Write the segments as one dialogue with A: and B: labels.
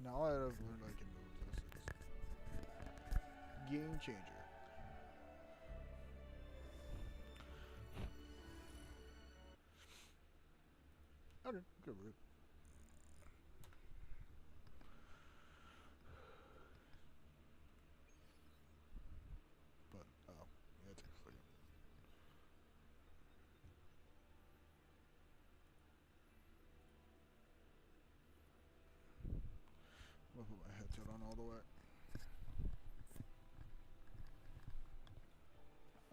A: now that I've learned I can move this, it's game changer. Okay, good root. But yeah, it takes a second. I'm gonna put my headset on all the way.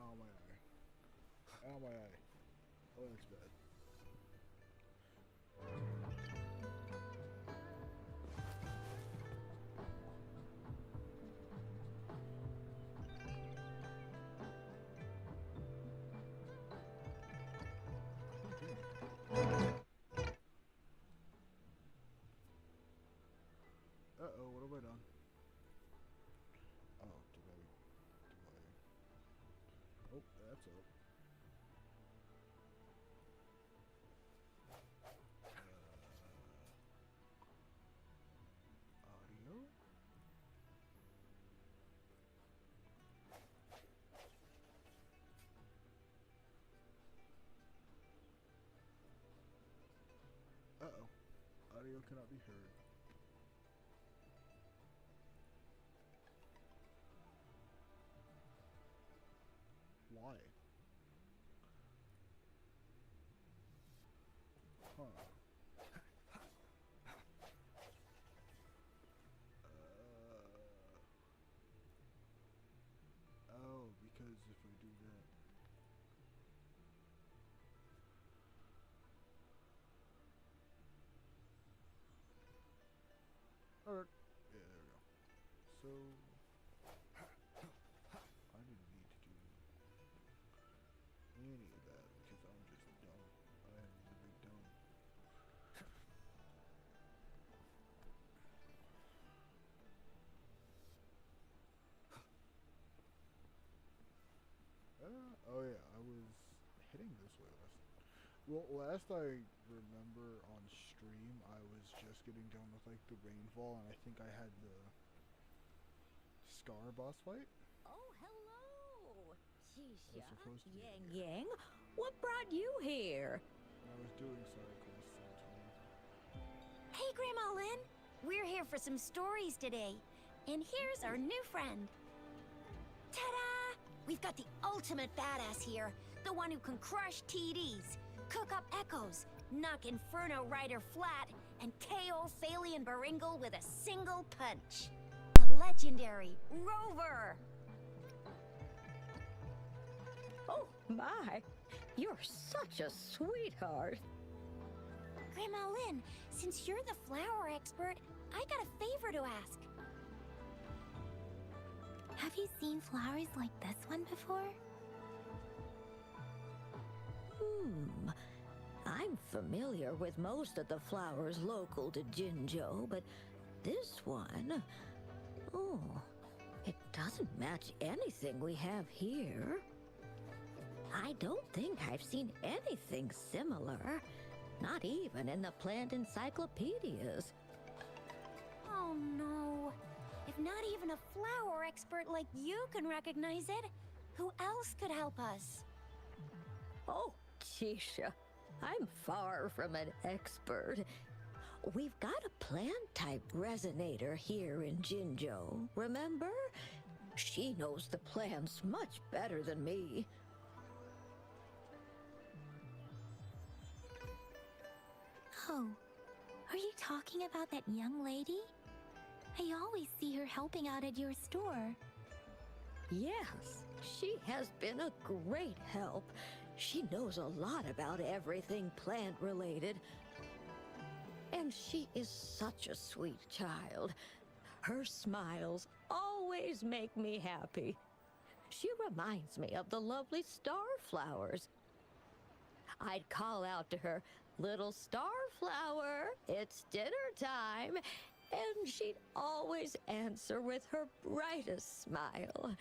A: Oh my eye. Oh my eye. Oh, that's bad. Uh-oh, what have I done? Oh, Oh, that's up. Audio? Uh-oh. Audio cannot be heard. Why? Huh. Oh, because if I do that... Alright. Yeah, there we go. So... I didn't need to do any of that because I'm just dumb. I am the big dumb. Oh yeah, I was hitting this way last. Well, last I remember on stream, I was just getting done with like the rainfall, and I think I had the Scar boss fight.
B: Oh, hello!
A: I was
B: Shisha,
A: supposed to be
B: Yang
A: here.
B: Yang, what brought you here?
A: I was doing side quests in between.
C: Hey, Grandma Lynn. We're here for some stories today. And here's our new friend. Ta-da! We've got the ultimate badass here. The one who can crush TDs, cook up echoes, knock Inferno Rider flat, and KO Phalian Baringle with a single punch. The legendary Rover!
B: Oh, my! You're such a sweetheart.
C: Grandma Lynn, since you're the flower expert, I got a favor to ask. Have you seen flowers like this one before?
B: I'm familiar with most of the flowers local to Jinzhou, but this one... Oh, it doesn't match anything we have here. I don't think I've seen anything similar, not even in the plant encyclopedias.
C: Oh no. If not even a flower expert like you can recognize it, who else could help us?
B: Oh, Chisha, I'm far from an expert. We've got a plant-type resonator here in Jinzhou, remember? She knows the plants much better than me.
C: Oh, are you talking about that young lady? I always see her helping out at your store.
B: Yes, she has been a great help. She knows a lot about everything plant-related. And she is such a sweet child. Her smiles always make me happy. She reminds me of the lovely starflowers. I'd call out to her, "Little starflower, it's dinner time," and she'd always answer with her brightest smile.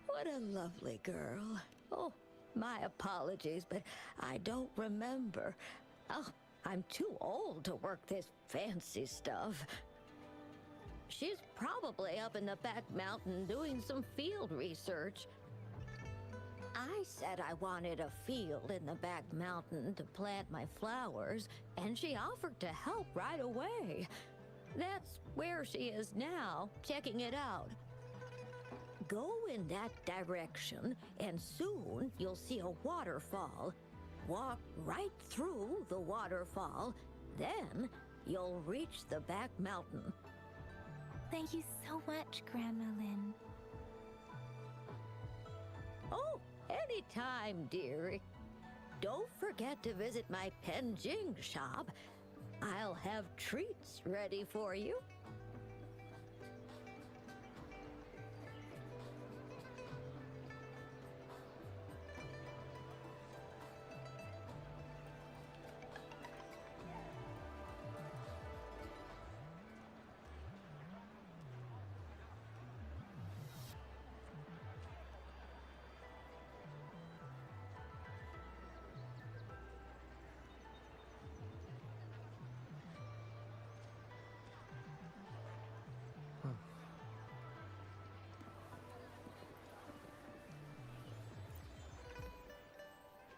B: What a lovely girl. Oh, my apologies, but I don't remember. Oh, I'm too old to work this fancy stuff. She's probably up in the back mountain doing some field research. I said I wanted a field in the back mountain to plant my flowers, and she offered to help right away. That's where she is now, checking it out. Go in that direction, and soon you'll see a waterfall. Walk right through the waterfall, then you'll reach the back mountain.
C: Thank you so much, Grandma Lynn.
B: Oh, anytime, dearie. Don't forget to visit my Penjing shop. I'll have treats ready for you.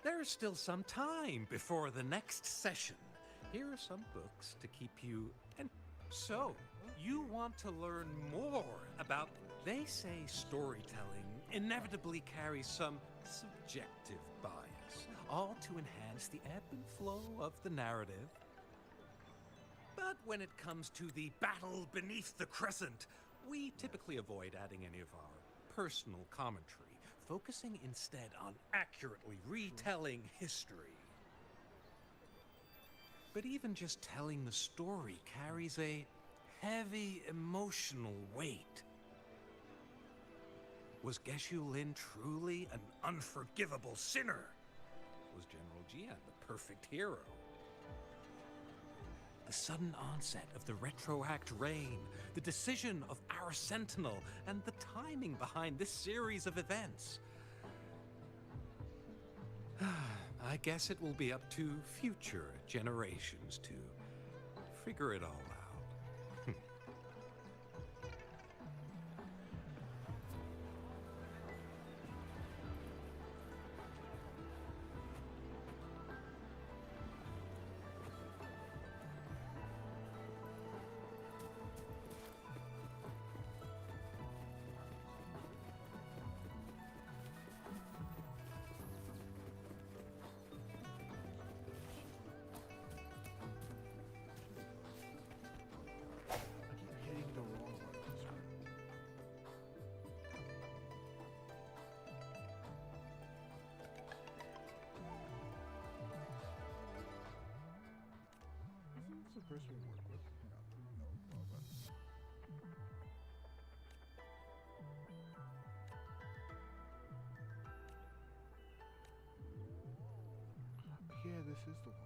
D: There's still some time before the next session. Here are some books to keep you... And so, you want to learn more about... They say storytelling inevitably carries some subjective bias, all to enhance the ebb and flow of the narrative. But when it comes to the battle beneath the crescent, we typically avoid adding any of our personal commentary, focusing instead on accurately retelling history. But even just telling the story carries a heavy emotional weight. Was Geshu Lin truly an unforgivable sinner? Was General Jian the perfect hero? The sudden onset of the retroact rain, the decision of our sentinel, and the timing behind this series of events. I guess it will be up to future generations to figure it all out.
A: Person we work with. Hang on. No, yeah, this is the one.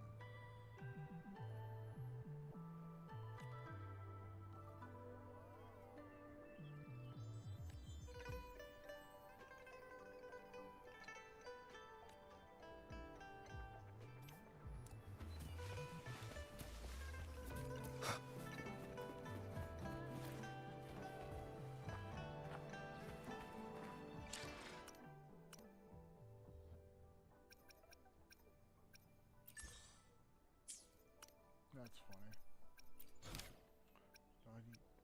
A: That's funny.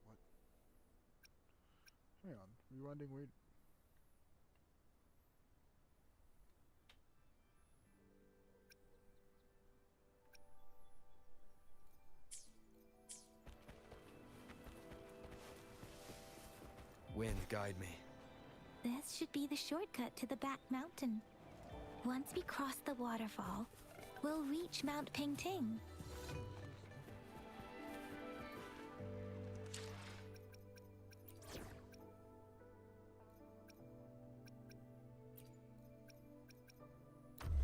A: What? Hang on. Rewinding, wait.
E: Wind, guide me.
C: This should be the shortcut to the back mountain. Once we cross the waterfall, we'll reach Mount Pingting.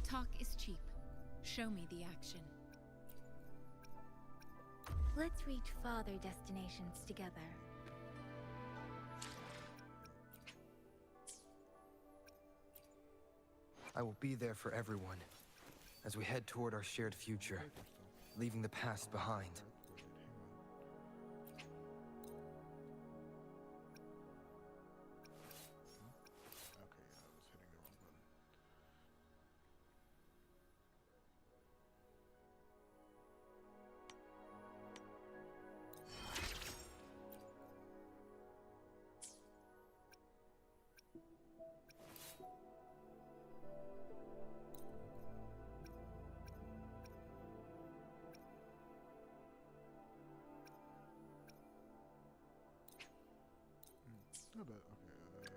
F: Talk is cheap. Show me the action.
C: Let's reach farther destinations together.
E: I will be there for everyone as we head toward our shared future, leaving the past behind.
A: not bad. Okay.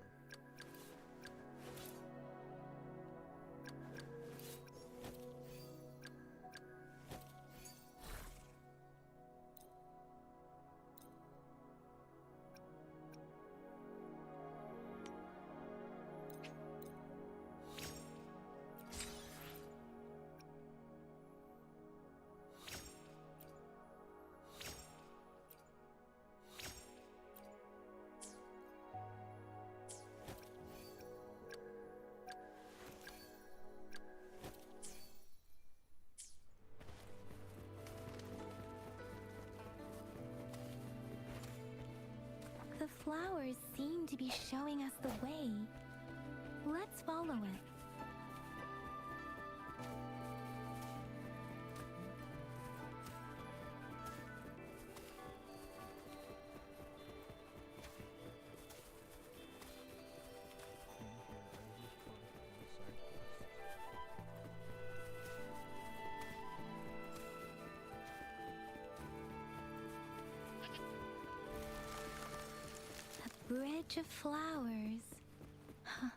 G: The flowers seem to be showing us the way. Let's follow it. Bridge of flowers. Huh,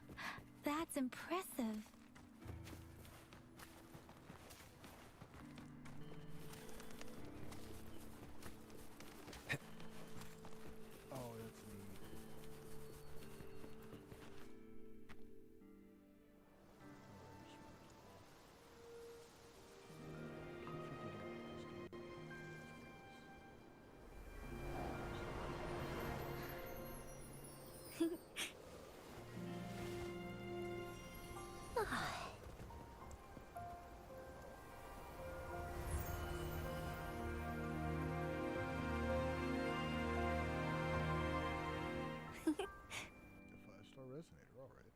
G: that's impressive.
A: Oh, that's neat. A 5-star resonator, alright.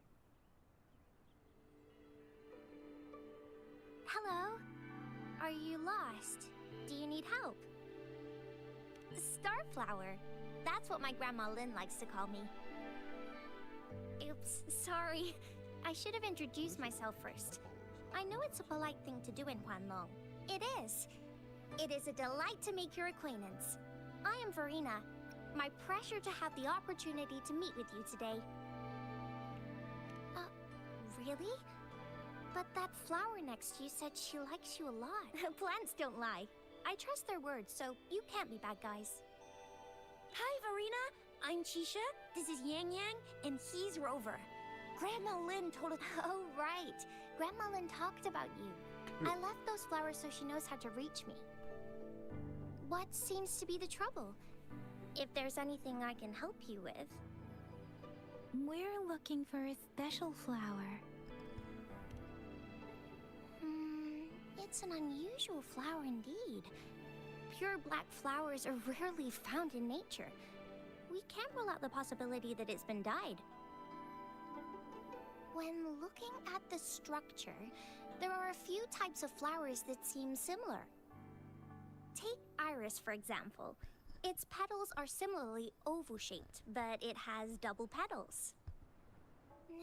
C: Hello? Are you lost? Do you need help? Starflower. That's what my Grandma Lynn likes to call me. Oops, sorry. I should have introduced myself first. I know it's a polite thing to do in Huanlong. It is. It is a delight to make your acquaintance. I am Verena. My pleasure to have the opportunity to meet with you today. Really? But that flower next to you said she likes you a lot. Plants don't lie. I trust their words, so you can't be bad guys. Hi, Verena. I'm Chisha. This is Yang Yang, and he's Rover. Grandma Lynn told us. Oh, right. Grandma Lynn talked about you. I left those flowers so she knows how to reach me. What seems to be the trouble? If there's anything I can help you with.
G: We're looking for a special flower.
C: It's an unusual flower indeed. Pure black flowers are rarely found in nature. We can't rule out the possibility that it's been dyed. When looking at the structure, there are a few types of flowers that seem similar. Take iris, for example. Its petals are similarly oval-shaped, but it has double petals.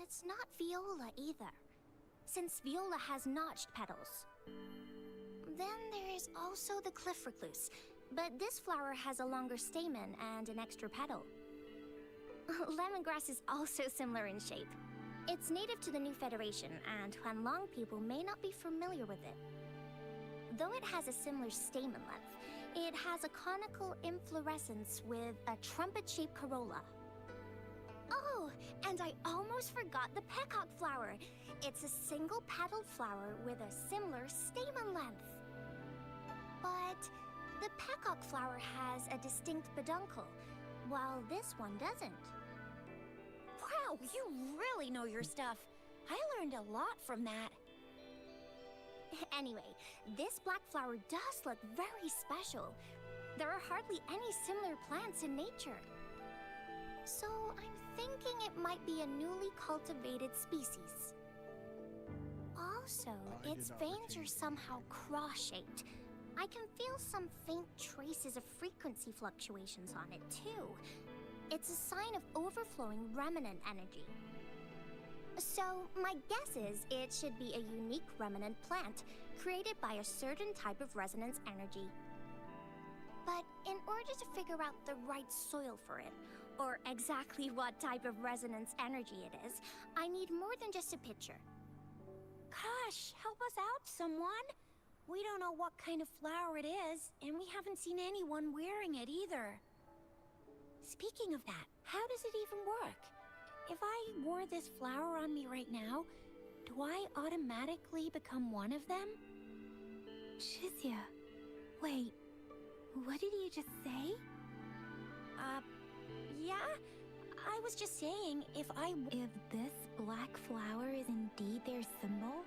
C: It's not viola either, since viola has notched petals. Then there is also the cliff recluse, but this flower has a longer stamen and an extra petal. Lemongrass is also similar in shape. It's native to the New Federation, and Huanlong people may not be familiar with it. Though it has a similar stamen length, it has a conical inflorescence with a trumpet-shaped corolla. Oh, and I almost forgot the peacock flower. It's a single-petaled flower with a similar stamen length. But the peacock flower has a distinct peduncle, while this one doesn't. Wow, you really know your stuff. I learned a lot from that. Anyway, this black flower does look very special. There are hardly any similar plants in nature. So I'm thinking it might be a newly cultivated species. Also, its veins are somehow cross-shaped. I can feel some faint traces of frequency fluctuations on it, too. It's a sign of overflowing remnant energy. So, my guess is it should be a unique remnant plant, created by a certain type of resonance energy. But in order to figure out the right soil for it, or exactly what type of resonance energy it is. I need more than just a picture. Gosh, help us out, someone! We don't know what kind of flower it is, and we haven't seen anyone wearing it either. Speaking of that, how does it even work? If I wore this flower on me right now, do I automatically become one of them?
G: Shizia, wait, what did you just say?
C: Yeah? I was just saying, if
G: This black flower is indeed their symbol,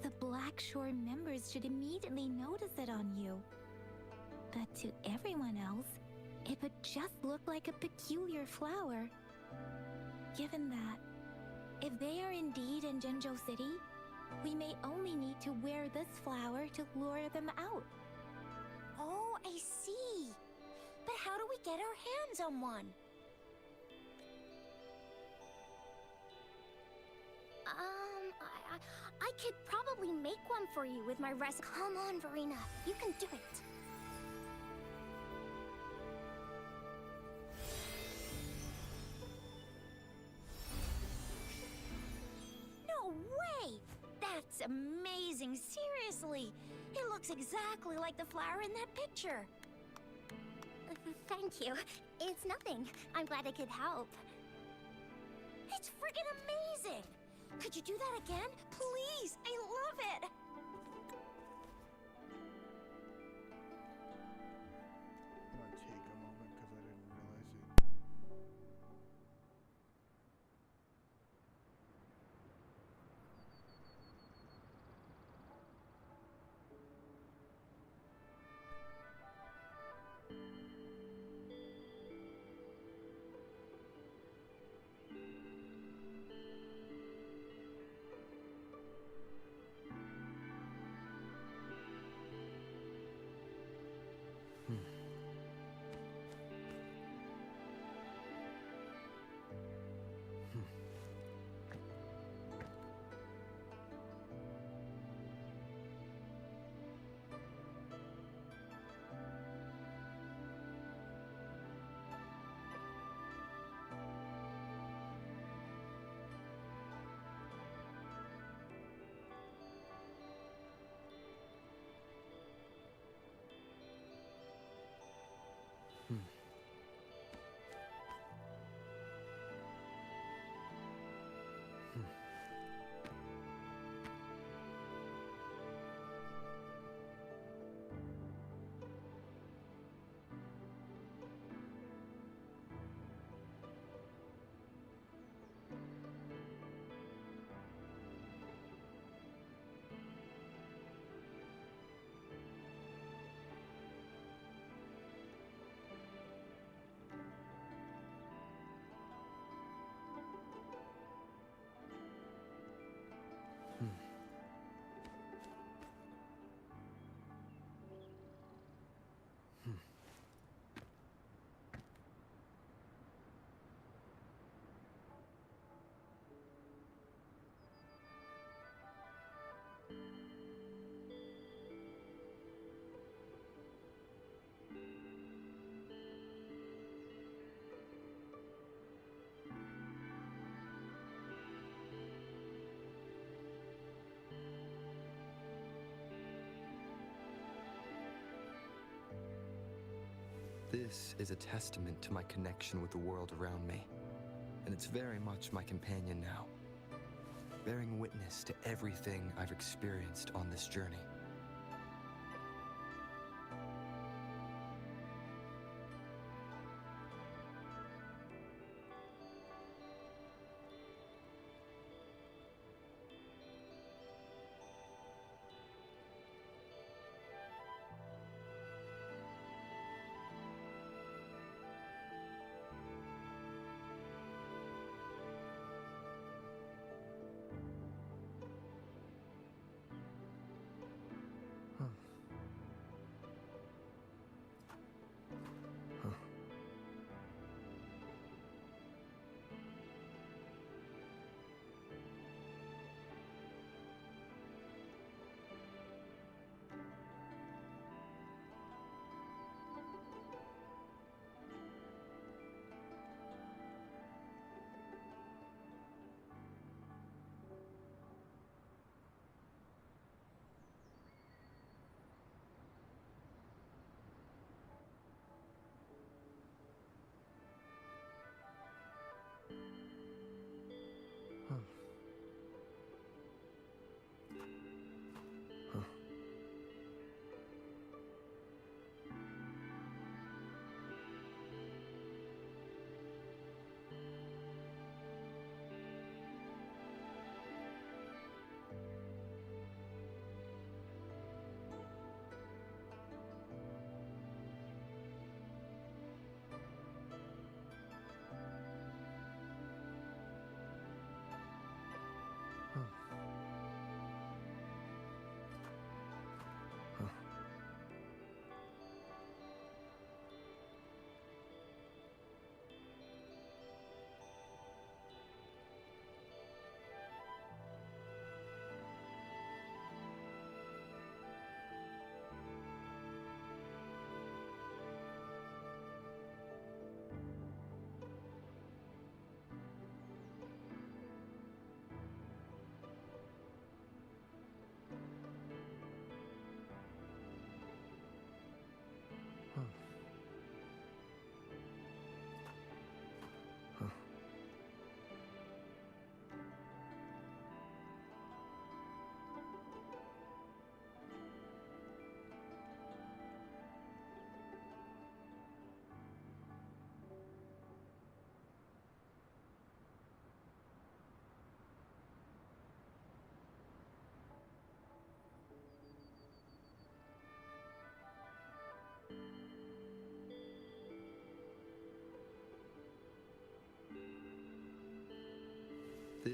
G: the Black Shore members should immediately notice it on you. But to everyone else, it would just look like a peculiar flower. Given that, if they are indeed in Jinzhou City, we may only need to wear this flower to lure them out.
C: Oh, I see. But how do we get our hands on one? I could probably make one for you with my Come on, Verena. You can do it. No way! That's amazing, seriously. It looks exactly like the flower in that picture. Thank you. It's nothing. I'm glad I could help. It's friggin' amazing! Could you do that again? Please! I love it!
A: I'm gonna take a moment because I didn't realize it.
E: This is a testament to my connection with the world around me, and it's very much my companion now, bearing witness to everything I've experienced on this journey.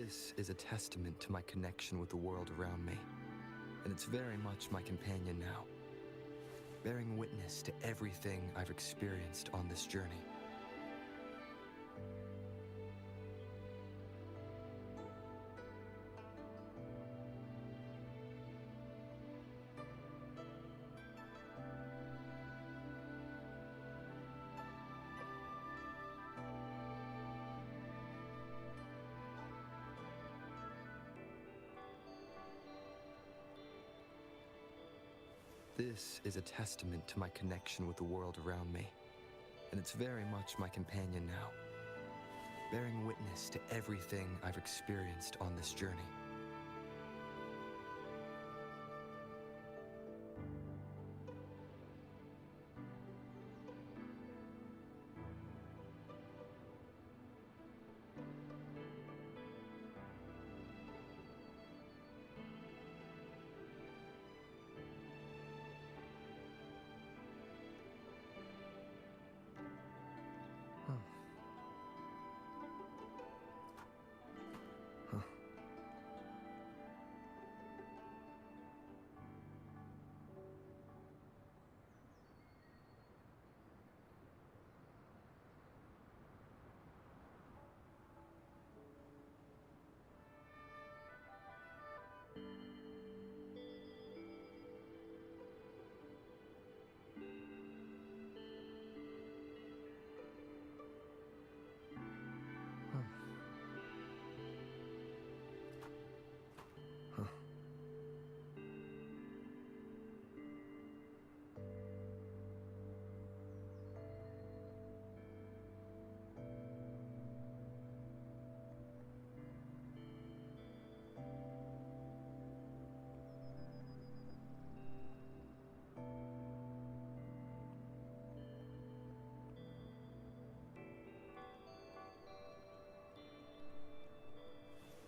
E: This is a testament to my connection with the world around me, and it's very much my companion now, bearing witness to everything I've experienced on this journey. This is a testament to my connection with the world around me, and it's very much my companion now, bearing witness to everything I've experienced on this journey.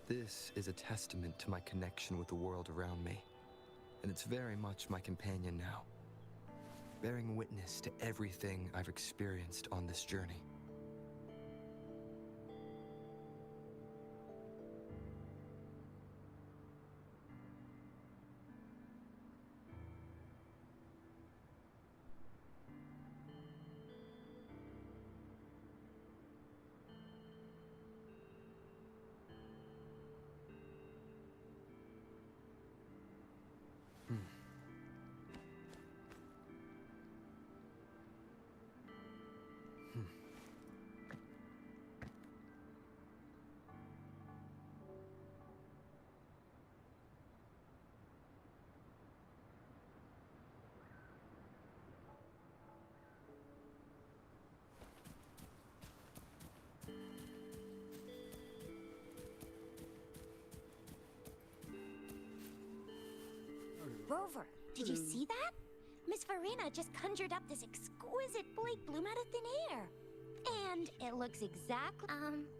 E: This is a testament to my connection with the world around me, and it's very much my companion now, bearing witness to everything I've experienced on this journey.
C: Rover, did you see that? Miss Verena just conjured up this exquisite Blake bloom out of thin air. And it looks exactly...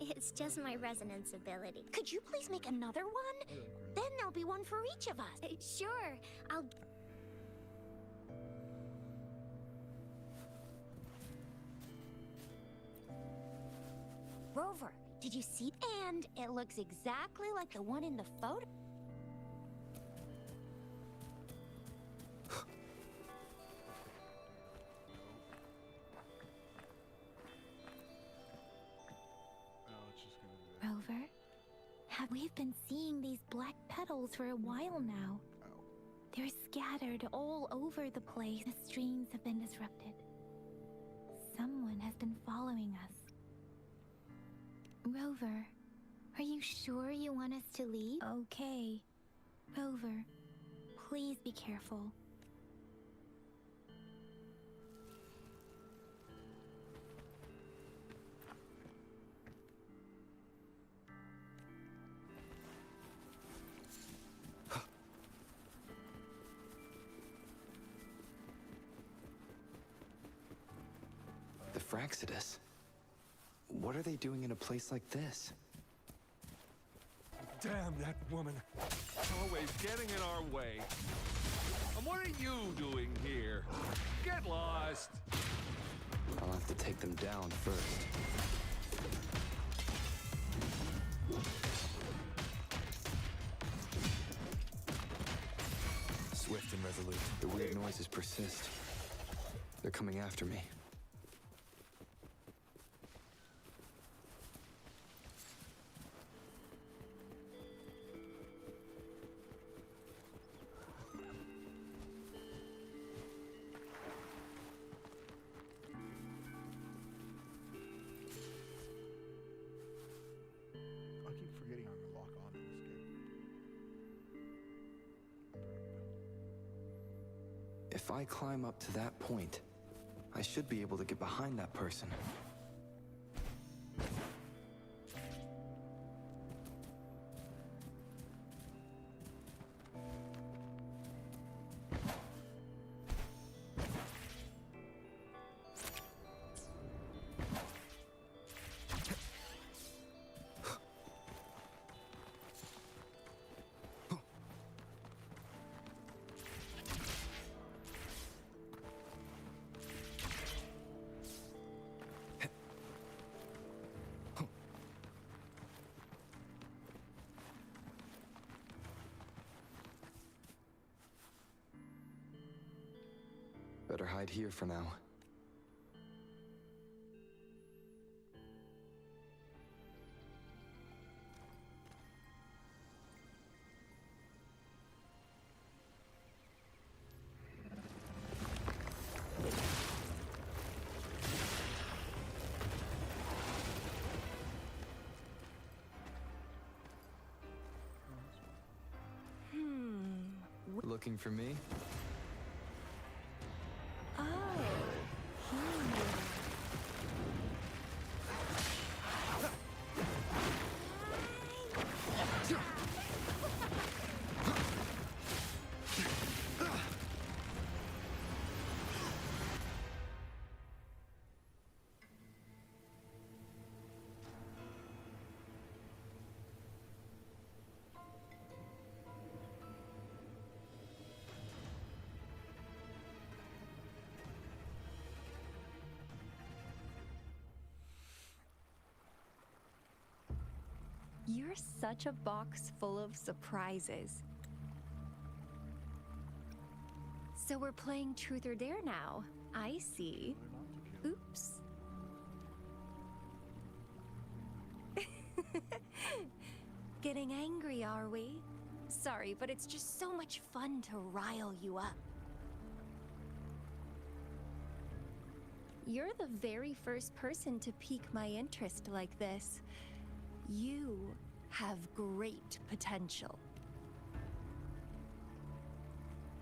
H: It's just my resonance ability.
C: Could you please make another one? Then there'll be one for each of us.
H: Sure, I'll...
C: Rover, did you see? And it looks exactly like the one in the photo.
G: Rover, we've been seeing these black petals for a while now. They're scattered all over the place. The streams have been disrupted. Someone has been following us. Rover, are you sure you want us to leave? Okay. Rover, please be careful.
I: The Fraxidus? What are they doing in a place like this?
J: Damn that woman. Always getting in our way. And what are you doing here? Get lost!
I: I'll have to take them down first.
E: resolute. The weird noises persist. They're coming after me.
A: I keep forgetting I'm gonna lock on in this game.
I: If I climb up to that point, I should be able to get behind that person. Better hide here for now. Looking for me?
K: You're such a box full of surprises. So we're playing Truth or Dare now. I see. Oops. Getting angry, are we? Sorry, but it's just so much fun to rile you up. You're the very first person to pique my interest like this. You have great potential.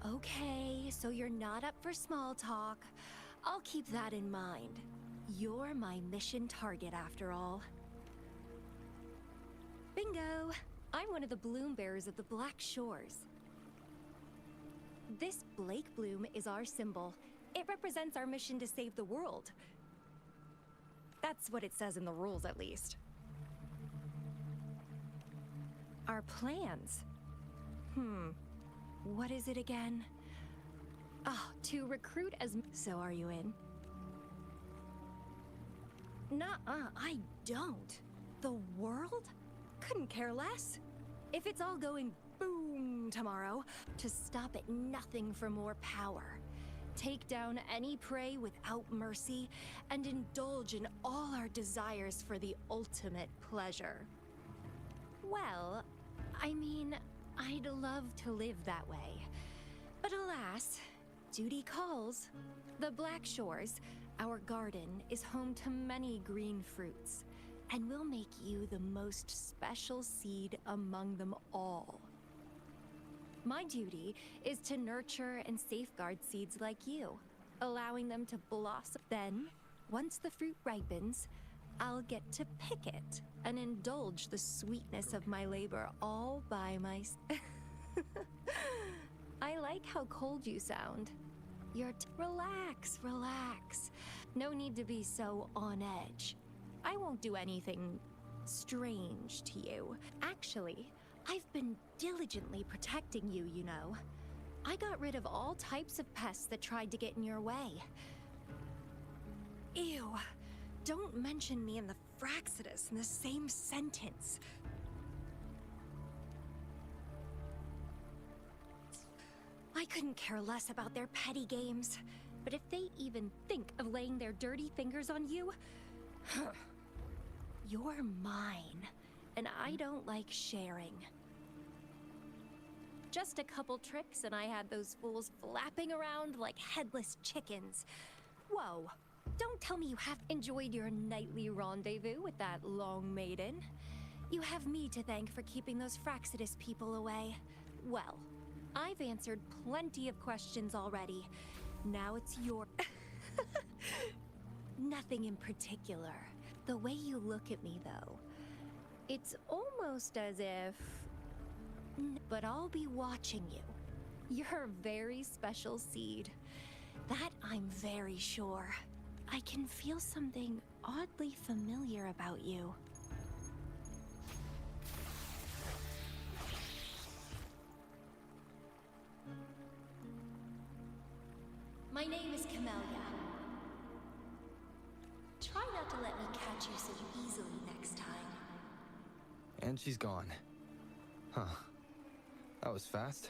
K: Okay, so you're not up for small talk. I'll keep that in mind. You're my mission target after all. Bingo! I'm one of the bloom bearers of the Black Shores. This Blake bloom is our symbol. It represents our mission to save the world. That's what it says in the rules, at least. Our plans? What is it again? To recruit as... So are you in? Nuh-uh, I don't. The world? Couldn't care less. If it's all going boom tomorrow, to stop at nothing for more power. Take down any prey without mercy, and indulge in all our desires for the ultimate pleasure. Well, I mean, I'd love to live that way. But alas, duty calls. The Black Shores, our garden, is home to many green fruits, and will make you the most special seed among them all. My duty is to nurture and safeguard seeds like you, allowing them to blossom. Then, once the fruit ripens, I'll get to pick it and indulge the sweetness of my labor all by myself. I like how cold you sound. Relax, relax. No need to be so on edge. I won't do anything strange to you. Actually, I've been diligently protecting you, you know. I got rid of all types of pests that tried to get in your way. Ew. Don't mention me and the Fraxidus in the same sentence. I couldn't care less about their petty games. But if they even think of laying their dirty fingers on you, you're mine. And I don't like sharing. Just a couple tricks and I had those fools flapping around like headless chickens. Whoa, don't tell me you have enjoyed your nightly rendezvous with that long maiden. You have me to thank for keeping those Fraxidus people away. Well, I've answered plenty of questions already. Now it's your... Nothing in particular. The way you look at me, though, it's almost as if... But I'll be watching you. You're a very special seed. That I'm very sure. I can feel something oddly familiar about you.
L: My name is Camellia. Try not to let me catch you so easily next time.
E: And she's gone. Huh. That was fast.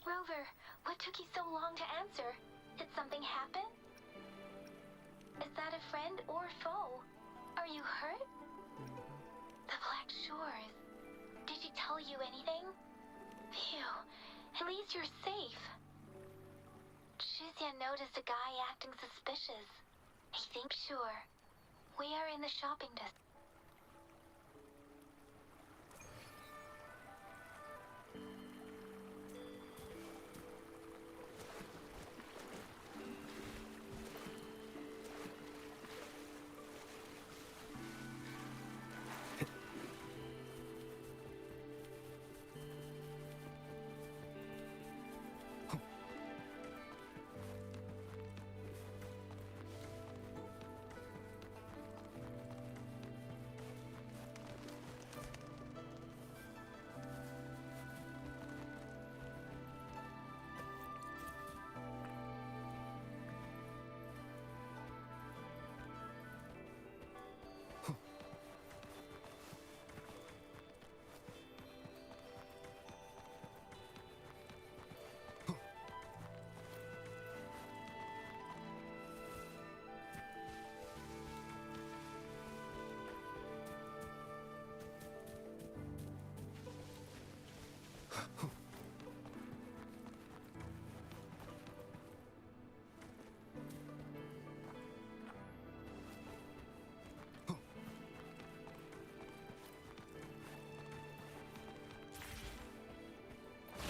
G: Rover, what took you so long to answer? Did something happen? Is that a friend or foe? Are you hurt? The Black Shores. Did she tell you anything? Phew, at least you're safe. Shuzia noticed a guy acting suspicious. I think sure. We are in the shopping district.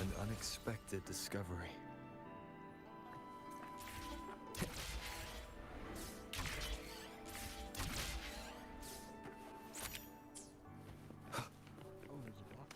E: An unexpected discovery.
A: Oh, there's a block.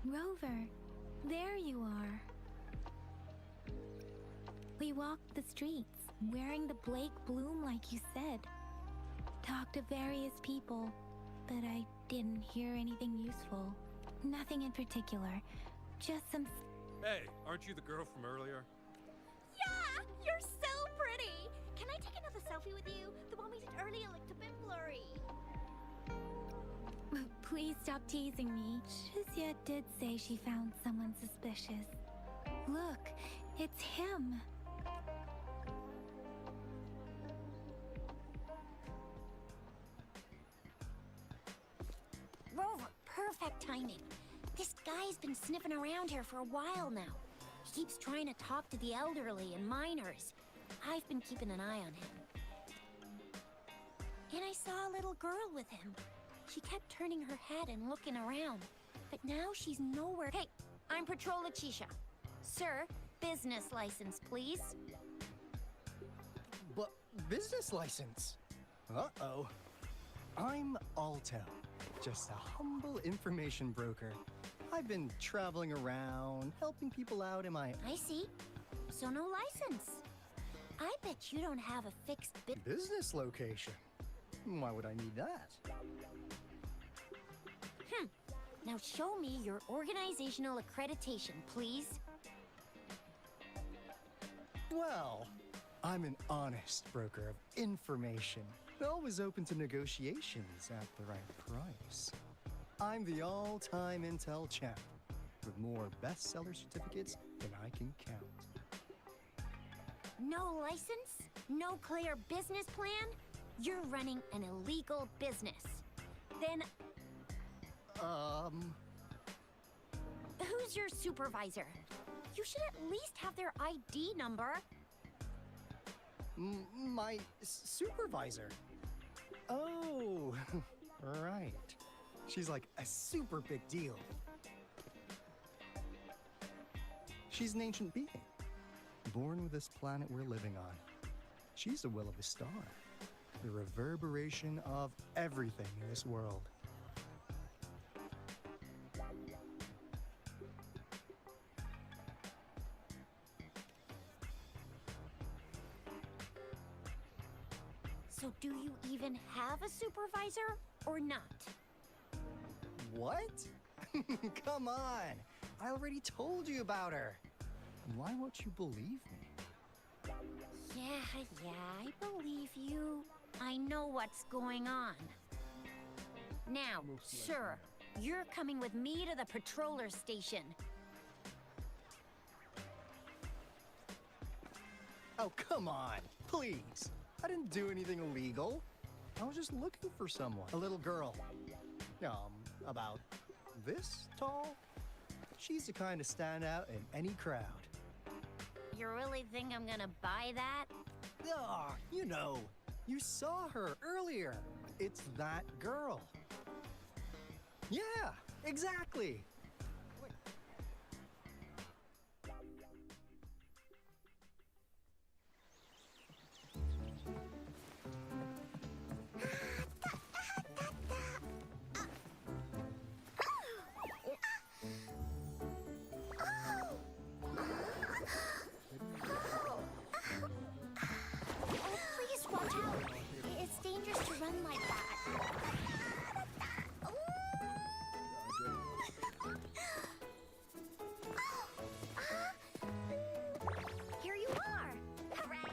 G: Rover, there you are. We walked the streets, wearing the Blake bloom like you said. Talked to various people, but I didn't hear anything useful. Nothing in particular. Just some...
D: Hey, aren't you the girl from earlier?
C: Yeah! You're so pretty! Can I take another selfie with you? The one we did earlier looked a bit blurry.
G: Please stop teasing me. Shizia did say she found someone suspicious. Look, it's him.
C: Rover, perfect timing. This guy's been sniffing around here for a while now. He keeps trying to talk to the elderly and minors. I've been keeping an eye on him. And I saw a little girl with him. She kept turning her head and looking around. But now she's nowhere. Hey, I'm Patrol Letitia. Sir, business license, please.
M: But business license? Uh-oh. I'm Alto, just a humble information broker. I've been traveling around, helping people out in my...
C: I see. So no license. I bet you don't have a fixed
M: business location. Why would I need that?
C: Now show me your organizational accreditation, please.
M: Well, I'm an honest broker of information. Always open to negotiations at the right price. I'm the all-time intel champ, with more bestseller certificates than I can count.
C: No license? No clear business plan? You're running an illegal business. Then... Who's your supervisor? You should at least have their ID number.
M: My supervisor? Oh, right. She's like a super big deal. She's an ancient being, born with this planet we're living on. She's the will of a star, the reverberation of everything in this world.
C: So do you even have a supervisor or not?
M: What? Come on! I already told you about her. Why won't you believe me?
C: Yeah, I believe you. I know what's going on. Now, sir, you're coming with me to the patroller station.
M: Oh, come on, please. I didn't do anything illegal. I was just looking for someone. A little girl. About this tall. She's the kind to stand out in any crowd.
C: You really think I'm gonna buy that?
M: Ah, you know, you saw her earlier. It's that girl. Yeah, exactly.
C: Please watch out. It's dangerous to run like that. Here you are. Hooray.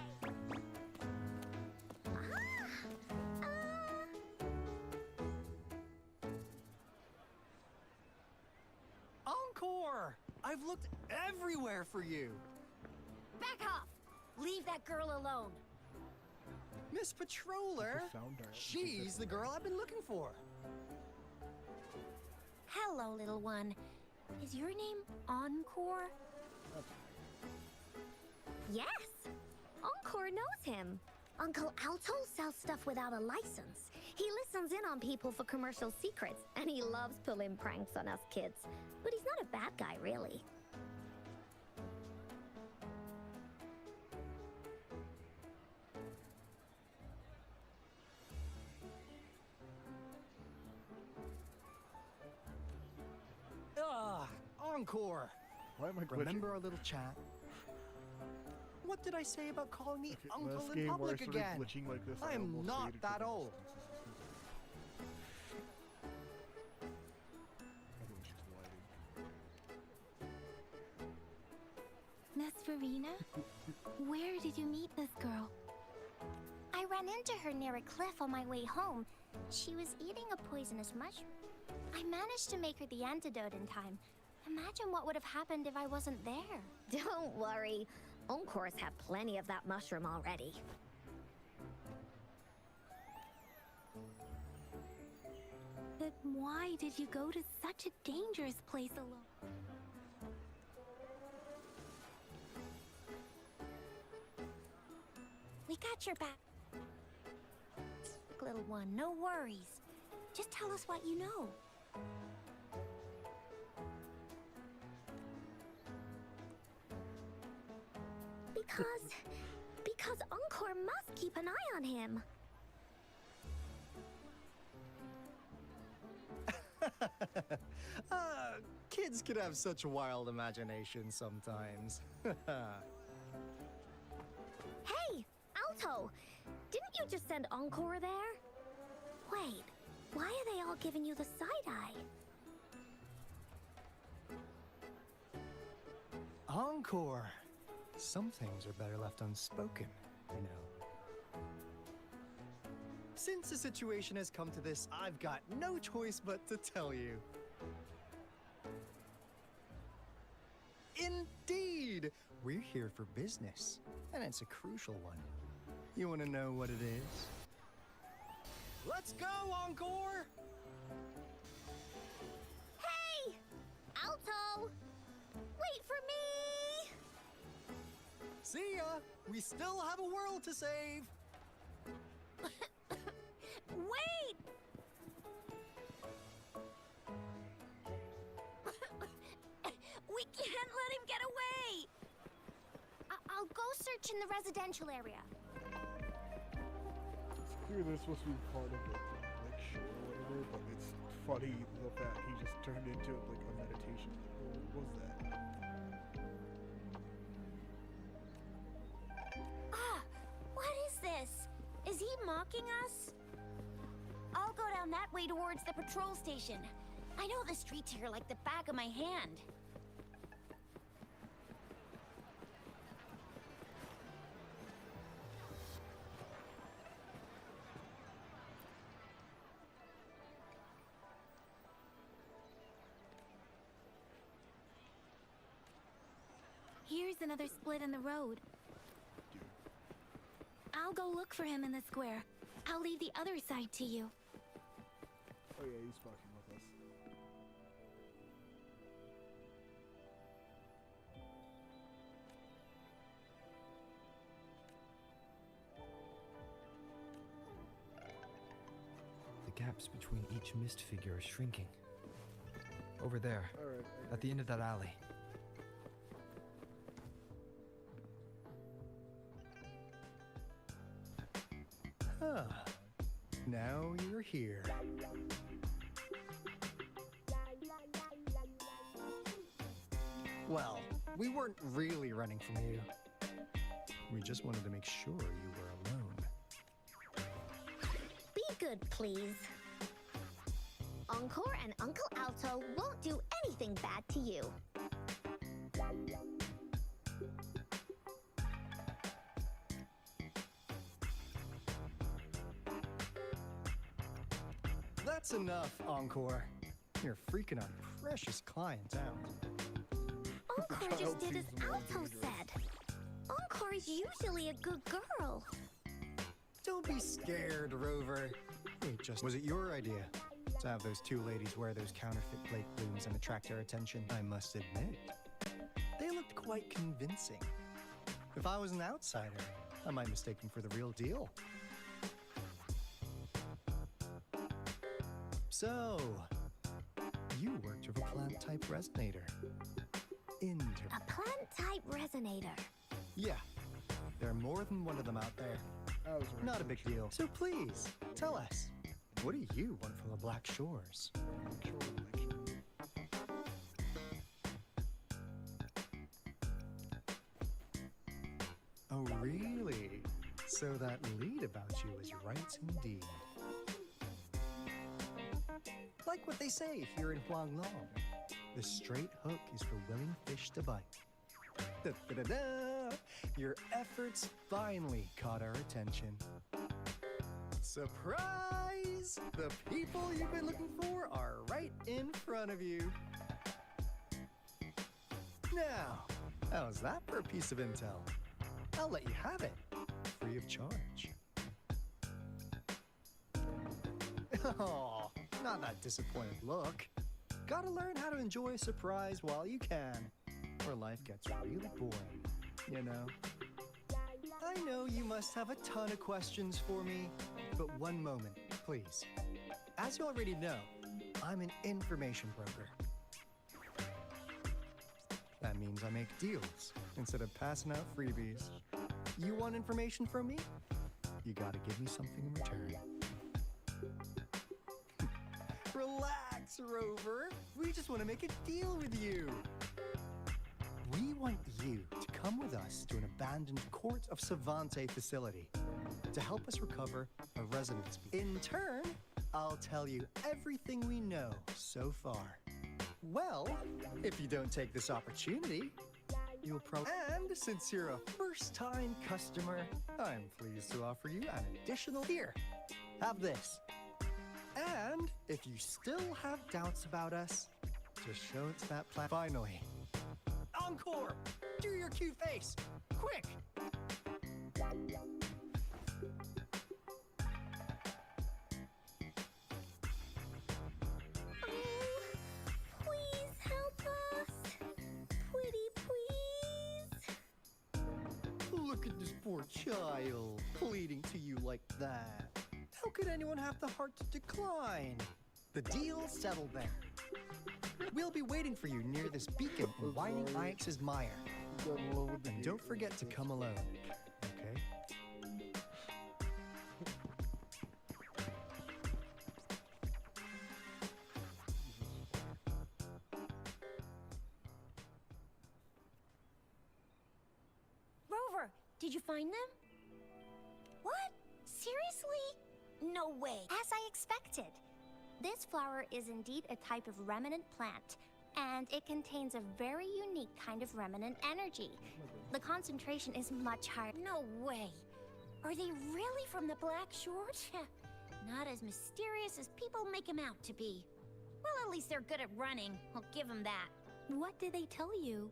M: Encore! I've looked everywhere for you.
C: Back off. Leave that girl alone.
M: Miss Patroller, she's the girl I've been looking for.
C: Hello, little one. Is your name Encore?
H: Yes. Encore knows him. Uncle Alto sells stuff without a license. He listens in on people for commercial secrets, and he loves pulling pranks on us kids. But he's not a bad guy, really.
M: Encore!
A: Why am I glitching?
M: Remember our little chat? What did I say about calling me
A: Okay,
M: uncle
A: last
M: in
A: game where I
M: public
A: started
M: again?
A: glitching like this,
M: I am
A: almost
M: not
A: faded
M: that
A: to
M: old.
A: I think she's lighting.
G: Miss Verena? Where did you meet this girl?
H: I ran into her near a cliff on my way home. She was eating a poisonous mushroom. I managed to make her the antidote in time. Imagine what would have happened if I wasn't there.
B: Don't worry. Encores have plenty of that mushroom already.
G: But why did you go to such a dangerous place alone?
H: We got your back. Little one, no worries. Just tell us what you know. Because Encore must keep an eye on him.
M: Kids can have such wild imaginations sometimes.
H: Hey, Alto! Didn't you just send Encore there? Wait, why are they all giving you the side-eye?
M: Encore! Some things are better left unspoken, you know. Since the situation has come to this, I've got no choice but to tell you. Indeed! We're here for business, and it's a crucial one. You want to know what it is? Let's go, Encore!
H: Hey! Alto! Wait for me!
M: See ya! We still have a world to save!
H: Wait! We can't let him get away! I'll go search in the residential area.
A: It's clear this supposed to be part of it, like show or whatever, but it's funny the fact he just turned into like a meditation. Like, what was that?
H: What is this? Is he mocking us? I'll go down that way towards the patrol station. I know the streets here like the back of my hand.
G: Here's another split in the road. I'll go look for him in the square. I'll leave the other side to you.
A: Oh yeah, he's fucking with us.
E: The gaps between each mist figure are shrinking. Over there,
A: Alright,
E: at the end of that alley.
M: Ah, now you're here. Well, we weren't really running from you. We just wanted to make sure you were alone.
H: Be good, please. Encore and Uncle Alto won't do anything bad to you.
M: That's enough, Encore. You're freaking our precious client out.
H: Encore just did as Alto said. Encore is usually a good girl.
M: Don't be scared, Rover. Was it your idea to have those two ladies wear those counterfeit plate blooms and attract our attention? I must admit, they looked quite convincing. If I was an outsider, I might mistake them for the real deal. So, you worked with a plant-type resonator.
H: A plant-type resonator.
M: Yeah, there are more than one of them out there. Not a big deal. So please, tell us, what do you want from the Black Shores? Oh, really? So that lead about you is right indeed. Like what they say here in Huanglong, the straight hook is for willing fish to bite. Da-da-da-da! Your efforts finally caught our attention. Surprise! The people you've been looking for are right in front of you. Now, how's that for a piece of intel? I'll let you have it, free of charge. Oh, not that disappointed look. Gotta learn how to enjoy a surprise while you can, or life gets really boring, you know? I know you must have a ton of questions for me, but one moment, please. As you already know, I'm an information broker. That means I make deals instead of passing out freebies. You want information from me? You gotta give me something in return. Relax, Rover. We just want to make a deal with you. We want you to come with us to an abandoned Court of Savante facility to help us recover a resonance beam. In turn, I'll tell you everything we know so far. Well, if you don't take this opportunity, you'll probably... And since you're a first-time customer, I'm pleased to offer you an additional... Here, have this. And if you still have doubts about us, just show it to that Finally. Encore! Do your cute face! Quick!
H: Please help us. Pretty please.
M: Look at this poor child, pleading to you like that. How could anyone have the heart to decline? The deal's settled then. We'll be waiting for you near this beacon in Whining Ix's mire. And don't forget to come alone, okay?
C: Rover, did you find them? What? Seriously? No way.
H: As I expected. This flower is indeed a type of remnant plant, and it contains a very unique kind of remnant energy. The concentration is much higher.
C: No way. Are they really from the Black Shore? Not as mysterious as people make them out to be. Well, at least they're good at running. I'll give them that.
G: What did they tell you?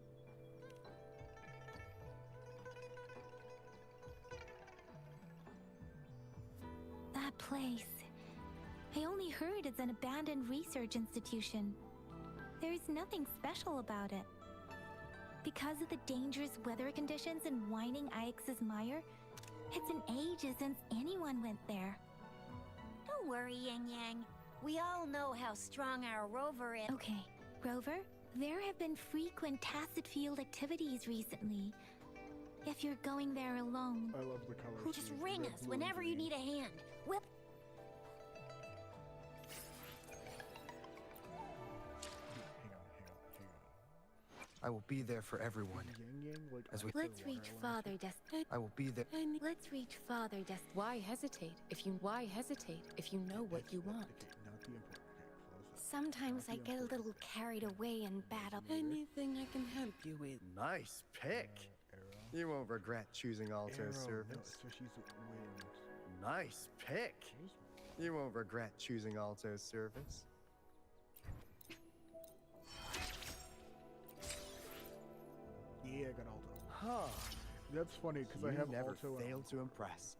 G: That place. I only heard it's an abandoned research institution. There's nothing special about it. Because of the dangerous weather conditions in Whining Ix's mire, it's an ages since anyone went there.
C: Don't worry, Yang Yang. We all know how strong our Rover is.
G: Okay, Rover, there have been frequent tacit field activities recently. If you're going there alone...
A: I love the colors.
C: Just ring us whenever you need a hand. We'll...
E: I will be there for everyone. As we
N: Let's reach Father Destiny.
E: I will be there.
N: Let's reach Father Destiny. Why hesitate if you know what you want?
K: Sometimes I get a little carried away in battle.
N: Anything I can help you with.
M: Nice pick. You won't regret choosing Alto's service.
A: So she's wind.
M: Nice pick. You won't regret choosing Alto's service.
A: Yeah, I got Alto.
M: Huh.
A: That's funny because I have
M: never
A: Alto.
M: failed to impress.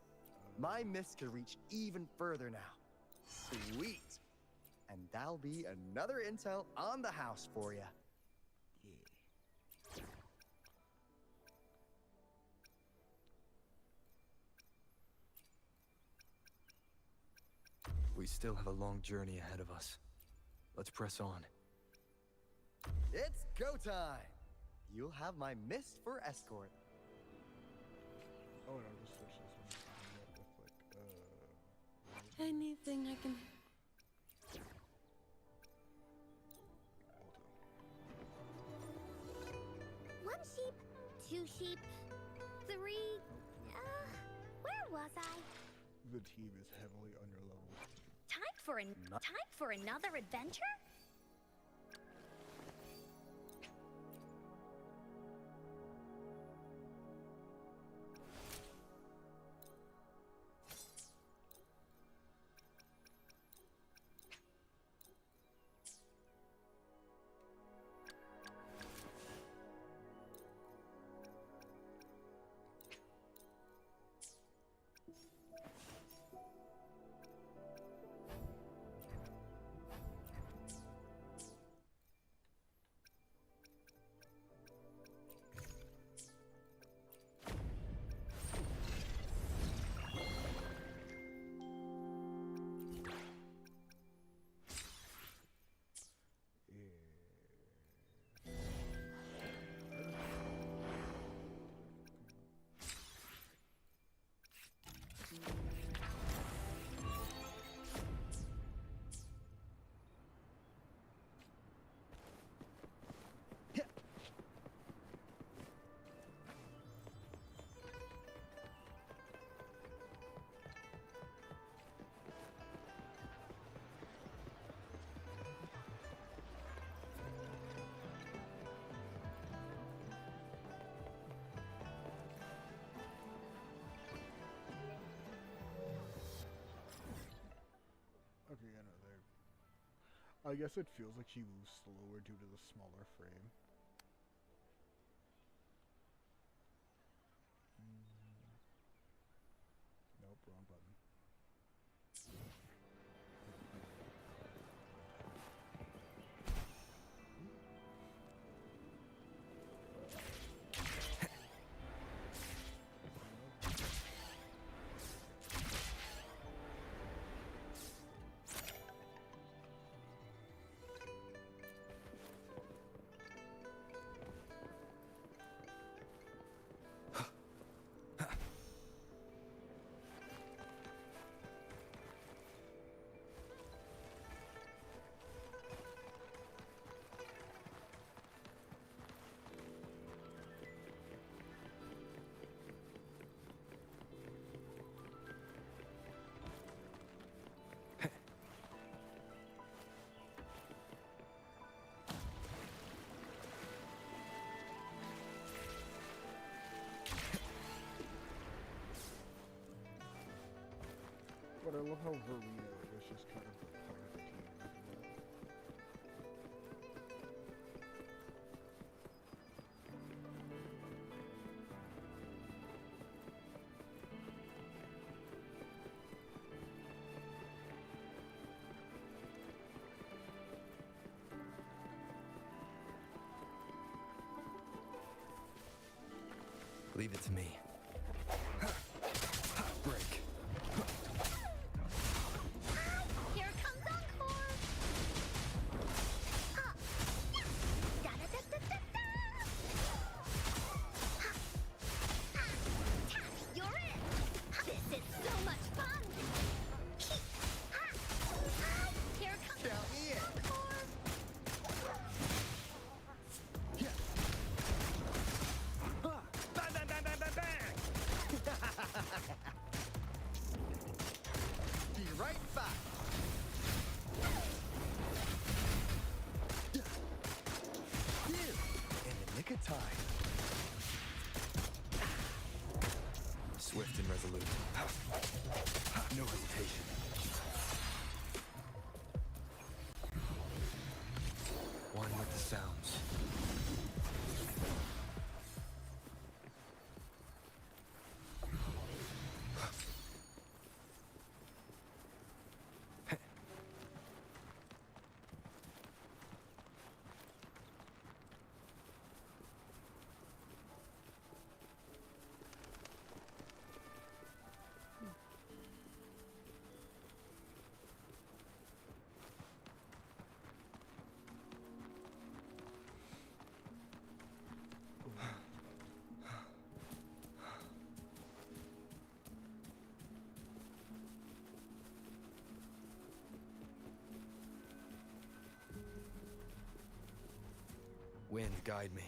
M: My mist could reach even further now. Sweet. And that'll be another intel on the house for you.
A: Yeah.
E: We still have a long journey ahead of us. Let's press on.
M: It's go time. You'll have my mist for escort.
A: Oh, and I'll just switch this one with like,
N: Anything I can...
H: One sheep, two sheep, three was I?
A: The team is heavily underleveled.
H: Time for another adventure?
A: Okay, I know there. I guess it feels like she moves slower due to the smaller frame. Nope, wrong button. But I love how Verena was just kind of a part of the team after that.
E: Leave it to me. Break.
H: Here comes Encore! Da-da-da-da-da-da! You're in! This is so much fun! Here comes Encore!
M: Bang, bang, bang, bang, bang, bang! Be right back. You, in the nick of time.
E: Swift and resolute. No hesitation. One with the sounds. Wind, guide me.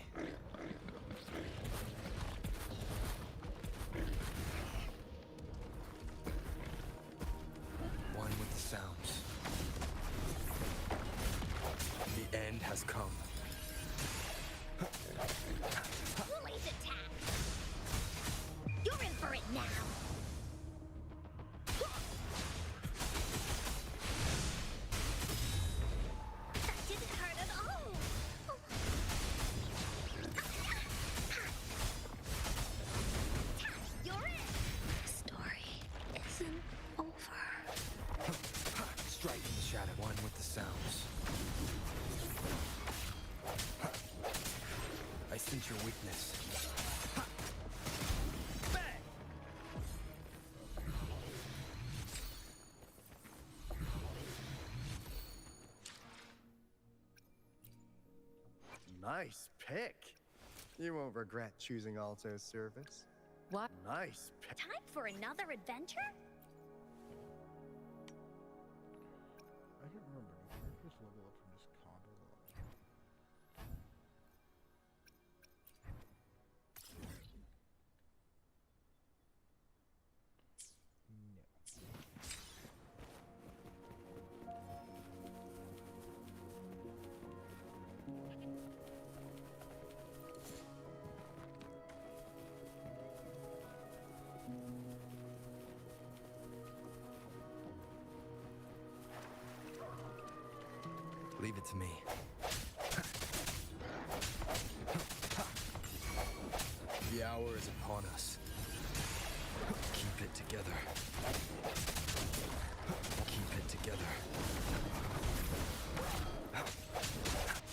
E: has come.
H: Woolly's attack! You're in for it now! That didn't hurt at all! You're it! Story isn't over.
E: Strike in the shadow. One with the sounds. I sense your weakness.
M: Nice pick. You won't regret choosing Alto's service.
N: What?
M: Nice pick.
H: Time for another adventure?
A: I can't remember. Do characters level up from just combo level? No.
E: Leave it to me. The hour is upon us. Keep it together. Keep it together.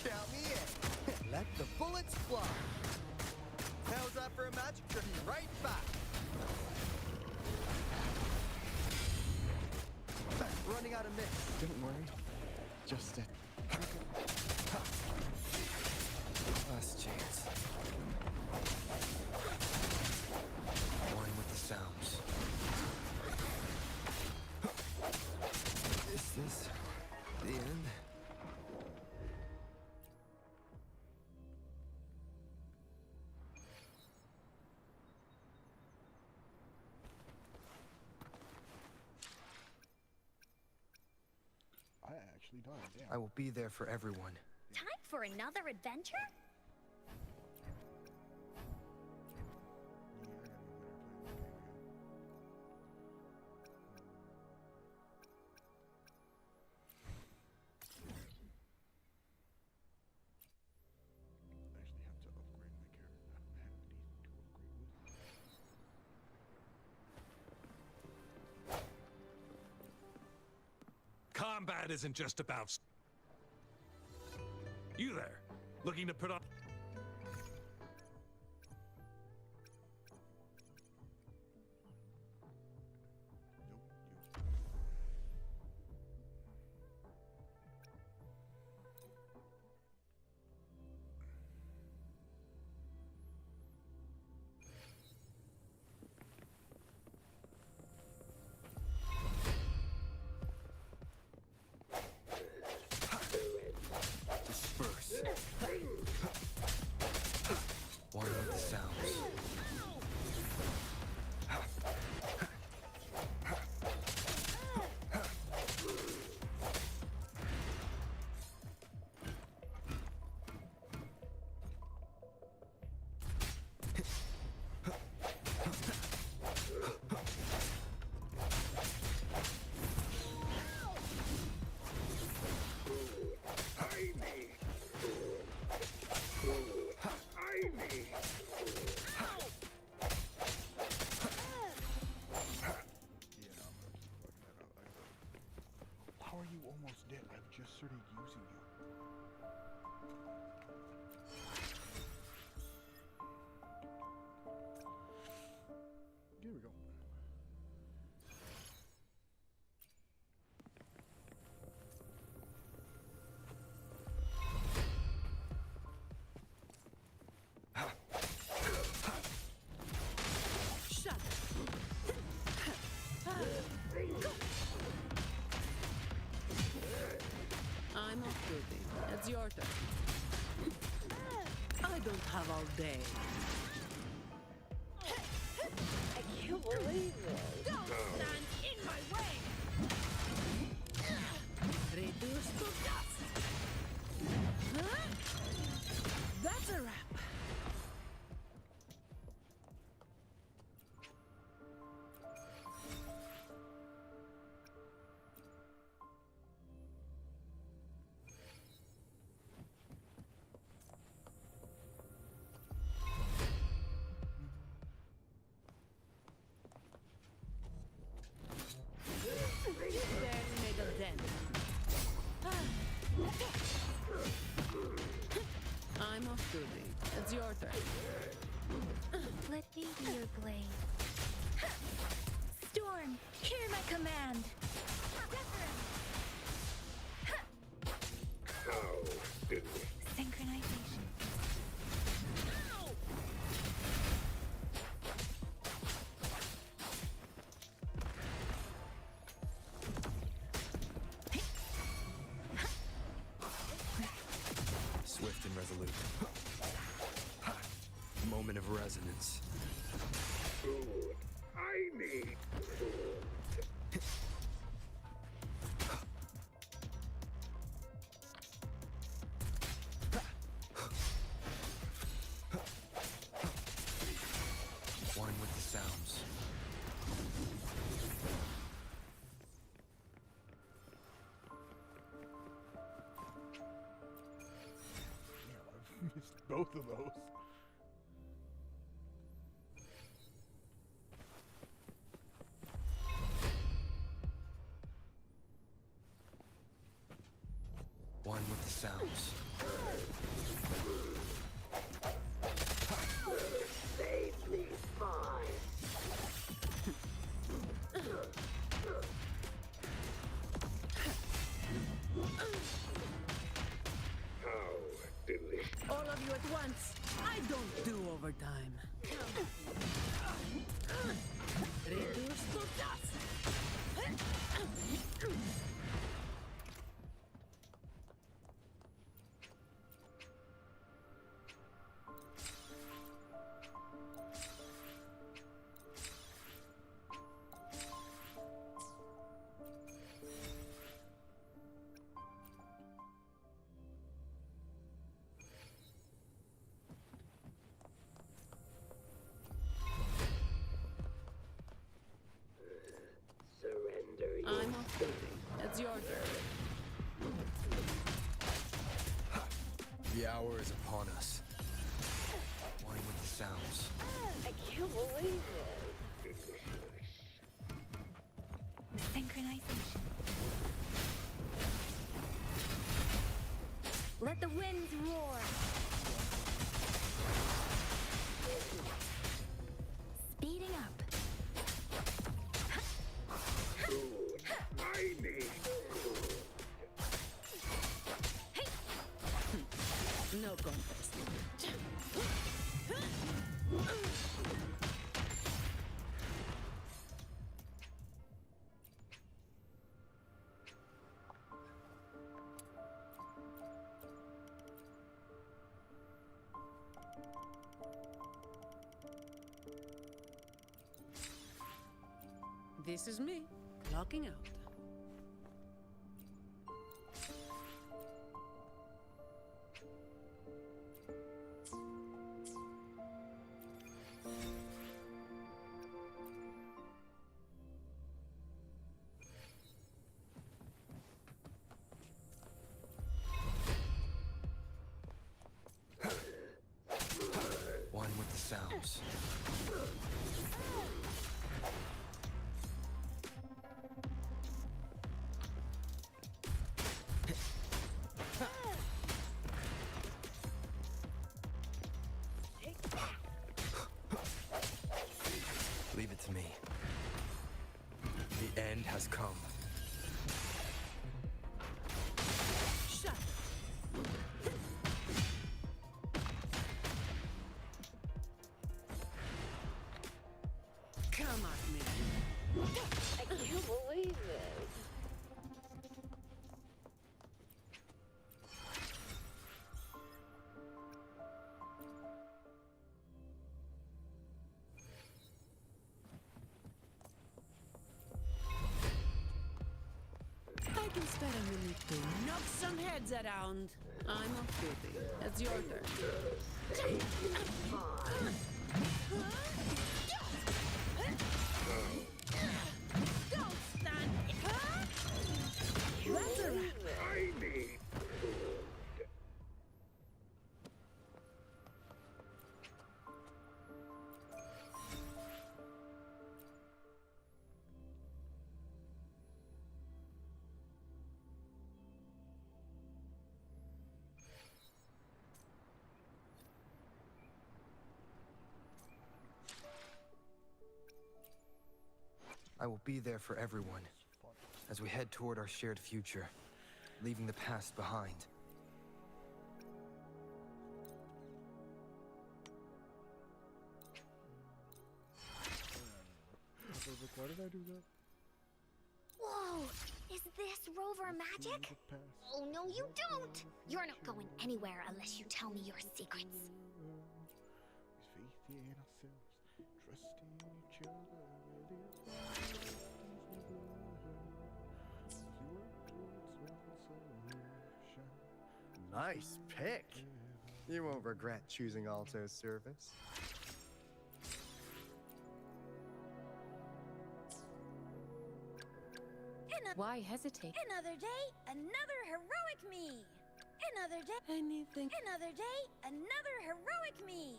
M: Count me in. Let the bullets fly. How's that for a magic trick? Be right back. Running out of mix. Don't worry. Just a...
E: Last chance. One with the sounds. Is this the end?
A: I actually died. Damn.
E: I will be there for everyone.
H: Time for another adventure?
A: Actually have to upgrade my character. I don't have anything to upgrade with.
D: Combat isn't just about... You there, looking to put on...
E: Disperse. One with the sounds.
A: How are you almost dead? I've just started using you. Here we go.
K: Shut up.
O: I'm off duty. It's your turn. I don't have all day.
K: I can't believe it. Don't stand in my way!
O: Reduce to dust.
K: Huh?
O: your turn.
G: Let me be your blade. Storm, hear my command. Synchronization.
E: Swift and resolute. Moment of resonance.
J: Food. I need food.
E: One with the sounds.
A: Damn, I've missed both of those.
E: One with the sounds.
J: Save me, fine. How delicious.
O: All of you at once. I don't do overtime. Reduce to dust.
J: Surrender.
O: I'm off duty. It's your turn.
E: The hour is upon us. One with the sounds.
B: I can't believe it.
G: Synchronization.
C: Let the winds roar.
G: Speeding up.
J: Food. I need food.
O: No contest. This is me, clocking out.
E: One with the sounds. Leave it to me. The end has come.
O: Shut it. Come at me.
B: I can't believe it.
O: I can spare a minute to knock some heads around. I'm off duty. It's your turn. Don't stand. That's a wrap.
J: I need food.
E: I will be there for everyone as we head toward our shared future, leaving the past behind.
A: I was like, why did I do that?
H: Whoa! Is this rover magic? Oh, no, you don't! You're not going anywhere unless you tell me your secrets.
A: Faith in ourselves, trusting each other.
M: Nice pick. You won't regret choosing Alto's service.
N: Why hesitate?
C: Another day, another heroic me. Another day,
O: Anything.
C: another day, another heroic me.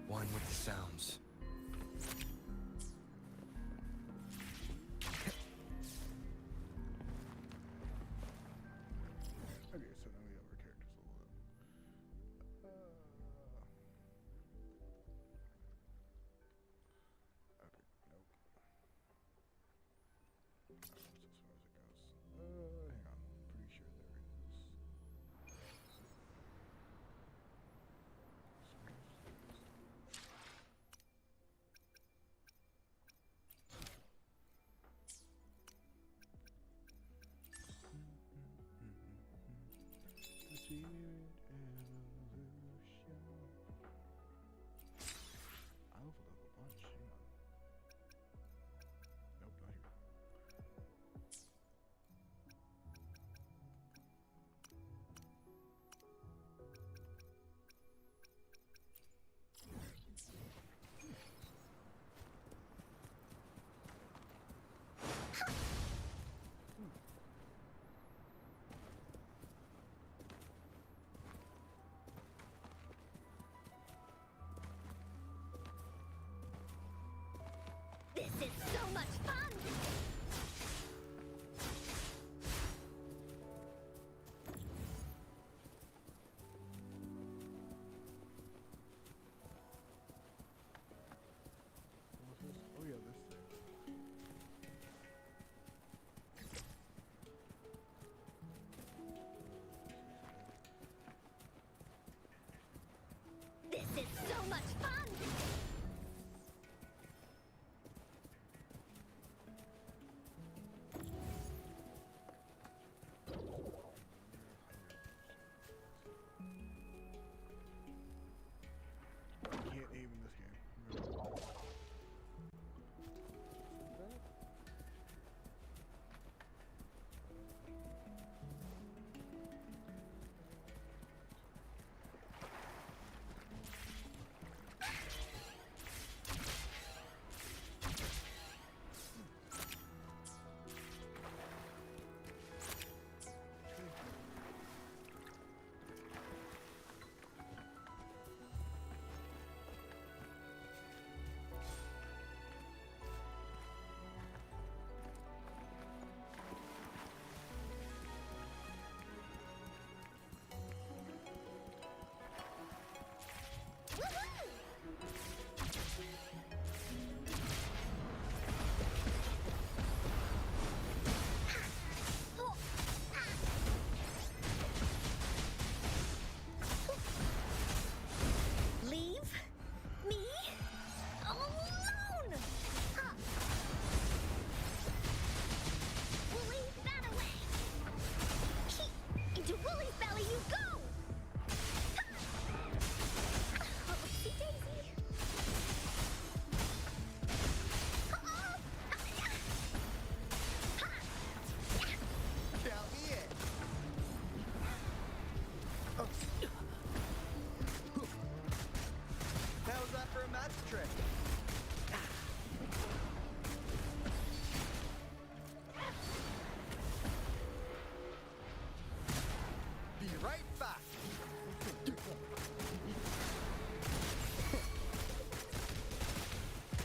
E: One with the sounds.
A: Okay, so now we have our characters leveled up. Okay, nope. That's as far as it goes. Hang on. Pretty sure there it is. The spirit evolution. I leveled up a bunch. Hang on. Nope, not here.
H: This is so much fun!
A: What was this? Oh yeah, this thing.
H: This is so much fun!
A: I can't aim in this game. Remember.
H: Leave me alone! Ha! Wooly, that away! Into Wooly's belly you go! Ha! Oopsie daisy!
M: Count me in. Oh. How's that for a match trick? Be right back.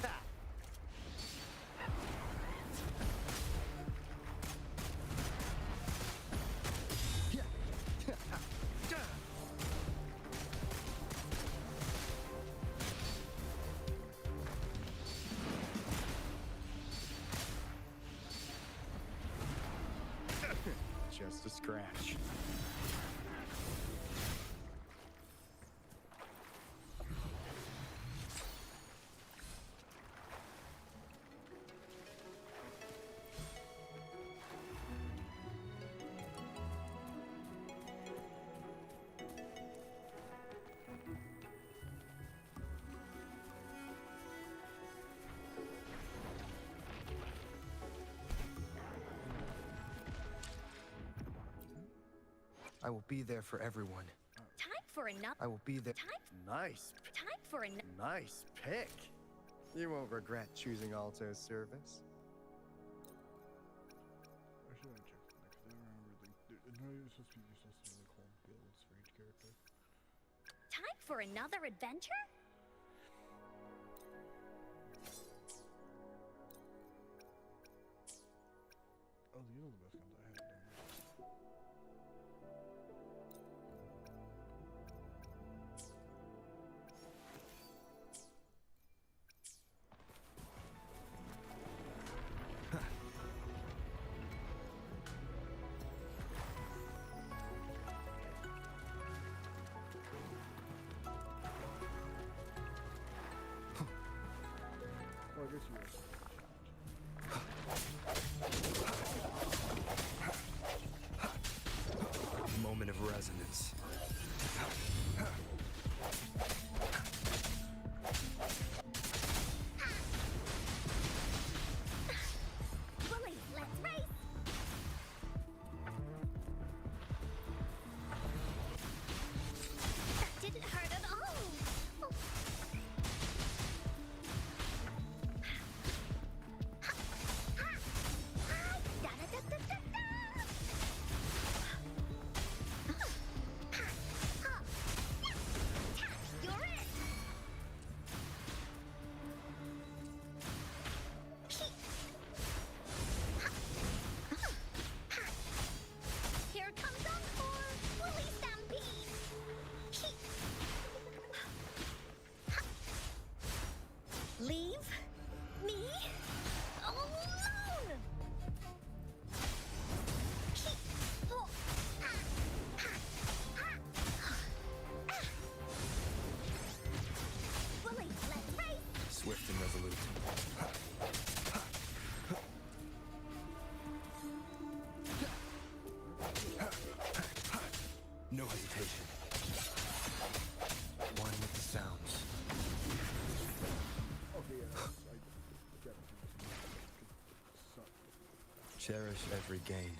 M: Ha. scratch.
E: I will be there for everyone.
H: Time for another.
E: I will be there.
H: Time for another.
M: Nice pick. You won't regret choosing Alto's service.
A: Actually, I checked the next. I remember no, you're supposed to be like whole builds for each character.
H: Time for another adventure?
A: Oh, these are the best guns I had. Well, I guess you were.
E: Moment of resonance.
H: Bully, let's race! That didn't hurt at all! You're it! Here comes Encore! Bully Stampede! Leave me alone! Bully, let's race!
E: Swift and resolute. No hesitation. One with the sounds.
A: Okay, yeah, I get it.
E: Cherish every gain.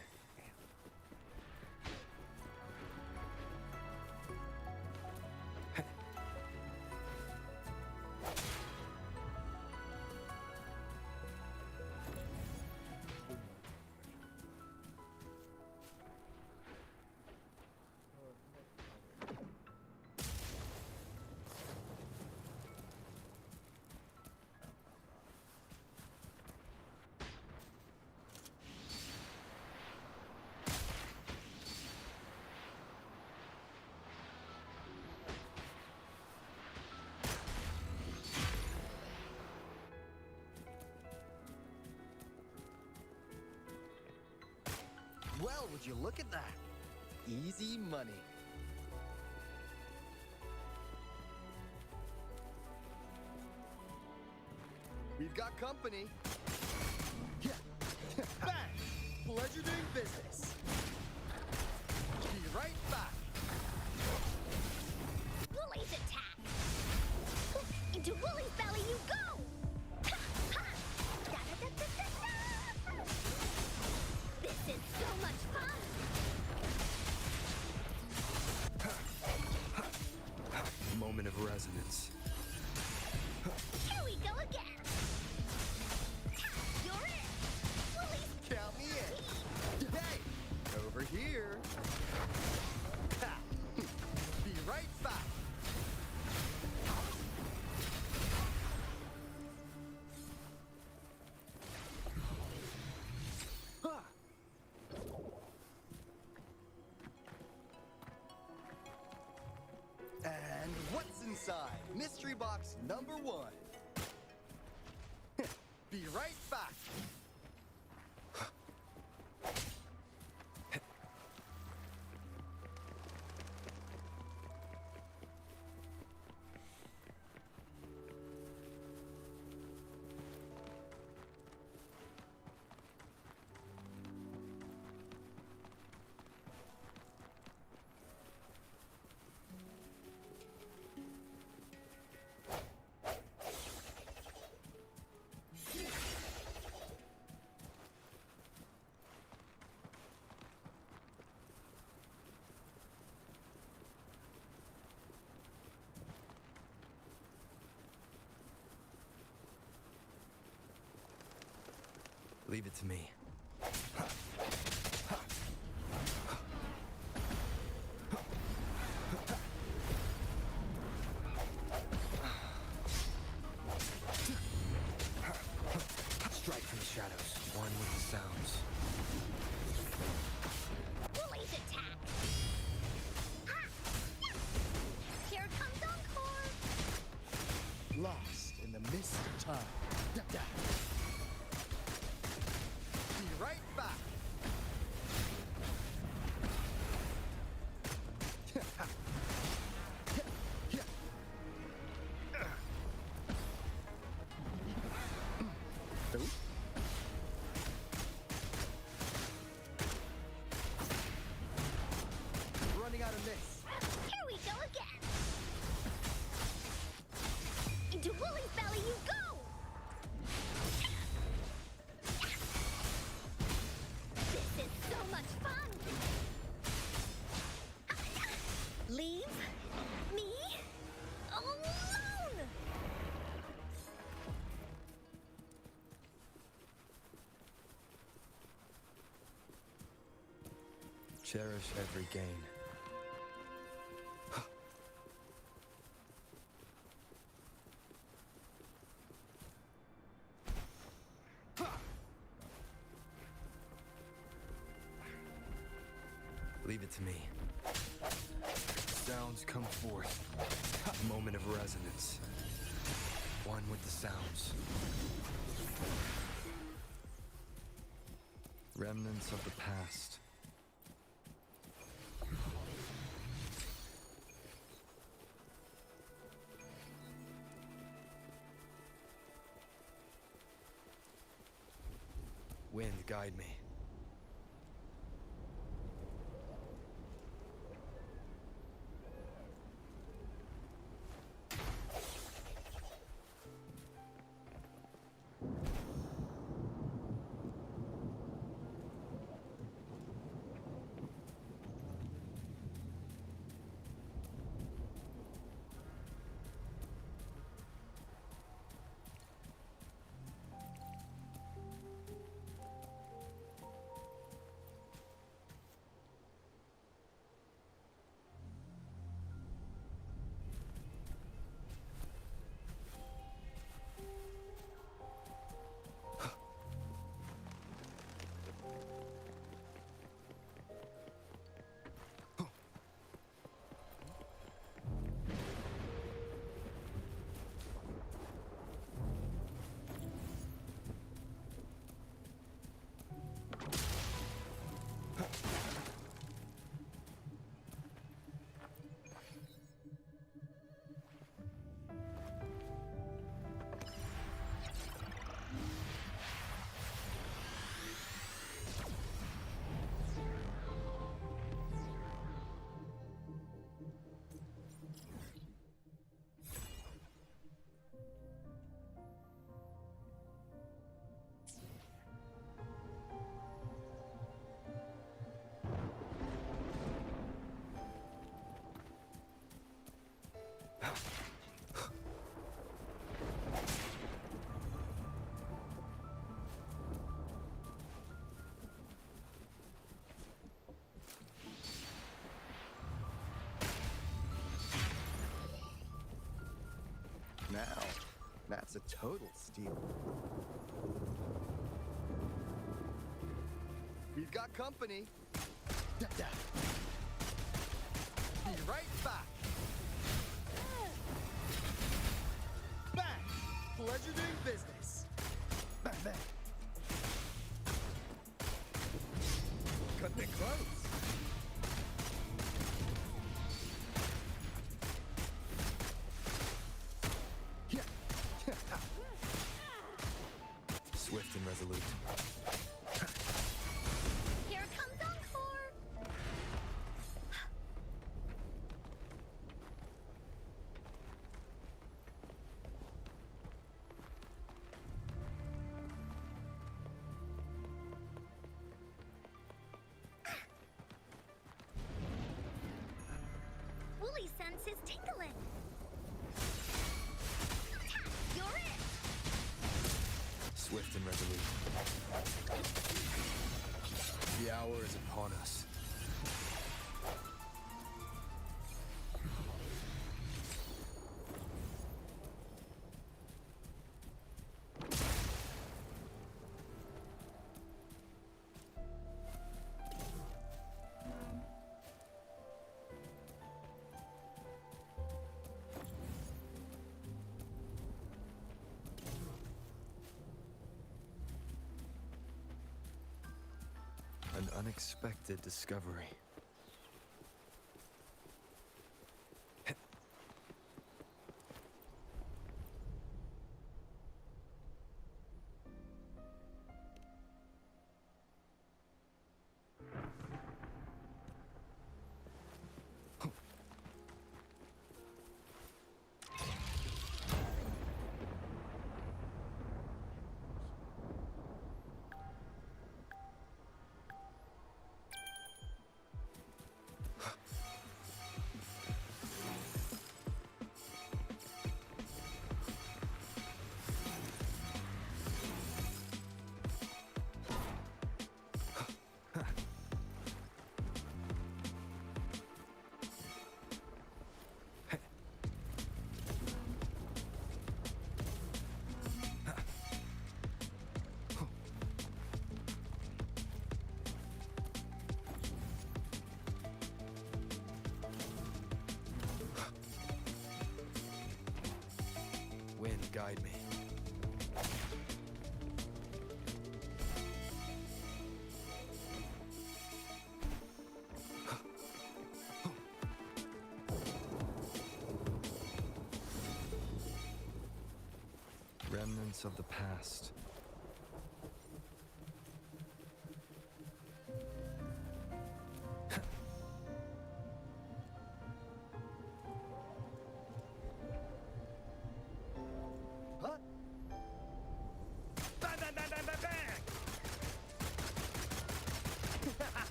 M: Well, would you look at that? Easy money. We've got company. Yeah. Bang! Pleasure doing business. Be right back.
H: Bully's attack! Into Bully's belly you go! Da-da-da-da-da-da! This is so much fun!
E: Moment of resonance.
H: Here we go again! You're it! Bully's...
M: Count me in. Hey! Over here. Ha! Be right back. Ha! And what's inside? Mystery box number 1. Be right back.
E: Leave it to me. Strike from the shadows, one with the sounds.
H: Woolly's attack! Ah! Here comes Encore!
M: Lost in the mist of time. Be right back. Running out of this.
H: Here we go again! Into Woolly's belly you go! This is so much fun! Leave me alone!
E: Cherish every gain. Leave it to me. Sounds come forth. Moment of resonance. One with the sounds. Remnants of the past. Wind, guide me.
M: Now, that's a total steal. We've got company. Be right back. Bang! Pleasure doing business. Bang, bang. Cutting it close.
E: Swift and resolute.
H: Here comes Encore! Woolly sense is tingling. You're it!
E: Swift and resolute. The hour is upon us. An unexpected discovery. Wind, guide me. Remnants of the past.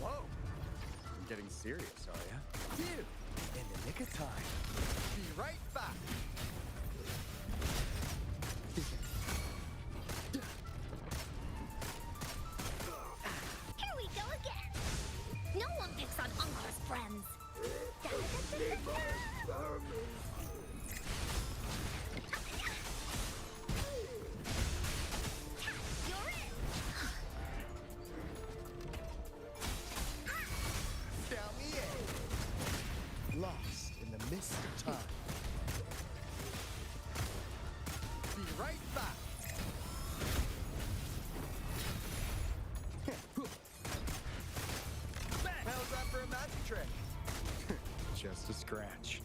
M: Whoa! You're getting serious, are ya? Dude, in the nick of time. Be right back.
H: Here we go again. No one picks on Uncle's friends. You're in.
M: Count me in. Lost in the mist of time. Be right back. How's that for a magic trick? Just a scratch.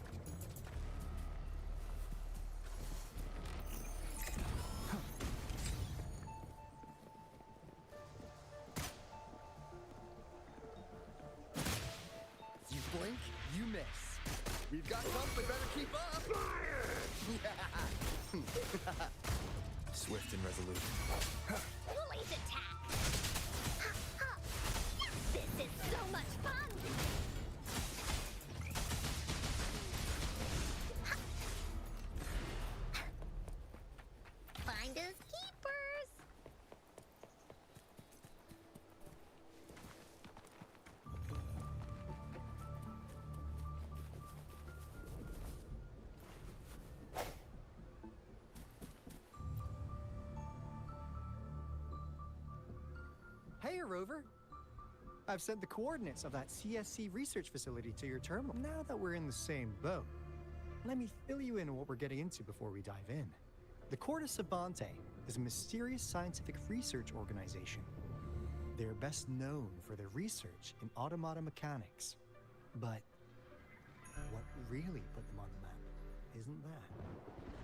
M: You blink, you miss. We've got something, better keep up.
E: Swift and resolute.
H: Woolly's attack. This is so much fun. Finders keepers.
M: Hey, Rover. I've sent the coordinates of that CSC research facility to your terminal. Now that we're in the same boat, let me fill you in on what we're getting into before we dive in. The Corte Sabante is a mysterious scientific research organization. They're best known for their research in automata mechanics. But what really put them on the map isn't that.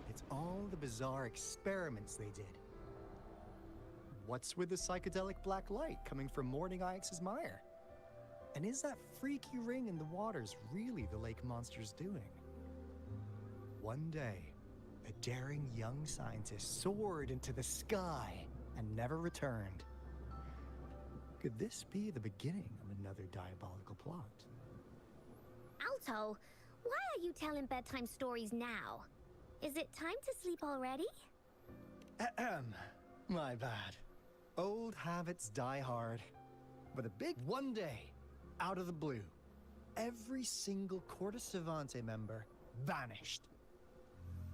M: It's all the bizarre experiments they did. What's with the psychedelic black light coming from Morning Ix's mire? And is that freaky ring in the waters really the lake monster's doing? One day, a daring young scientist soared into the sky and never returned. Could this be the beginning of another diabolical plot?
H: Alto, why are you telling bedtime stories now? Is it time to sleep already?
M: Ahem. My bad. Old habits die hard. But a big one day, out of the blue, every single Corte Savante member vanished.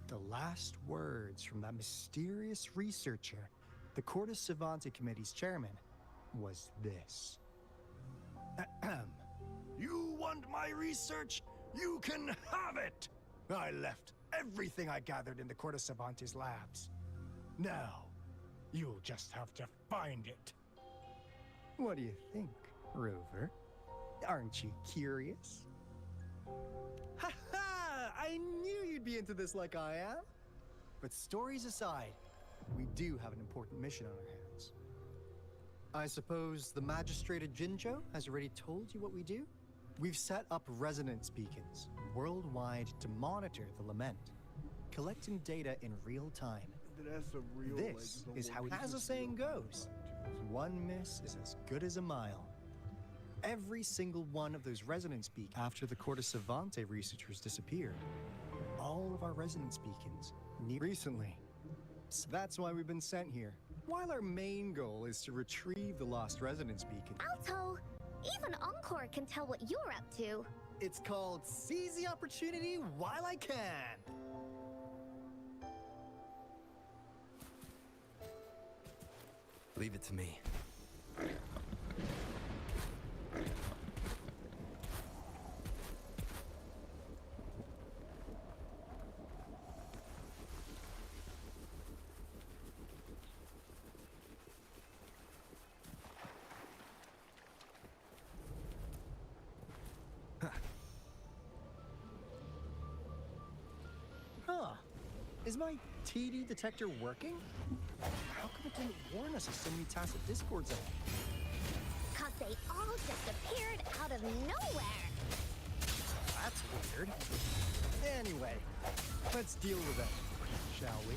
M: The last words from that mysterious researcher, the Corte Savante Committee's chairman, was this. Ahem. You want my research? You can have it! I left everything I gathered in the Corte Savante's labs. Now, you'll just have to find it. What do you think, Rover? Aren't you curious? Ha ha! I knew you'd be into this like I am. But stories aside, we do have an important mission on our hands. I suppose the magistrate at Jinzhou has already told you what we do? We've set up resonance beacons worldwide to monitor the lament, collecting data in real time.
A: That's a real,
M: This is how, as the saying goes, one miss is as good as a mile. Every single one of those resonance beacons after the Corte Savante researchers disappeared. All of our resonance beacons recently. So that's why we've been sent here. While our main goal is to retrieve the lost resonance beacon.
H: Alto, even Encore can tell what you're up to.
M: It's called Seize the Opportunity While I Can.
E: Leave it to me.
M: Huh. Is my TD detector working? How come it didn't warn us of so many tacit discords in it?
H: 'Cause they all just appeared out of nowhere.
M: That's weird. Anyway, let's deal with it, shall we?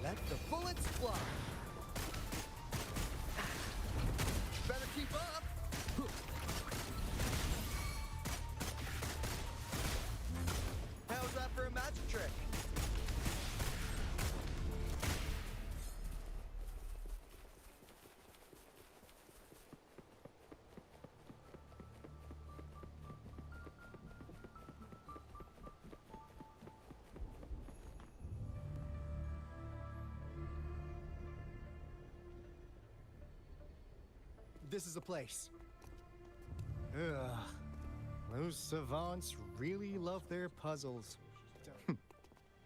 M: Let the bullets fly. Better keep up. How's that for a magic trick? This is the place. Ugh. Those savants really love their puzzles.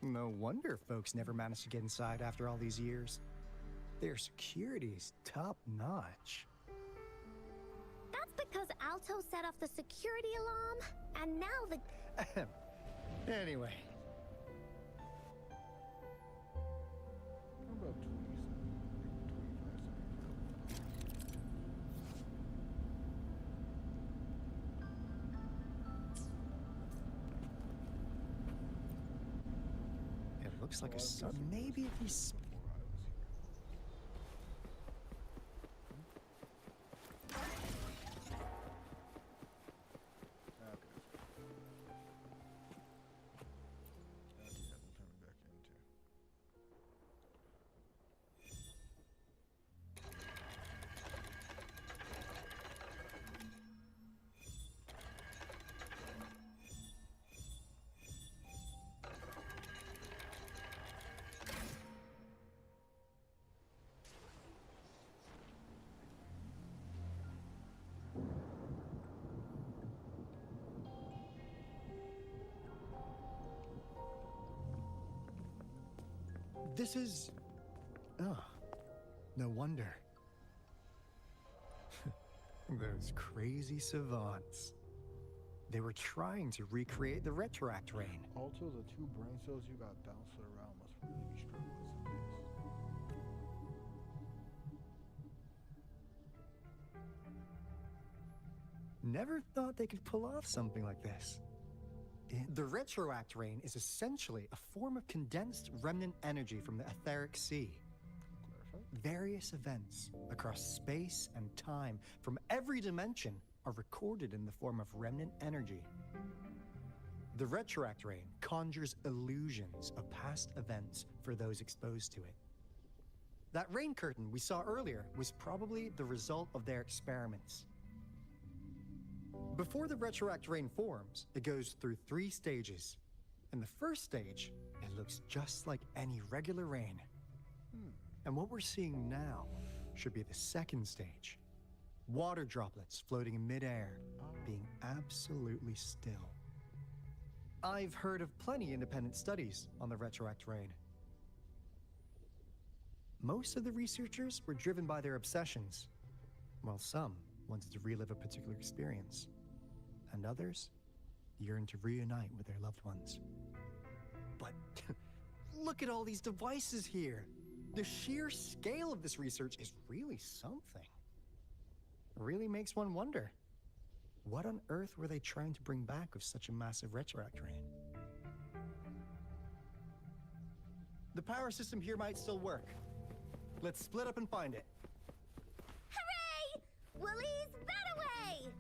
M: No wonder folks never managed to get inside after all these years. Their security's top-notch.
H: That's because Alto set off the security alarm, and now the...
M: Anyway.
A: How about 20
M: It looks like a sub. Maybe if we... This is... Oh, no wonder. Those crazy savants. They were trying to recreate the retroact rain.
A: Also, the 2 brain cells you got bounced around must really be struggling with some days.
M: Never thought they could pull off something like this. The retroact rain is essentially a form of condensed remnant energy from the etheric sea. Various events across space and time from every dimension are recorded in the form of remnant energy. The retroact rain conjures illusions of past events for those exposed to it. That rain curtain we saw earlier was probably the result of their experiments. Before the retroact rain forms, it goes through 3 stages. In the first stage, it looks just like any regular rain. And what we're seeing now should be the second stage. Water droplets floating in midair, being absolutely still. I've heard of plenty independent studies on the retroact rain. Most of the researchers were driven by their obsessions, while some wanted to relive a particular experience, and others yearned to reunite with their loved ones. But look at all these devices here! The sheer scale of this research is really something. It really makes one wonder, what on earth were they trying to bring back with such a massive retroact rain? The power system here might still work. Let's split up and find it.
H: Hooray! Willie's that away!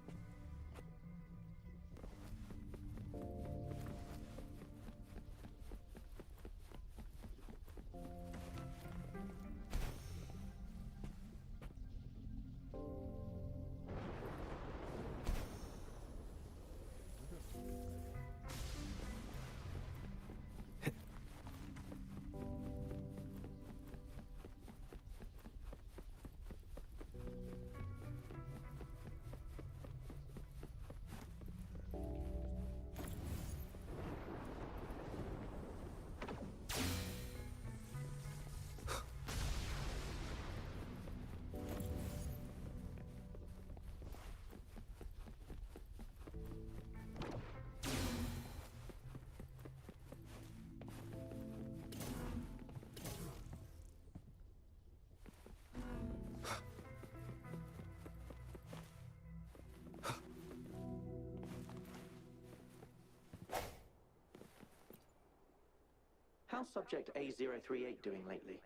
P: How's Subject A038 doing lately?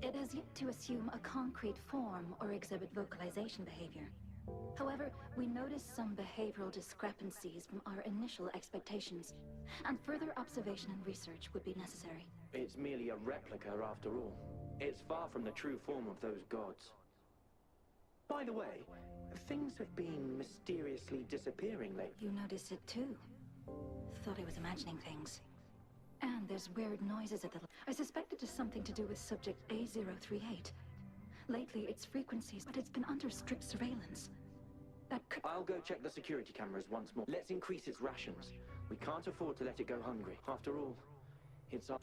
Q: It has yet to assume a concrete form or exhibit vocalization behavior. However, we noticed some behavioral discrepancies from our initial expectations, and further observation and research would be necessary.
P: It's merely a replica after all. It's far from the true form of those gods. By the way, things have been mysteriously disappearing lately.
Q: You noticed it too. Thought I was imagining things. And there's weird noises at the... I suspect it is something to do with Subject A038. Lately, its frequencies, but it's been under strict surveillance. That could...
P: I'll go check the security cameras once more. Let's increase its rations. We can't afford to let it go hungry. After all, it's our...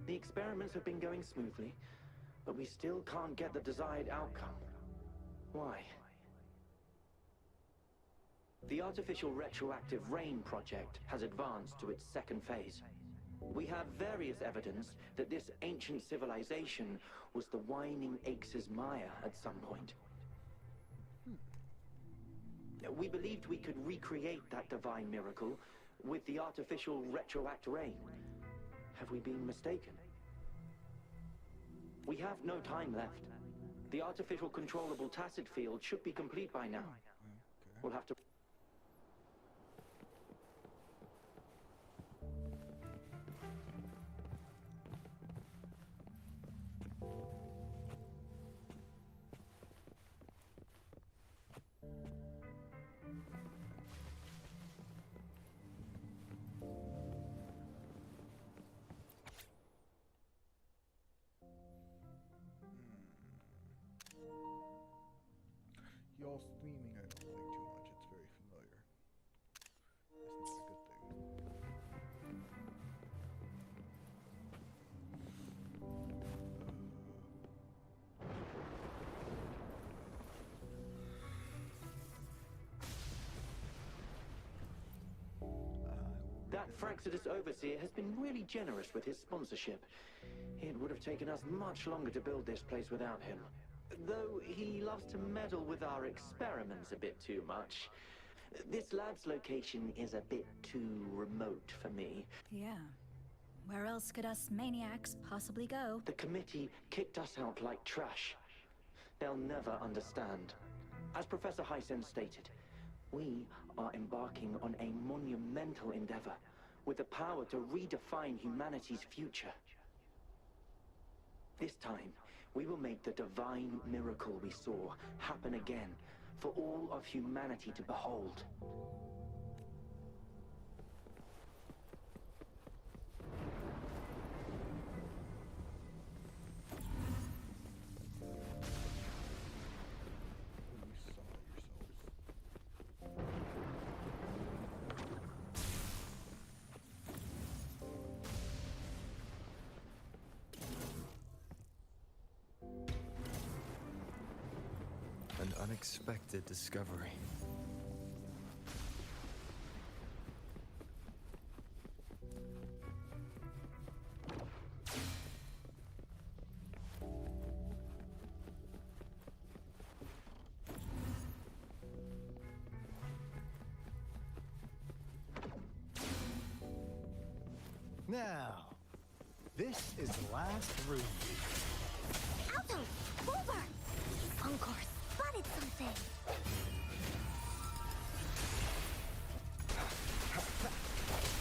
P: The experiments have been going smoothly, but we still can't get the desired outcome. Why? The artificial retroactive rain project has advanced to its second phase. We have various evidence that this ancient civilization was the Whining Aches' Maya at some point. We believed we could recreate that divine miracle with the artificial retroact rain. Have we been mistaken? We have no time left. The artificial controllable tacit field should be complete by now. We'll have to...
A: Y'all theming I don't like too much. It's very familiar. Isn't that a good thing?
P: That Fraxidus Overseer has been really generous with his sponsorship. It would have taken us much longer to build this place without him. Though he loves to meddle with our experiments a bit too much. This lab's location is a bit too remote for me.
R: Yeah. Where else could us maniacs possibly go?
P: The committee kicked us out like trash. They'll never understand. As Professor Hysen stated, we are embarking on a monumental endeavor with the power to redefine humanity's future. This time, we will make the divine miracle we saw happen again for all of humanity to behold.
E: An unexpected discovery.
M: Now, this is the last room.
H: Alto! Over! Encore spotted something!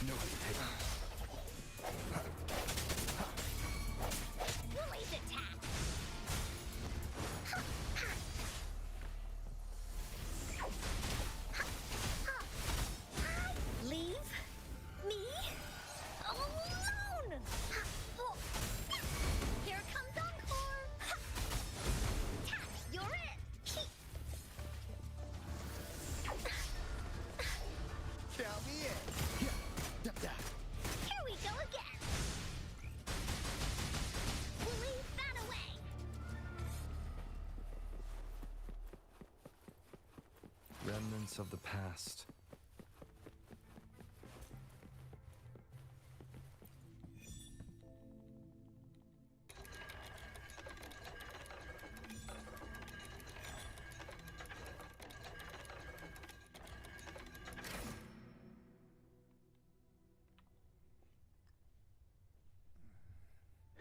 E: Nobody take
H: Blaze attack! Leave me alone! Here comes Encore! Tack, you're it!
M: Count me in.
H: Here we go again! Leave that away!
E: remnants of the past.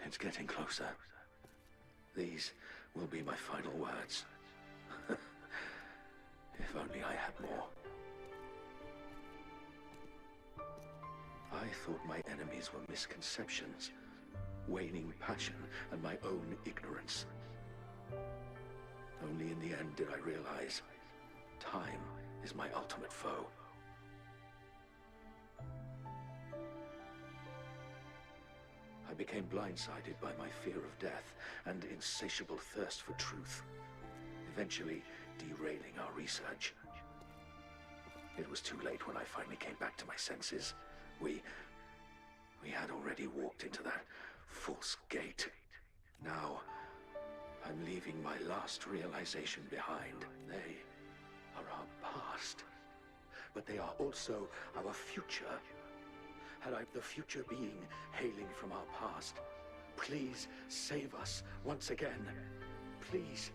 S: It's getting closer. These will be my final words. If only I had more. I thought my enemies were misconceptions, waning passion, and my own ignorance. Only in the end did I realize time is my ultimate foe. I became blindsided by my fear of death and insatiable thirst for truth, eventually derailing our research. It was too late when I finally came back to my senses. We had already walked into that false gate. Now, I'm leaving my last realization behind. They are our past, but they are also our future. Had I the future being hailing from our past, please save us once again. Please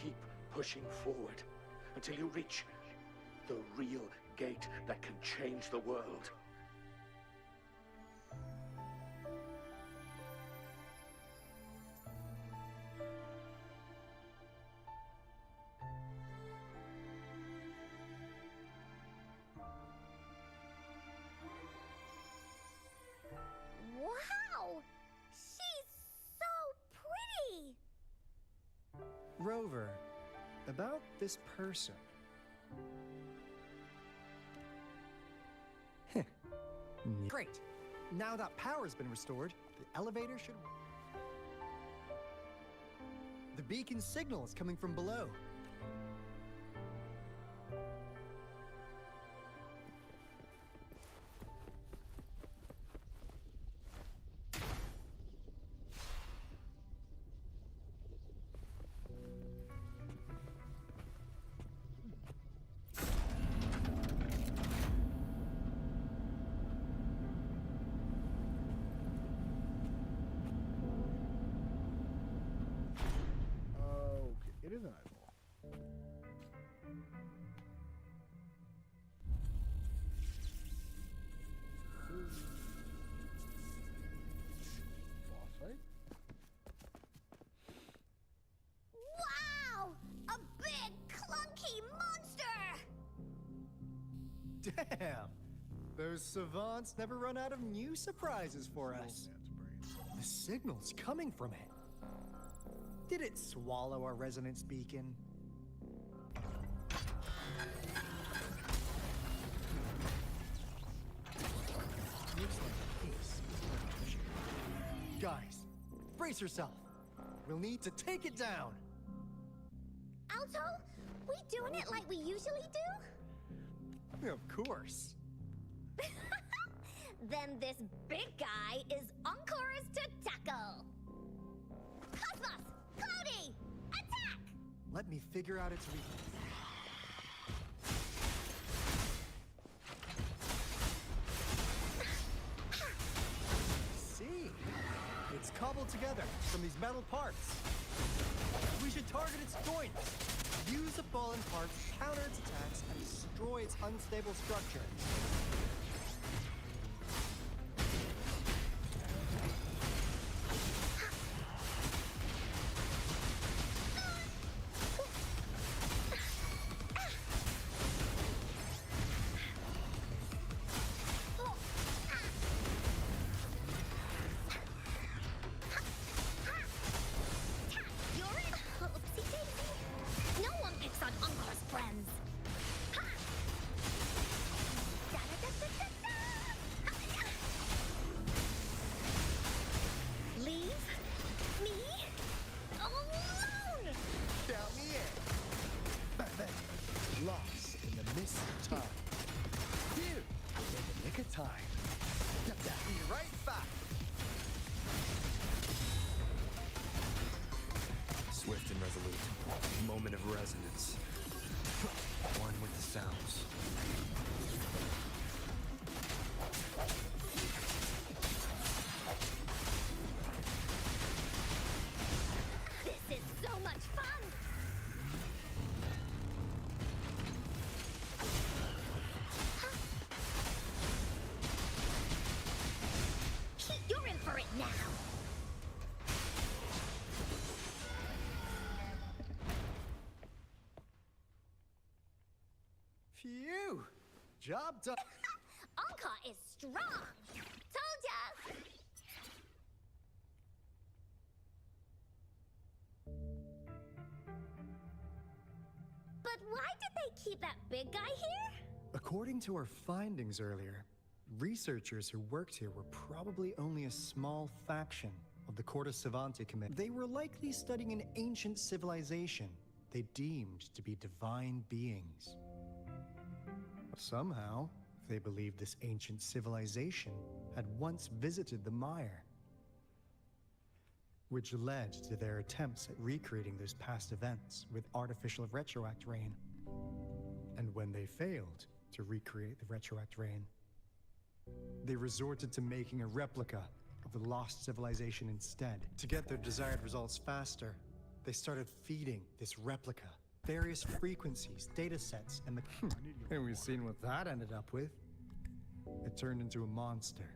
S: keep pushing forward until you reach the real gate that can change the world.
M: Rover, about this person. Great. Now that power's been restored, the elevator should... The beacon signal is coming from below.
A: It is an eyeball. Boss fight?
H: Wow! A big, clunky monster!
M: Damn! Those savants never run out of new surprises for us. The signal's coming from it. Did it swallow our resonance beacon? Looks like a case. Guys, brace yourself. We'll need to take it down.
H: Alto, we doing it like we usually do?
M: Of course.
H: Then this big guy is Encore's to tackle. Cosmos! Cloudy! Attack!
M: Let me figure out its weakness. See? It's cobbled together from these metal parts. We should target its joints. Use the fallen parts to counter its attacks and destroy its unstable structure. Lost in the mist of time. Here, in the nick of time. Be right back.
E: Swift and resolute. Moment of resonance. One with the sounds.
H: This is so much fun! You're in for it now!
M: Phew! Job done.
H: Anka is strong! Told ya! But why did they keep that big guy here?
M: According to our findings earlier, researchers who worked here were probably only a small faction of the Corte Savante Committee. They were likely studying an ancient civilization they deemed to be divine beings. Somehow, they believed this ancient civilization had once visited the Mire, which led to their attempts at recreating those past events with artificial retroact rain. And when they failed to recreate the retroact rain, they resorted to making a replica of the lost civilization instead. To get their desired results faster, they started feeding this replica various frequencies, data sets, and and we've seen what that ended up with. It turned into a monster,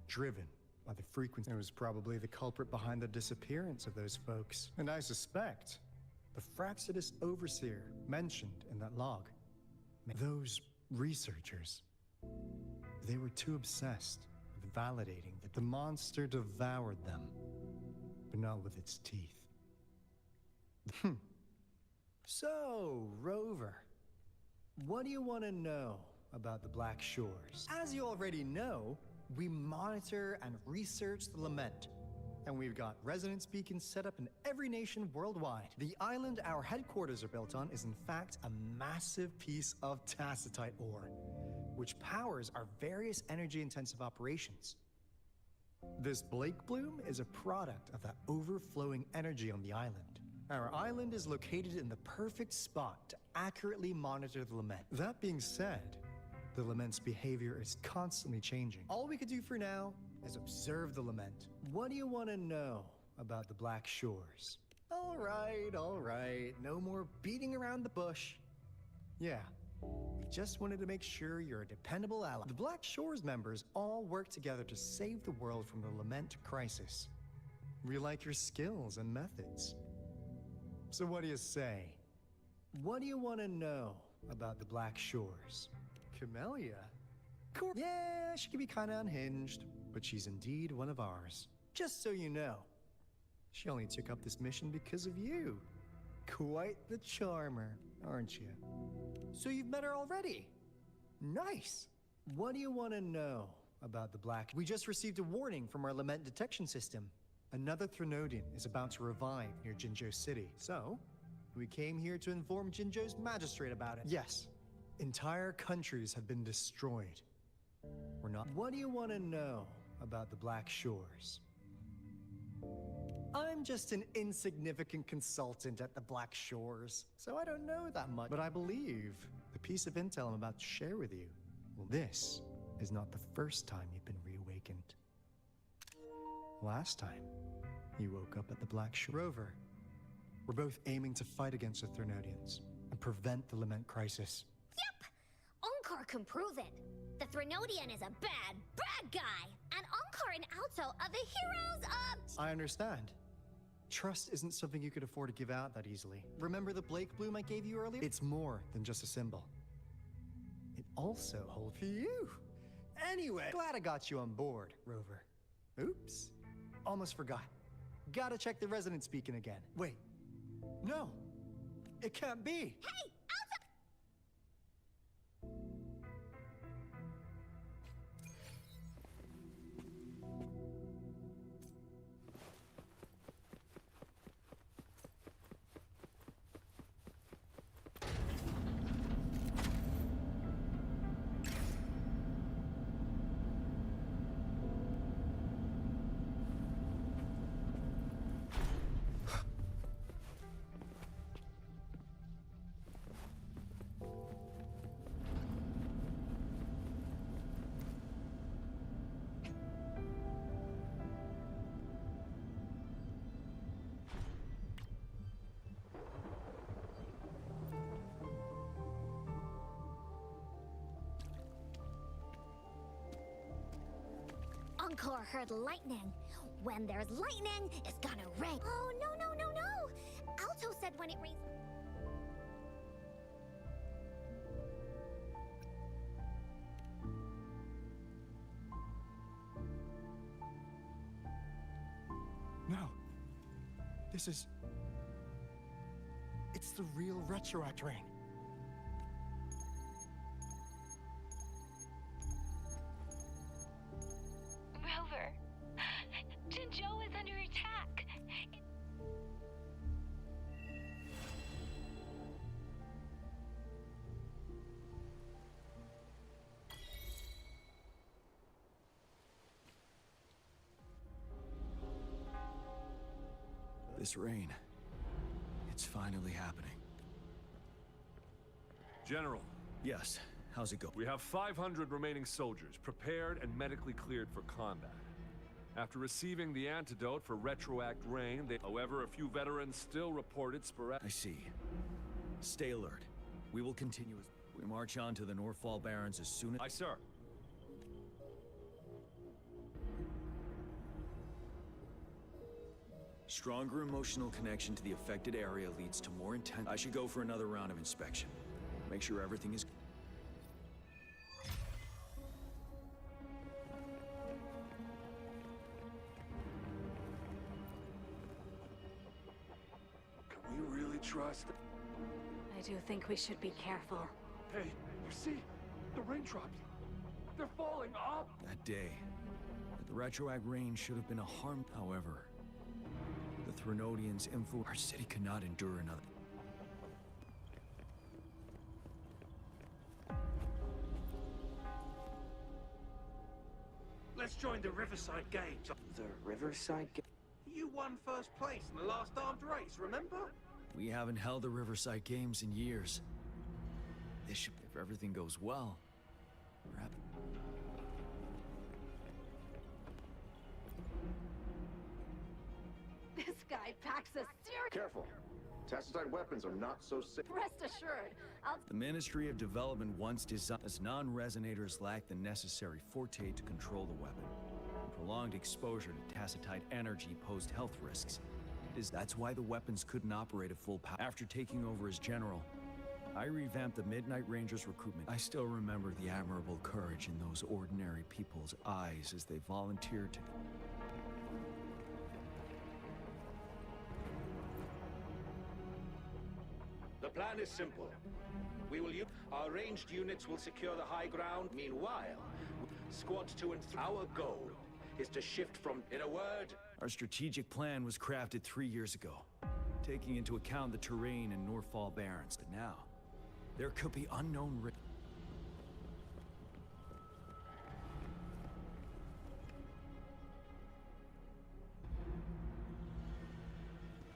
M: driven by the frequency. It was probably the culprit behind the disappearance of those folks. And I suspect the Fraxidus Overseer mentioned in that log, those researchers, they were too obsessed with validating that the monster devoured them, but not with its teeth. So, Rover, what do you want to know about the Black Shores? As you already know, we monitor and research the Lament, and we've got resonance beacons set up in every nation worldwide. The island our headquarters are built on is in fact a massive piece of tacitite ore, which powers our various energy-intensive operations. This Blake Bloom is a product of that overflowing energy on the island. Our island is located in the perfect spot to accurately monitor the Lament. That being said, the Lament's behavior is constantly changing. All we could do for now is observe the Lament. What do you want to know about the Black Shores? All right. No more beating around the bush. Yeah, we just wanted to make sure you're a dependable ally. The Black Shores members all work together to save the world from the Lament crisis. We like your skills and methods. So what do you say? What do you want to know about the Black Shores? Camellia? Yeah, she can be kinda unhinged, but she's indeed one of ours. Just so you know, she only took up this mission because of you. Quite the charmer, aren't you? So you've met her already? Nice! What do you want to know about the Black... We just received a warning from our Lament detection system. Another Threnodian is about to revive near Jinzhou City. So, we came here to inform Jinzhou's magistrate about it. Yes, entire countries have been destroyed. We're not... What do you want to know about the Black Shores? I'm just an insignificant consultant at the Black Shores, so I don't know that much. But I believe the piece of intel I'm about to share with you, well, this is not the first time you've been reawakened. Last time, you woke up at the Black Shore. Rover, we're both aiming to fight against the Threnodians and prevent the Lament crisis.
H: Yep! Encore can prove it. The Threnodian is a bad, bad guy, and Encore and Alto are the heroes of...
M: I understand. Trust isn't something you could afford to give out that easily. Remember the Blake Bloom I gave you earlier? It's more than just a symbol. It also holds... Phew! Anyway, glad I got you on board, Rover. Oops. Almost forgot. Gotta check the resonance beacon again. Wait. No. It can't be.
H: Hey! Alto! Encore heard lightning. When there's lightning, it's gonna rain. Oh, no. Alto said when it rains...
M: No. This is... It's the real Retroact rain.
G: Rover, Jinzhou is under attack.
T: This rain, it's finally happening.
J: General.
T: Yes, how's it go?
J: We have 500 remaining soldiers, prepared and medically cleared for combat. After receiving the antidote for retroact rain, however, a few veterans still reported sporadic...
T: I see. Stay alert. We will continue as... We march on to the Northfall Barrens as soon as...
J: Aye, sir.
T: Stronger emotional connection to the affected area leads to more intense... I should go for another round of inspection. Make sure everything is...
J: Can we really trust...
Q: I do think we should be careful.
J: Hey, you see? The raindrops. They're falling up!
T: That day, the retroact rain should have been a harm. However, the Threnodians' influence. Our city cannot endure another.
D: Let's join the Riverside Games.
I: The Riverside
D: You won first place in the last armed race, remember?
T: We haven't held the Riverside Games in years. This should, if everything goes well, perhaps.
Q: This guy packs a serious.
U: Careful. Tacitite weapons are not so safe.
Q: Rest assured, I'll.
T: The Ministry of Development once designed as non-resonators lack the necessary forte to control the weapon. Prolonged exposure to tacitite energy posed health risks. That's why the weapons couldn't operate at full power. After taking over as general, I revamped the Midnight Rangers recruitment. I still remember the admirable courage in those ordinary people's eyes as they volunteered to.
V: The plan is simple. Our ranged units will secure the high ground. Meanwhile, squads 2 and 3. Our goal is to shift from, in a word...
T: Our strategic plan was crafted 3 years ago, taking into account the terrain in Norfall Barrens. But now, there could be unknown risks.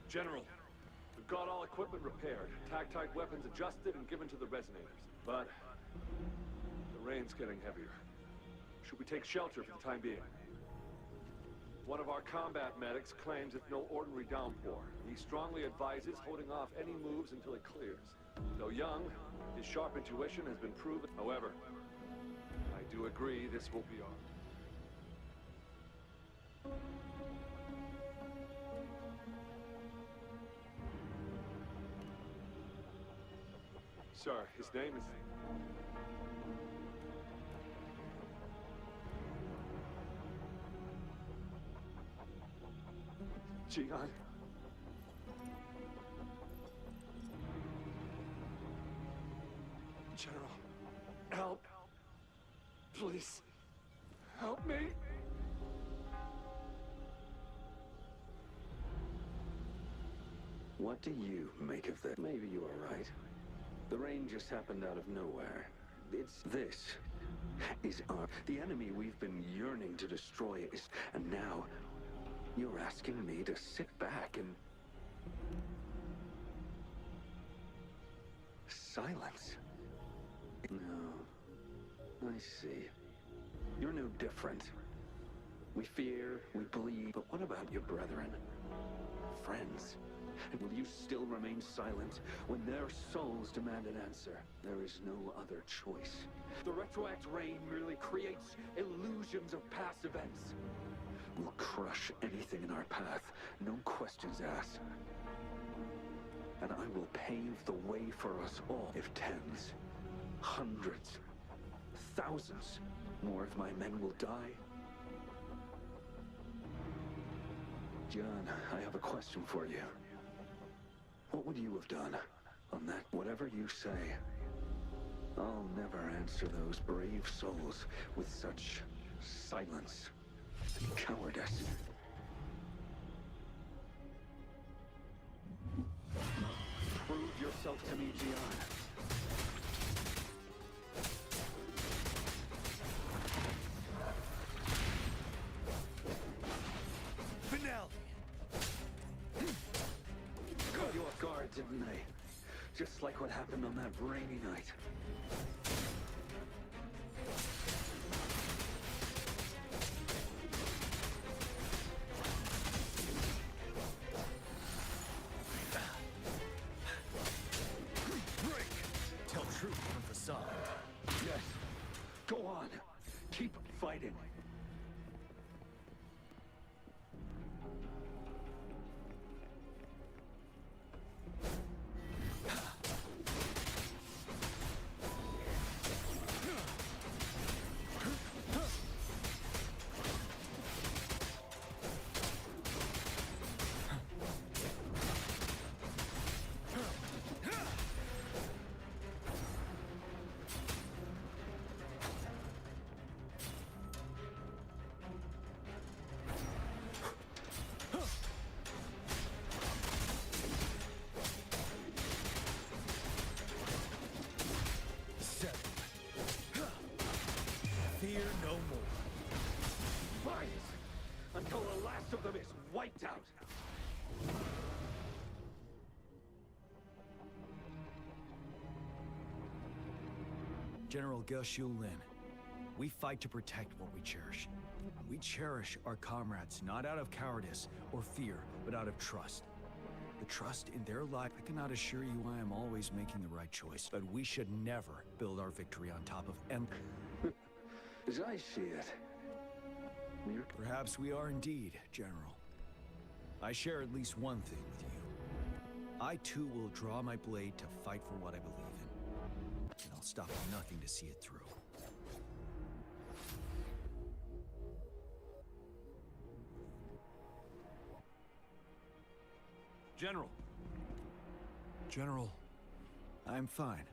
J: General, we've got all equipment repaired, tactite weapons adjusted and given to the resonators. But the rain's getting heavier. Should we take shelter for the time being? One of our combat medics claims it's no ordinary downpour. He strongly advises holding off any moves until it clears. Though young, his sharp intuition has been proven. However, I do agree this will be our... Sir, his name is... Jian. General, help. Please, help me.
P: What do you make of this? Maybe you are right. The rain just happened out of nowhere. This is the enemy we've been yearning to destroy is, and now you're asking me to sit back and... silence. No, I see. You're no different. We fear, we bleed, but what about your brethren? Friends? And will you still remain silent when their souls demand an answer? There is no other choice. The retroact rain merely creates illusions of past events. We'll crush anything in our path, no questions asked. And I will pave the way for us all. If tens, hundreds, thousands more of my men will die. John, I have a question for you. What would you have done on that? Whatever you say, I'll never answer those brave souls with such silence and cowardice. Prove yourself to me, Gian.
T: Finale!
P: Caught you off guard, didn't they? Just like what happened on that rainy night.
T: Break! Tell truth from facade.
P: Yes. Go on. Keep fighting.
V: wiped out.
T: General Ge Lin, we fight to protect what we cherish. We cherish our comrades, not out of cowardice or fear, but out of trust. The trust in their life. I cannot assure you I am always making the right choice, but we should never build our victory on top of
S: As I see it,
T: Perhaps we are indeed, General. I share at least one thing with you. I too will draw my blade to fight for what I believe in. And I'll stop at nothing to see it through.
J: General. General.
T: I'm fine.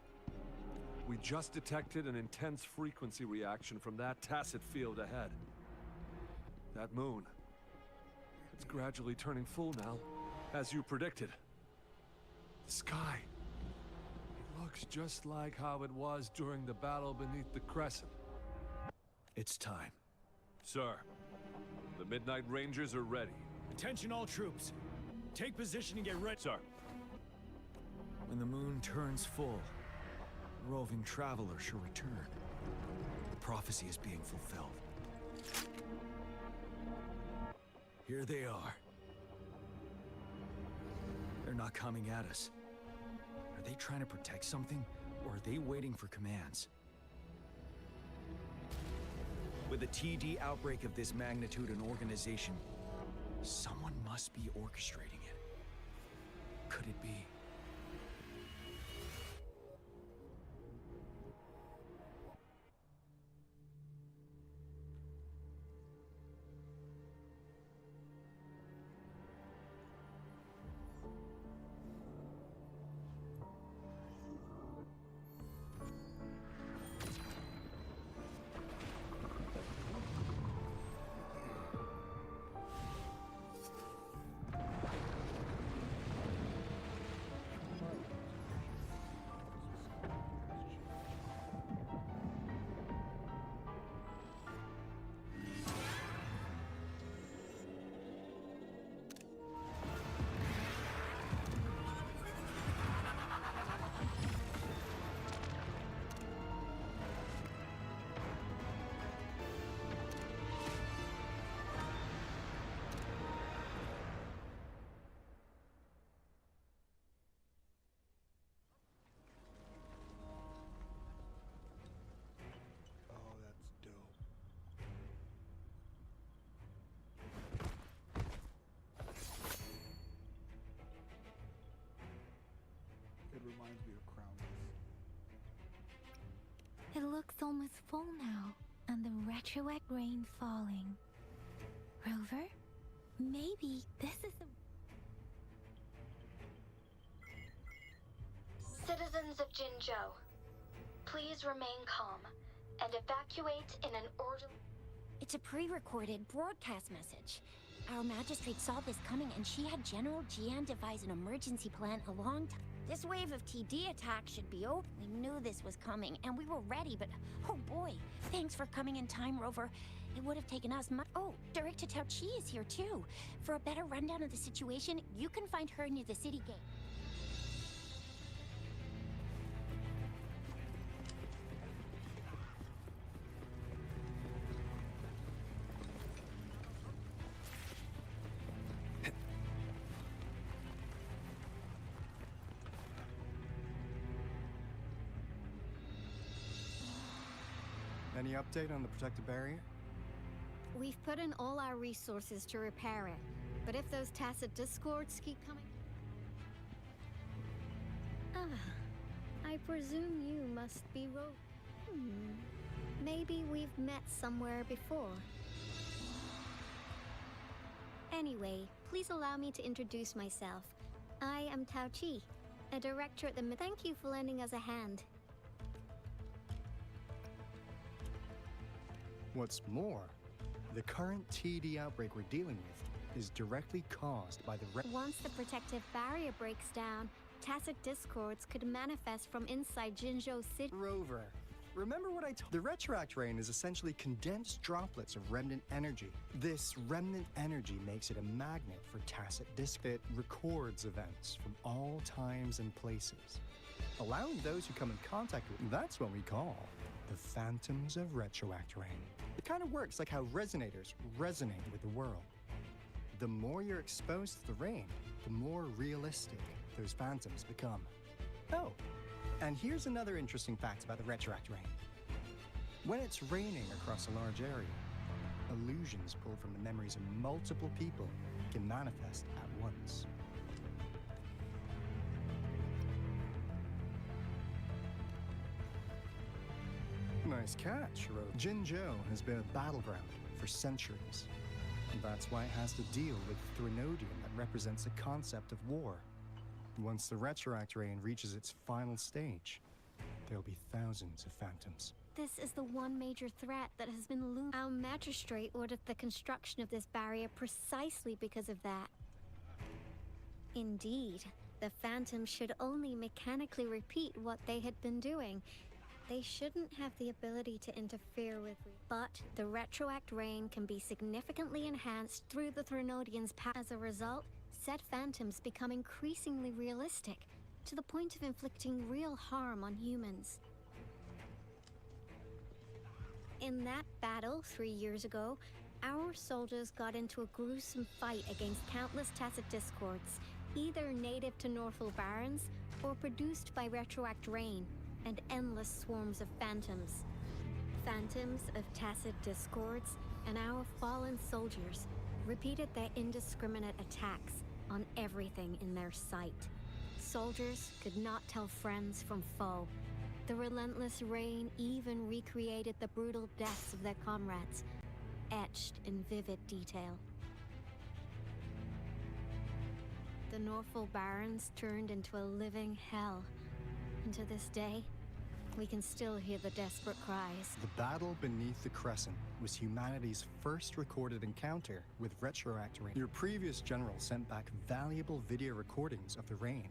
J: We just detected an intense frequency reaction from that tacit field ahead. That moon. It's gradually turning full now, as you predicted. The sky. It looks just like how it was during the battle beneath the crescent.
T: It's time.
J: Sir, the Midnight Rangers are ready.
T: Attention all troops. Take position and get ready.
J: Sir.
T: When the moon turns full, the roving traveler shall return. The prophecy is being fulfilled. Here they are. They're not coming at us. Are they trying to protect something, or are they waiting for commands? With a TD outbreak of this magnitude and organization, someone must be orchestrating it. Could it be?
A: Reminds me of Crown.
G: It looks almost full now, and the retroact rain falling. Rover, maybe this is the...
F: Citizens of Jinzhou, please remain calm and evacuate in an orderly...
C: It's a pre-recorded broadcast message. Our magistrate saw this coming, and she had General Jian devise an emergency plan a long time. This wave of TD attack should be over. We knew this was coming, and we were ready, but oh boy, thanks for coming in time, Rover. It would have taken us Oh, Director Tao Chi is here too. For a better rundown of the situation, you can find her near the city gate.
M: Any update on the protective barrier?
L: We've put in all our resources to repair it, but if those tacit discords keep coming... I presume you must be Maybe we've met somewhere before. Anyway, please allow me to introduce myself. I am Tao Chi, a director at the... Thank you for lending us a hand.
M: What's more, the current TD outbreak we're dealing with is directly caused by the...
L: Once the protective barrier breaks down, tacit discords could manifest from inside Jinzhou City.
M: Rover, Remember what I told? The retroact rain is essentially condensed droplets of remnant energy. This remnant energy makes it a magnet for tacit disk. It records events from all times and places, allowing those who come in contact with that's what we call the phantoms of retroact rain. It kind of works like how resonators resonate with the world. The more you're exposed to the rain, the more realistic those phantoms become. Oh, and here's another interesting fact about the retroact rain. When it's raining across a large area, illusions pulled from the memories of multiple people can manifest at once. Nice catch, Ro. Jinzhou has been a battleground for centuries. And that's why it has to deal with Threnodium that represents the concept of war. Once the retroact rain reaches its final stage, there'll be thousands of phantoms.
L: This is the one major threat that has been looming. Our magistrate ordered the construction of this barrier precisely because of that. Indeed, the phantoms should only mechanically repeat what they had been doing. They shouldn't have the ability to interfere with. But the retroact rain can be significantly enhanced through the Threnodian's power. As a result, said phantoms become increasingly realistic, to the point of inflicting real harm on humans. In that battle 3 years ago, our soldiers got into a gruesome fight against countless tacit discords, either native to Northel Barrens or produced by retroact rain and endless swarms of phantoms. Phantoms of tacit discords and our fallen soldiers repeated their indiscriminate attacks on everything in their sight. Soldiers could not tell friends from foe. The relentless rain even recreated the brutal deaths of their comrades, etched in vivid detail. The Northel Barrens turned into a living hell. And to this day, we can still hear the desperate cries.
M: The battle beneath the Crescent was humanity's first recorded encounter with retroact rain. Your previous general sent back valuable video recordings of the rain.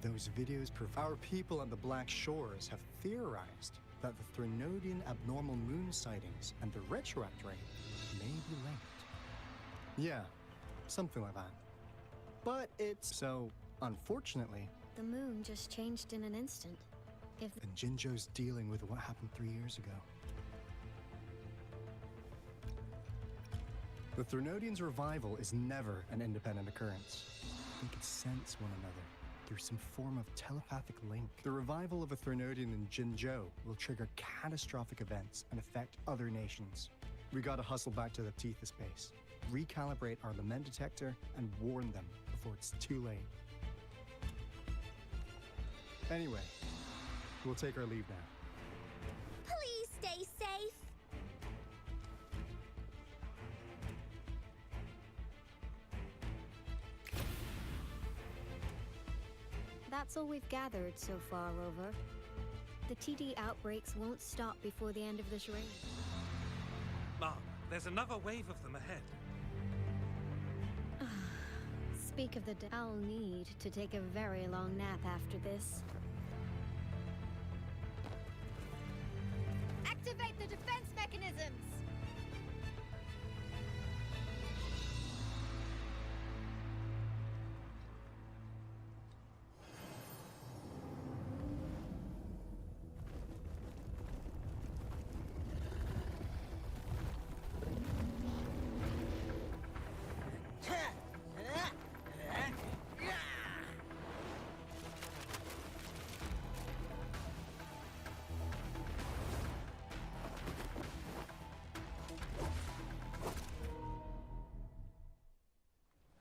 M: Those videos prove our people on the Black Shores have theorized that the Threnodian abnormal moon sightings and the retroact rain may be linked. Yeah, something like that. But it's so, unfortunately,
L: the moon just changed in an instant.
M: And Jinzhou's dealing with what happened 3 years ago. The Threnodians' revival is never an independent occurrence. They could sense one another through some form of telepathic link. The revival of a Threnodian in Jinzhou will trigger catastrophic events and affect other nations. We gotta hustle back to the Tethys base, recalibrate our lament detector, and warn them before it's too late. Anyway, we'll take our leave now.
H: Please stay safe.
L: That's all we've gathered so far, Rover. The TD outbreaks won't stop before the end of this rain.
D: Mom, there's another wave of them ahead.
L: Speak of the dead, I'll need to take a very long nap after this.
C: Activate the defense mechanisms!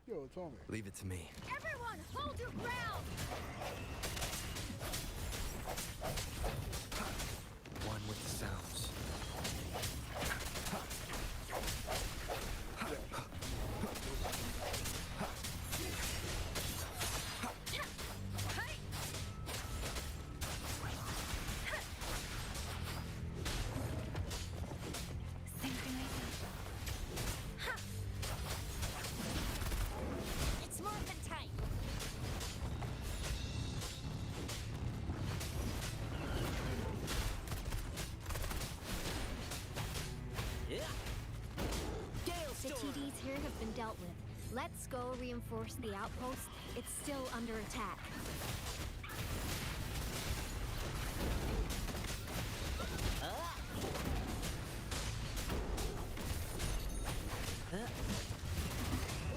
A: Yo, Tommy.
E: Leave it to me.
C: Everyone, hold your ground!
E: One with the sounds.
C: It's Morphin time!
L: here have been dealt with. Let's go reinforce the outpost. It's still under attack.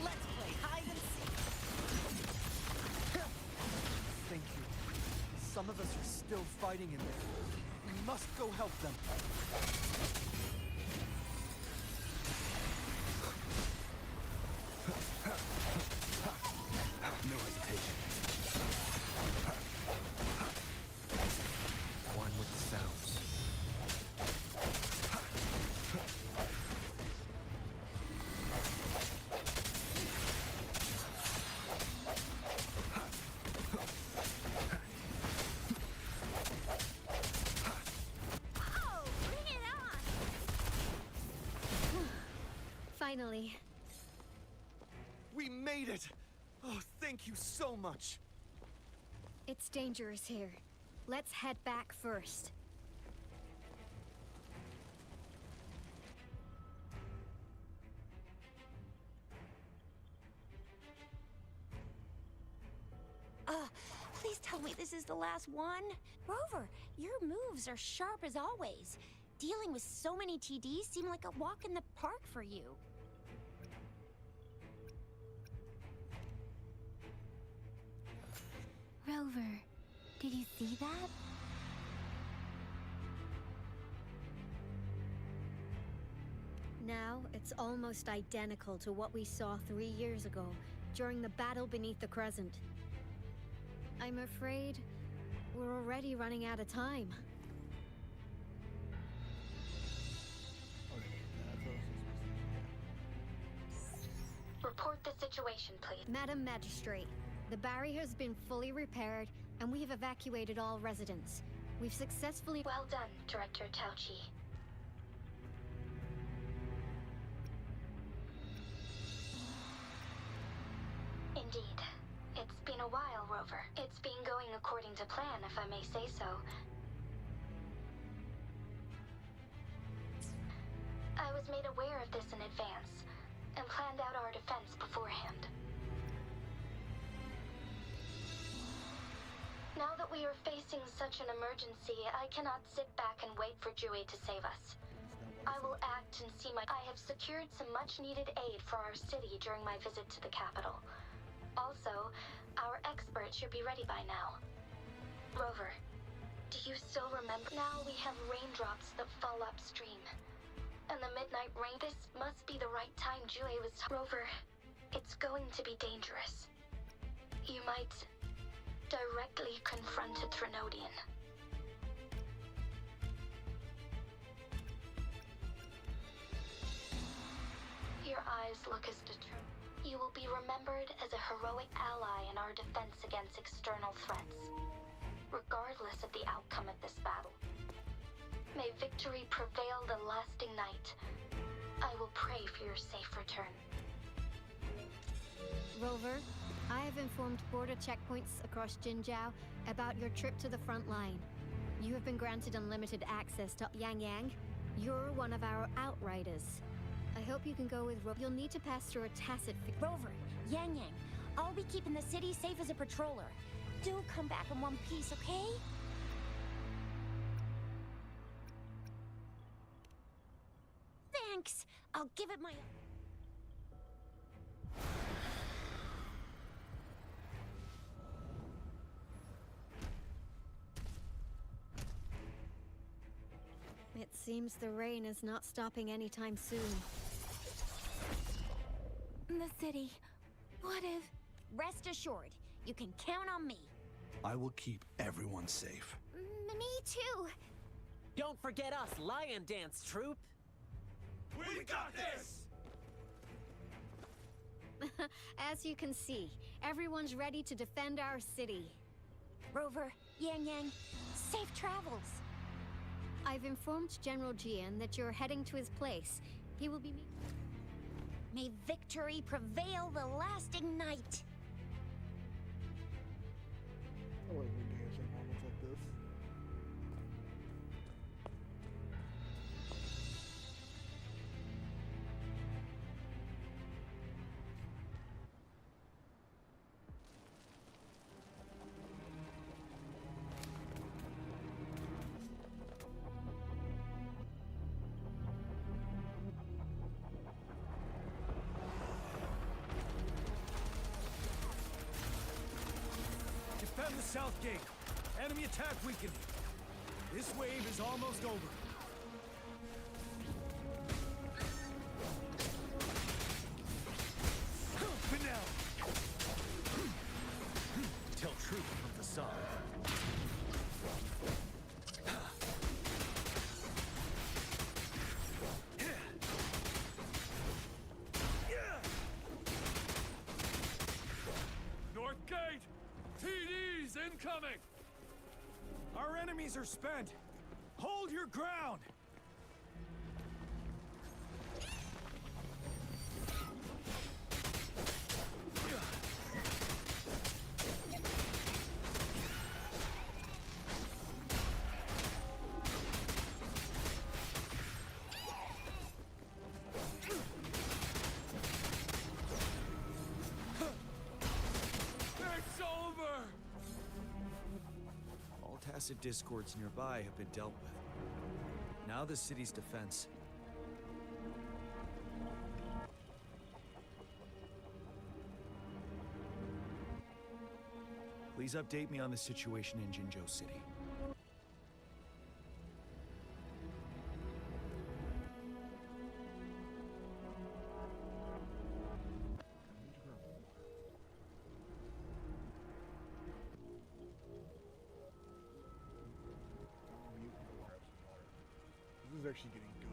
B: Let's play hide and seek.
K: Thank you. Some of us are still fighting in there. We must go help them.
E: No hesitation. One with the sounds.
L: Finally.
K: We made it! Oh, thank you so much.
L: It's dangerous here. Let's head back first.
C: Please tell me this is the last one. Rover, your moves are sharp as always. Dealing with so many TDs seem like a walk in the park for you.
G: Rover, did you see that?
L: Now, it's almost identical to what we saw 3 years ago, during the battle beneath the Crescent. I'm afraid we're already running out of time.
F: Report the situation, please.
L: Madam Magistrate, the barrier has been fully repaired, and we have evacuated all residents. We've successfully—
F: Well done, Director Tauchi. Indeed. It's been a while, Rover. It's been going according to plan, if I may say so. I was made aware of this in advance, and planned out our defense beforehand. Now that we are facing such an emergency, I cannot sit back and wait for Jue to save us. I will act and see I have secured some much-needed aid for our city during my visit to the capital. Also, our experts should be ready by now. Rover, do you still remember? Now we have raindrops that fall upstream. And the midnight rain. This must be the right time Jue was— Rover, it's going to be dangerous. You might directly confront a Trinodian. Your eyes look as determined. You will be remembered as a heroic ally in our defense against external threats, regardless of the outcome of this battle. May victory prevail the lasting night. I will pray for your safe return.
L: Rover, I have informed border checkpoints across Jinjiao about your trip to the front line. You have been granted unlimited access to Yang Yang. You're one of our outriders. I hope you can go with You'll need to pass through a tacit—
C: Rover, Yang Yang, I'll be keeping the city safe as a patroller. Do come back in one piece, okay? Thanks. I'll give it my—
L: It seems the rain is not stopping anytime soon.
G: The city. What if—
C: Rest assured, you can count on me.
K: I will keep everyone safe.
C: Me too.
B: Don't forget us, Lion Dance Troop.
W: We got this!
L: As you can see, everyone's ready to defend our city.
C: Rover, Yang Yang, safe travels.
L: I've informed General Jian that you're heading to his place. He will be—
C: May victory prevail the lasting night.
A: I like when dancing moments like this.
K: the south gate. Enemy attack weakening. This wave is almost over. But now, tell truth from the side.
W: North Gate! TDs incoming!
K: Our enemies are spent. Hold your ground!
W: It's over!
T: All tacit discords nearby have been dealt with. Now the city's defense. Please update me on the situation in Jinzhou City.
A: This is actually getting good.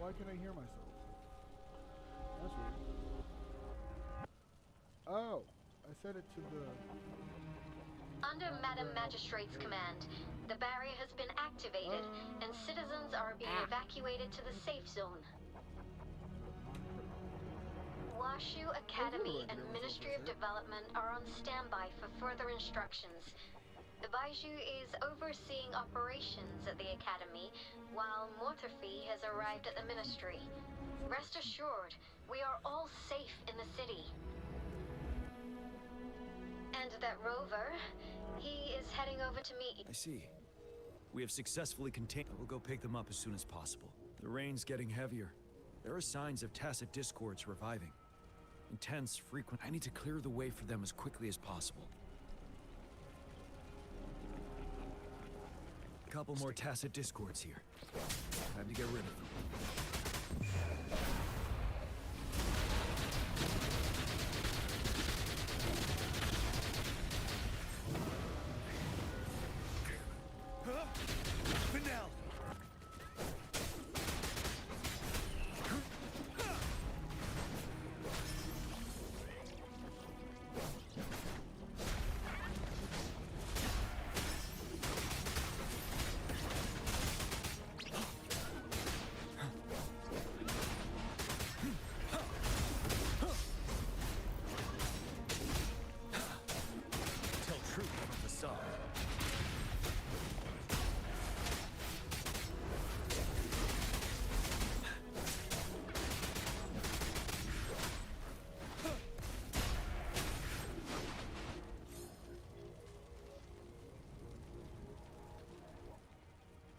A: Why can I hear myself? That's weird. Oh, I set it to the...
F: Under Madam Magistrate's command, the barrier has been activated, and citizens are being evacuated to the safe zone. Washu Academy and Ministry of Development are on standby for further instructions. The Baiju is overseeing operations at the Academy, while Mortherfee has arrived at the Ministry. Rest assured, we are all safe in the city. And that rover, he is heading over to meet you.
T: I see. We have successfully contained. We'll go pick them up as soon as possible. The rain's getting heavier. There are signs of tacit discords reviving. Intense, frequent. I need to clear the way for them as quickly as possible. A couple more tacit discords here. Time to get rid of them.
K: Vanel!
T: Tell truth from the side.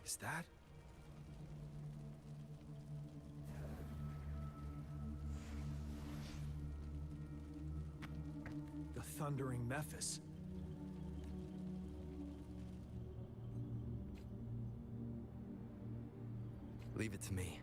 T: Is that? The Thundering Mephis.
E: Leave it to me.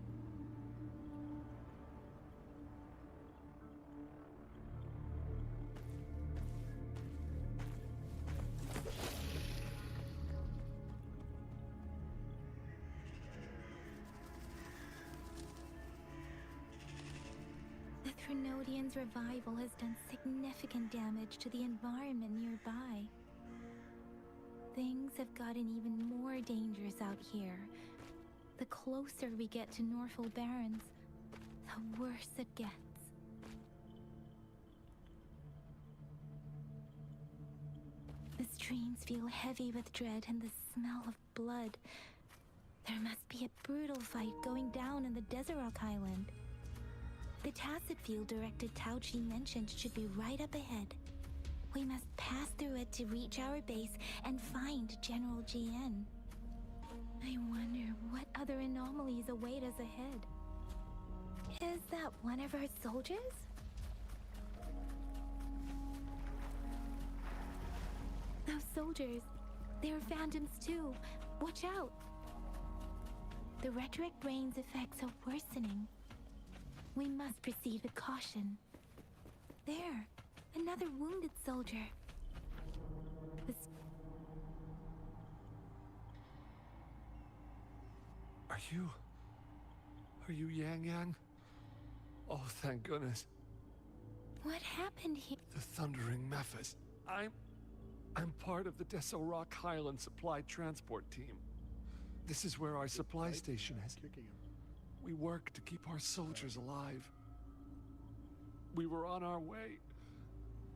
G: The Threnodian's revival has done significant damage to the environment nearby. Things have gotten even more dangerous out here. The closer we get to Norfolk Barrens, the worse it gets. The streams feel heavy with dread and the smell of blood. There must be a brutal fight going down in the Desert Island. The Tacit Field Director Tauchi mentioned should be right up ahead. We must pass through it to reach our base and find General GN. I wonder what other anomalies await us ahead. Is that one of our soldiers? Those soldiers, they're phantoms too. Watch out! The rhetoric rain's effects are worsening. We must proceed with caution. There, another wounded soldier.
W: Are you Yang Yang? Oh, thank goodness.
G: What happened here?
W: The Thundering Mephis. I'm part of the Deso Rock Highland Supply Transport Team. This is where our supply station is. We work to keep our soldiers alive. We were on our way.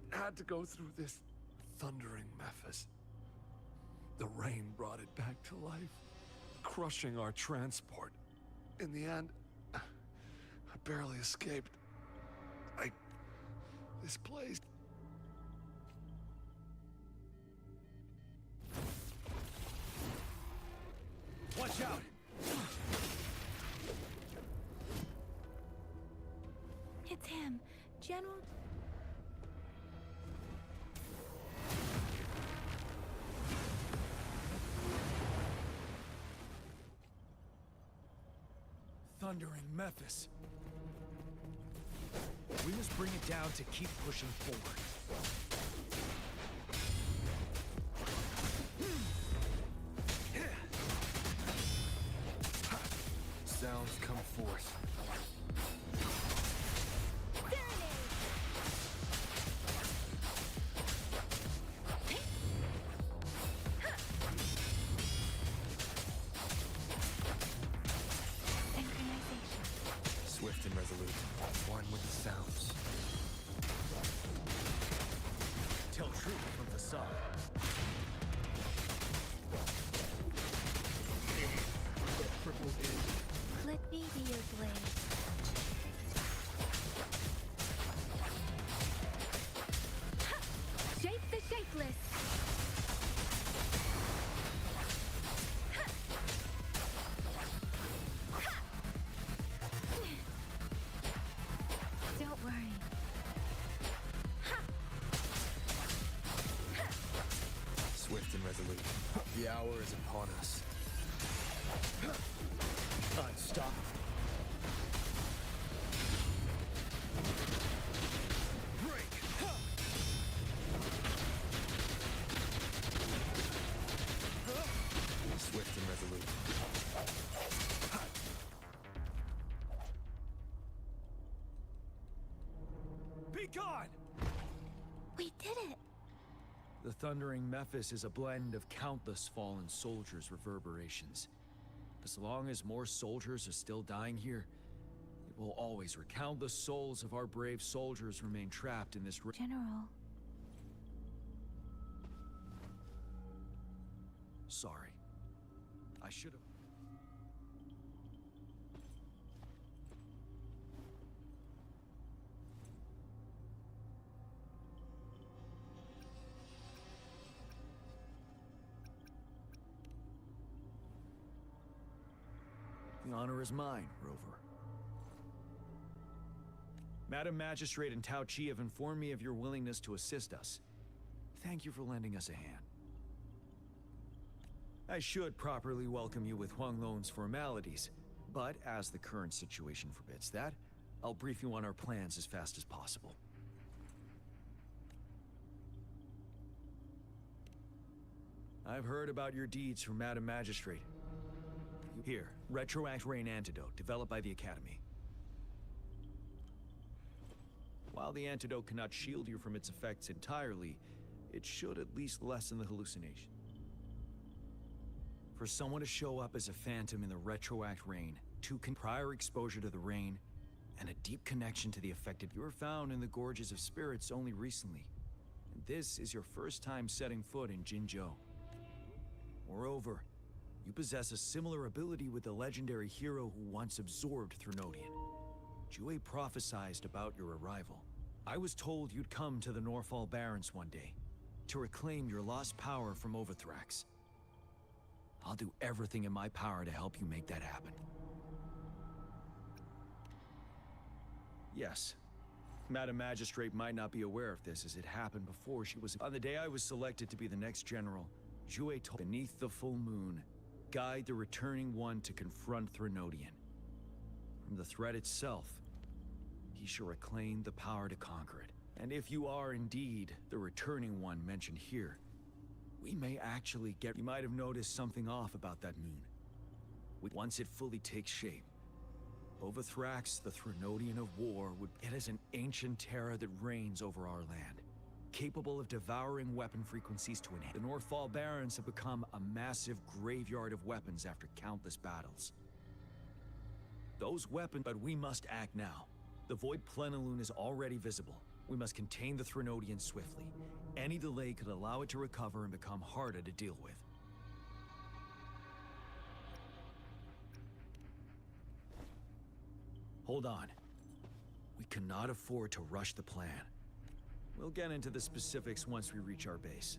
W: Had to go through this Thundering Mephis. The rain brought it back to life, crushing our transport. In the end, I barely escaped. This place...
K: Watch out!
G: It's him, General...
T: Thundering Mephis. We must bring it down to keep pushing forward.
E: Sounds coming
M: come forth.
E: Swift and resolute, one with the sounds.
K: Tell truth from facade.
G: Let me be your blade.
H: Shape the shapeless.
G: Don't worry.
E: Swift and resolute, the hour is upon us.
K: Unstoppable. Break!
E: Swift and resolute.
K: Be gone!
G: We did it!
T: The thundering Memphis is a blend of countless fallen soldiers' reverberations. As long as more soldiers are still dying here, it will always recount the souls of our brave soldiers remain trapped in this
G: General.
T: Sorry. I should have... The honor is mine, Rover. Madam Magistrate and Tao Chi have informed me of your willingness to assist us. Thank you for lending us a hand. I should properly welcome you with Huang Lon's formalities, but as the current situation forbids that, I'll brief you on our plans as fast as possible. I've heard about your deeds from Madam Magistrate. Here, Retroact Rain Antidote, developed by the Academy. While the antidote cannot shield you from its effects entirely, it should at least lessen the hallucination. For someone to show up as a phantom in the Retroact Rain, prior exposure to the rain, and a deep connection to the affected, you were found in the Gorges of Spirits only recently. And this is your first time setting foot in Jinzhou. Moreover, you possess a similar ability with the legendary hero who once absorbed Threnodian. Jue prophesied about your arrival. I was told you'd come to the Norfall Barrens one day, to reclaim your lost power from Overthrax. I'll do everything in my power to help you make that happen. Yes, Madam Magistrate might not be aware of this as it happened before she was... On the day I was selected to be the next general, Jue told beneath the full moon, guide the returning one to confront Threnodian. From the threat itself, he shall reclaim the power to conquer it. And if you are indeed the returning one mentioned here, we may actually get... You might have noticed something off about that moon. Once it fully takes shape, Overthrax, the Threnodian of war, it is an ancient terror that reigns over our land, capable of devouring weapon frequencies to enhance. The Northfall Barrens have become a massive graveyard of weapons after countless battles. Those weapons, but we must act now. The Void Plenilune is already visible. We must contain the Threnodian swiftly. Any delay could allow it to recover and become harder to deal with. Hold on. We cannot afford to rush the plan. We'll get into the specifics once we reach our base.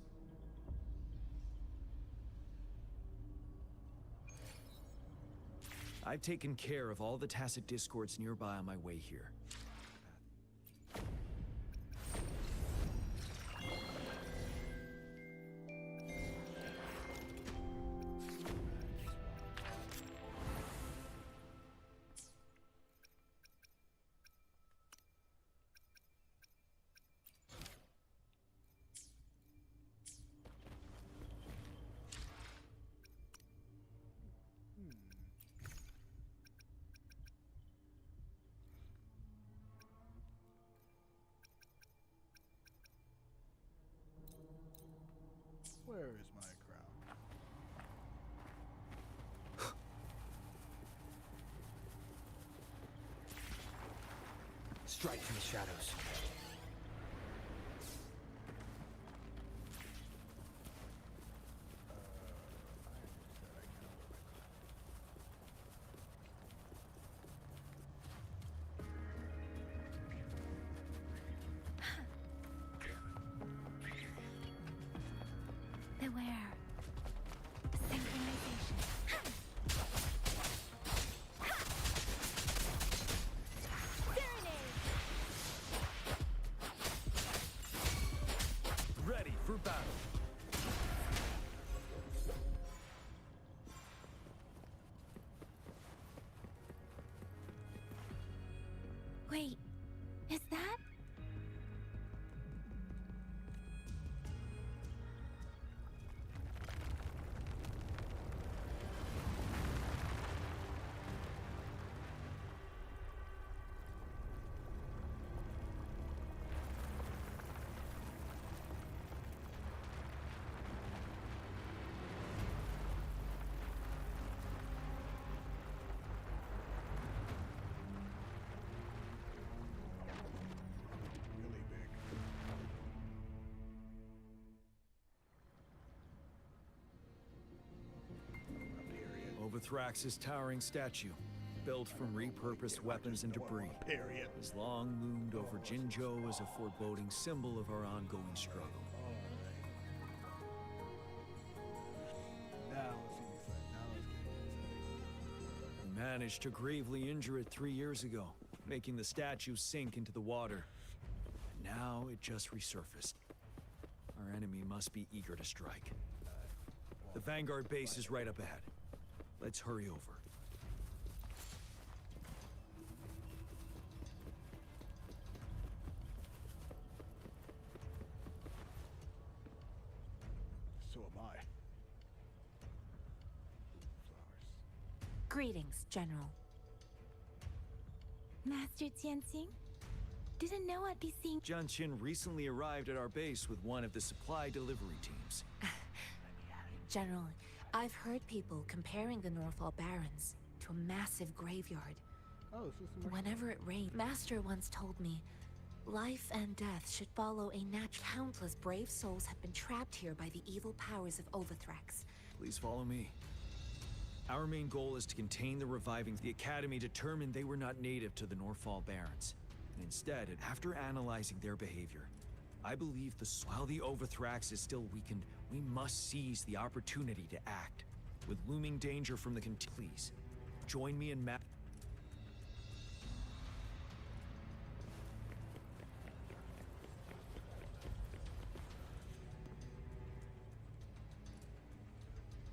T: I've taken care of all the tacit discords nearby on my way here.
E: Strike from the shadows.
G: Beware. Synchronization.
T: Ready for battle.
G: Wait, is that?
A: Really big.
T: Overthrax's towering statue, built from repurposed weapons and debris,
A: Period.
T: has long loomed over Jinzhou as a foreboding symbol of our ongoing struggle.
A: Now let's see inside. Now let's get inside.
T: We managed to gravely injure it 3 years ago, making the statue sink into the water. And now it just resurfaced. Our enemy must be eager to strike. The Vanguard base is right up ahead. Let's hurry over.
A: So am I.
N: Greetings, General.
G: Master Tianxing? Didn't know I'd be seeing.
T: Jianqin recently arrived at our base with one of the supply delivery teams.
N: General, I've heard people comparing the Norfall Barrens to a massive graveyard.
A: Oh, so some
N: Whenever it rains, Master once told me, life and death should follow a natural. Countless brave souls have been trapped here by the evil powers of Overthrax.
T: Please follow me. Our main goal is to contain the reviving. The Academy determined they were not native to the Norfall Barrens. And instead, after analyzing their behavior, I believe while the Overthrax is still weakened, we must seize the opportunity to act. With looming danger from the please, join me in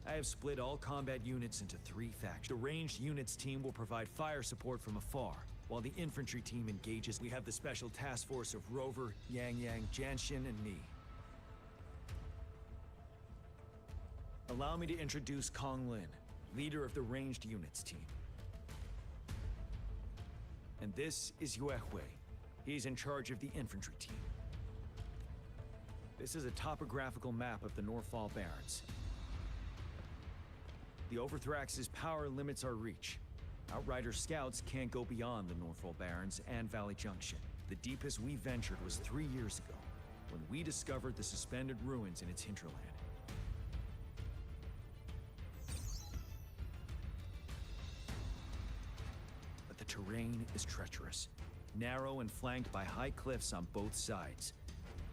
T: I have split all combat units into 3 factions. The ranged units team will provide fire support from afar, while the infantry team engages. We have the special task force of Rover, Yang, Jianxin, and me. Allow me to introduce Kong Lin, leader of the ranged units team. And this is Yue Hui. He's in charge of the infantry team. This is a topographical map of the Norfall Barrens. The Overthrax's power limits our reach. Outrider scouts can't go beyond the Norfall Barrens and Valley Junction. The deepest we ventured was 3 years ago, when we discovered the suspended ruins in its hinterland. But the terrain is treacherous, narrow and flanked by high cliffs on both sides,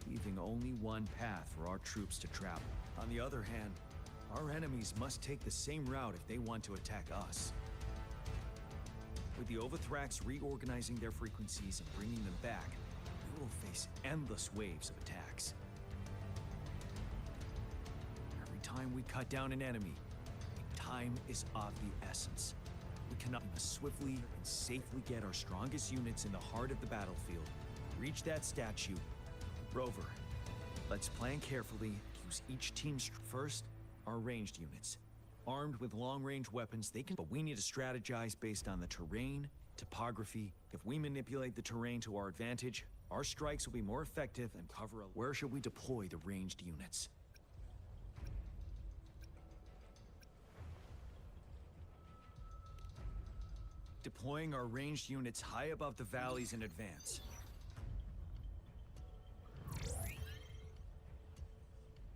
T: leaving only one path for our troops to travel. On the other hand, our enemies must take the same route if they want to attack us. With the Overthrax reorganizing their frequencies and bringing them back, we will face endless waves of attacks. Every time we cut down an enemy, time is of the essence. We cannot swiftly and safely get our strongest units in the heart of the battlefield. Reach that statue. Rover, let's plan carefully, use each team's first. Our ranged units. Armed with long-range weapons, they can... But we need to strategize based on the terrain, topography. If we manipulate the terrain to our advantage, our strikes will be more effective and cover a... Where should we deploy the ranged units? Deploying our ranged units high above the valleys in advance.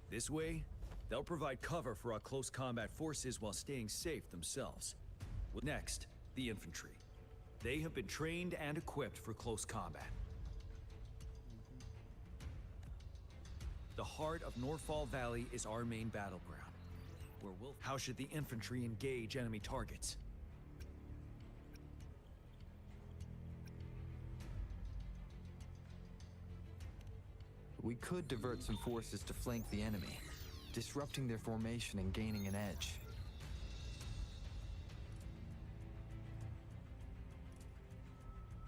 T: This way, they'll provide cover for our close combat forces while staying safe themselves. Next, the infantry. They have been trained and equipped for close combat. The heart of Norfall Valley is our main battleground. How should the infantry engage enemy targets?
E: We could divert some forces to flank the enemy, disrupting their formation and gaining an edge.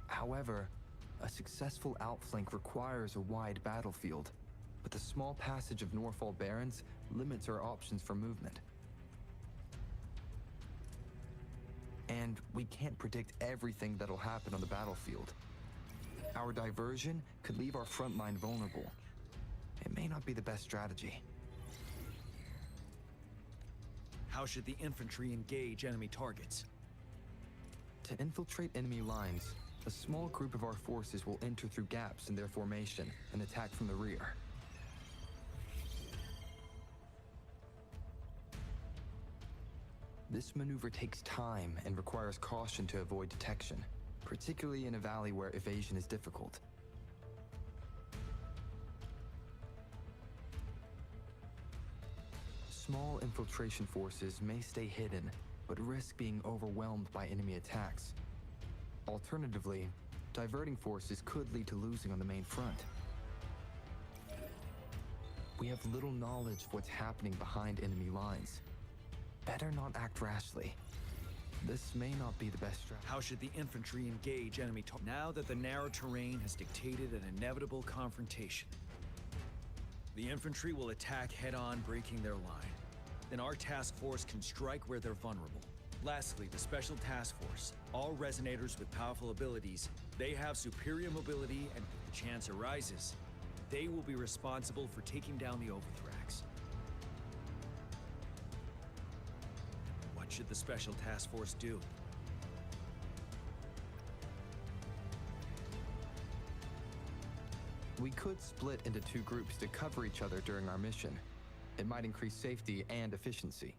E: However, a successful outflank requires a wide battlefield, but the small passage of Norfall Barrens limits our options for movement. And we can't predict everything that'll happen on the battlefield. Our diversion could leave our front line vulnerable. It may not be the best strategy.
T: How should the infantry engage enemy targets?
E: To infiltrate enemy lines, a small group of our forces will enter through gaps in their formation and attack from the rear. This maneuver takes time and requires caution to avoid detection, particularly in a valley where evasion is difficult. Small infiltration forces may stay hidden, but risk being overwhelmed by enemy attacks. Alternatively, diverting forces could lead to losing on the main front. We have little knowledge of what's happening behind enemy lines. Better not act rashly. This may not be the best strategy.
T: How should the infantry engage enemy targets? Now that the narrow terrain has dictated an inevitable confrontation, the infantry will attack head-on, breaking their line. Then our task force can strike where they're vulnerable. Lastly, the Special Task Force. All resonators with powerful abilities, they have superior mobility, and if the chance arises, they will be responsible for taking down the Overthrax. What should the Special Task Force do?
E: We could split into two groups to cover each other during our mission. It might increase safety and efficiency.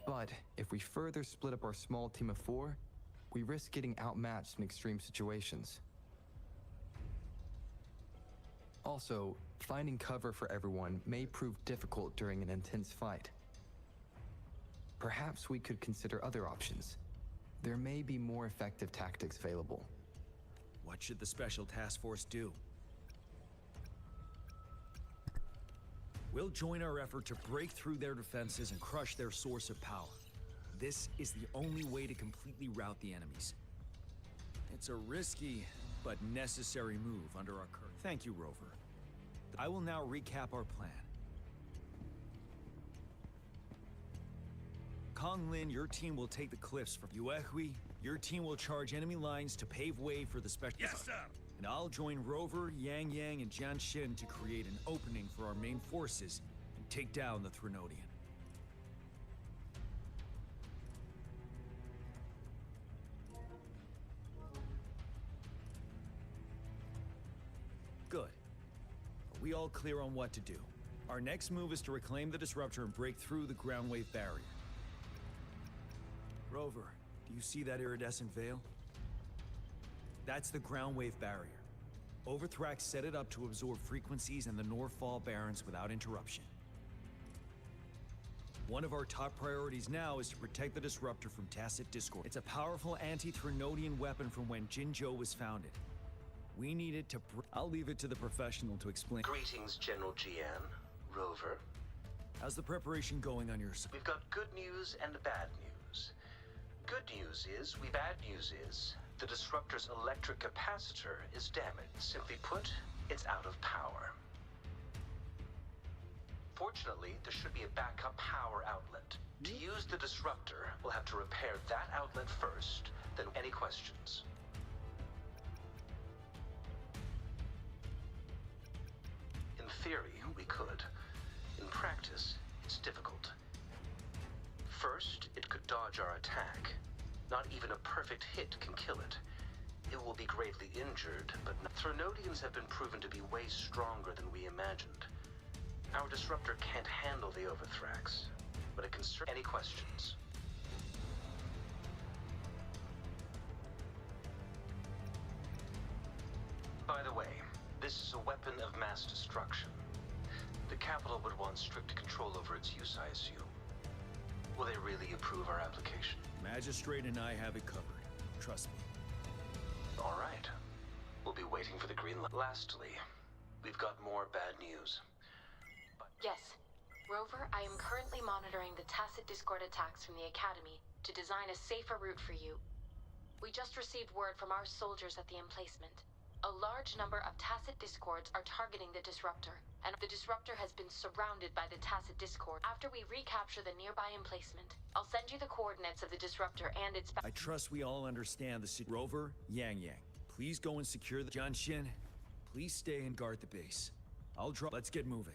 E: But if we further split up our small team of 4, we risk getting outmatched in extreme situations. Also, finding cover for everyone may prove difficult during an intense fight. Perhaps we could consider other options. There may be more effective tactics available.
T: What should the Special Task Force do? We'll join our effort to break through their defenses and crush their source of power. This is the only way to completely rout the enemies. It's a risky, but necessary move under our current... Thank you, Rover. I will now recap our plan. Konglin, your team will take the cliffs from Yuehui. Your team will charge enemy lines to pave way for the special...
D: Yes, sir!
T: And I'll join Rover, Yang Yang, and Jian Xin to create an opening for our main forces and take down the Threnodian. Good. Are we all clear on what to do? Our next move is to reclaim the Disruptor and break through the ground wave barrier. Rover, do you see that iridescent veil? That's the ground wave barrier. Overthrax set it up to absorb frequencies in the Norfall Barrens without interruption. One of our top priorities now is to protect the Disruptor from tacit discord. It's a powerful anti-Threnodian weapon from when Jinzhou was founded. We need it to... I'll leave it to the professional to explain.
I: Greetings, General Jian. Rover.
T: How's the preparation going on your side?
I: We've got good news and bad news. Good news is, bad news is, the Disruptor's electric capacitor is damaged. Simply put, it's out of power. Fortunately, there should be a backup power outlet. To use the Disruptor, we'll have to repair that outlet first, then any questions? In theory, we could. In practice, It's difficult. First, it could dodge our attack. Not even a perfect hit can kill it. It will be gravely injured, but Thronodians have been proven to be way stronger than we imagined. Our disruptor can't handle the Overthrax, but it can serve. Any questions? By the way, this is a weapon of mass destruction. The capital would want strict control over its use, I assume. Will they really approve our application?
T: Magistrate and I have it covered. Trust me.
I: All right. We'll be waiting for the green light. Lastly, we've got more bad news.
O: Yes. Rover, I am currently monitoring the tacit Discord attacks from the Academy to design a safer route for you. We just received word from our soldiers at the emplacement. A large number of tacit Discords are targeting the Disruptor, and the Disruptor has been surrounded by the tacit Discord. After we recapture the nearby emplacement, I'll send you the coordinates of the Disruptor and its...
T: I trust we all understand the Rover, Yang Yang. Please go and secure the... John Shin, please stay and guard the base. I'll drop... Let's get moving.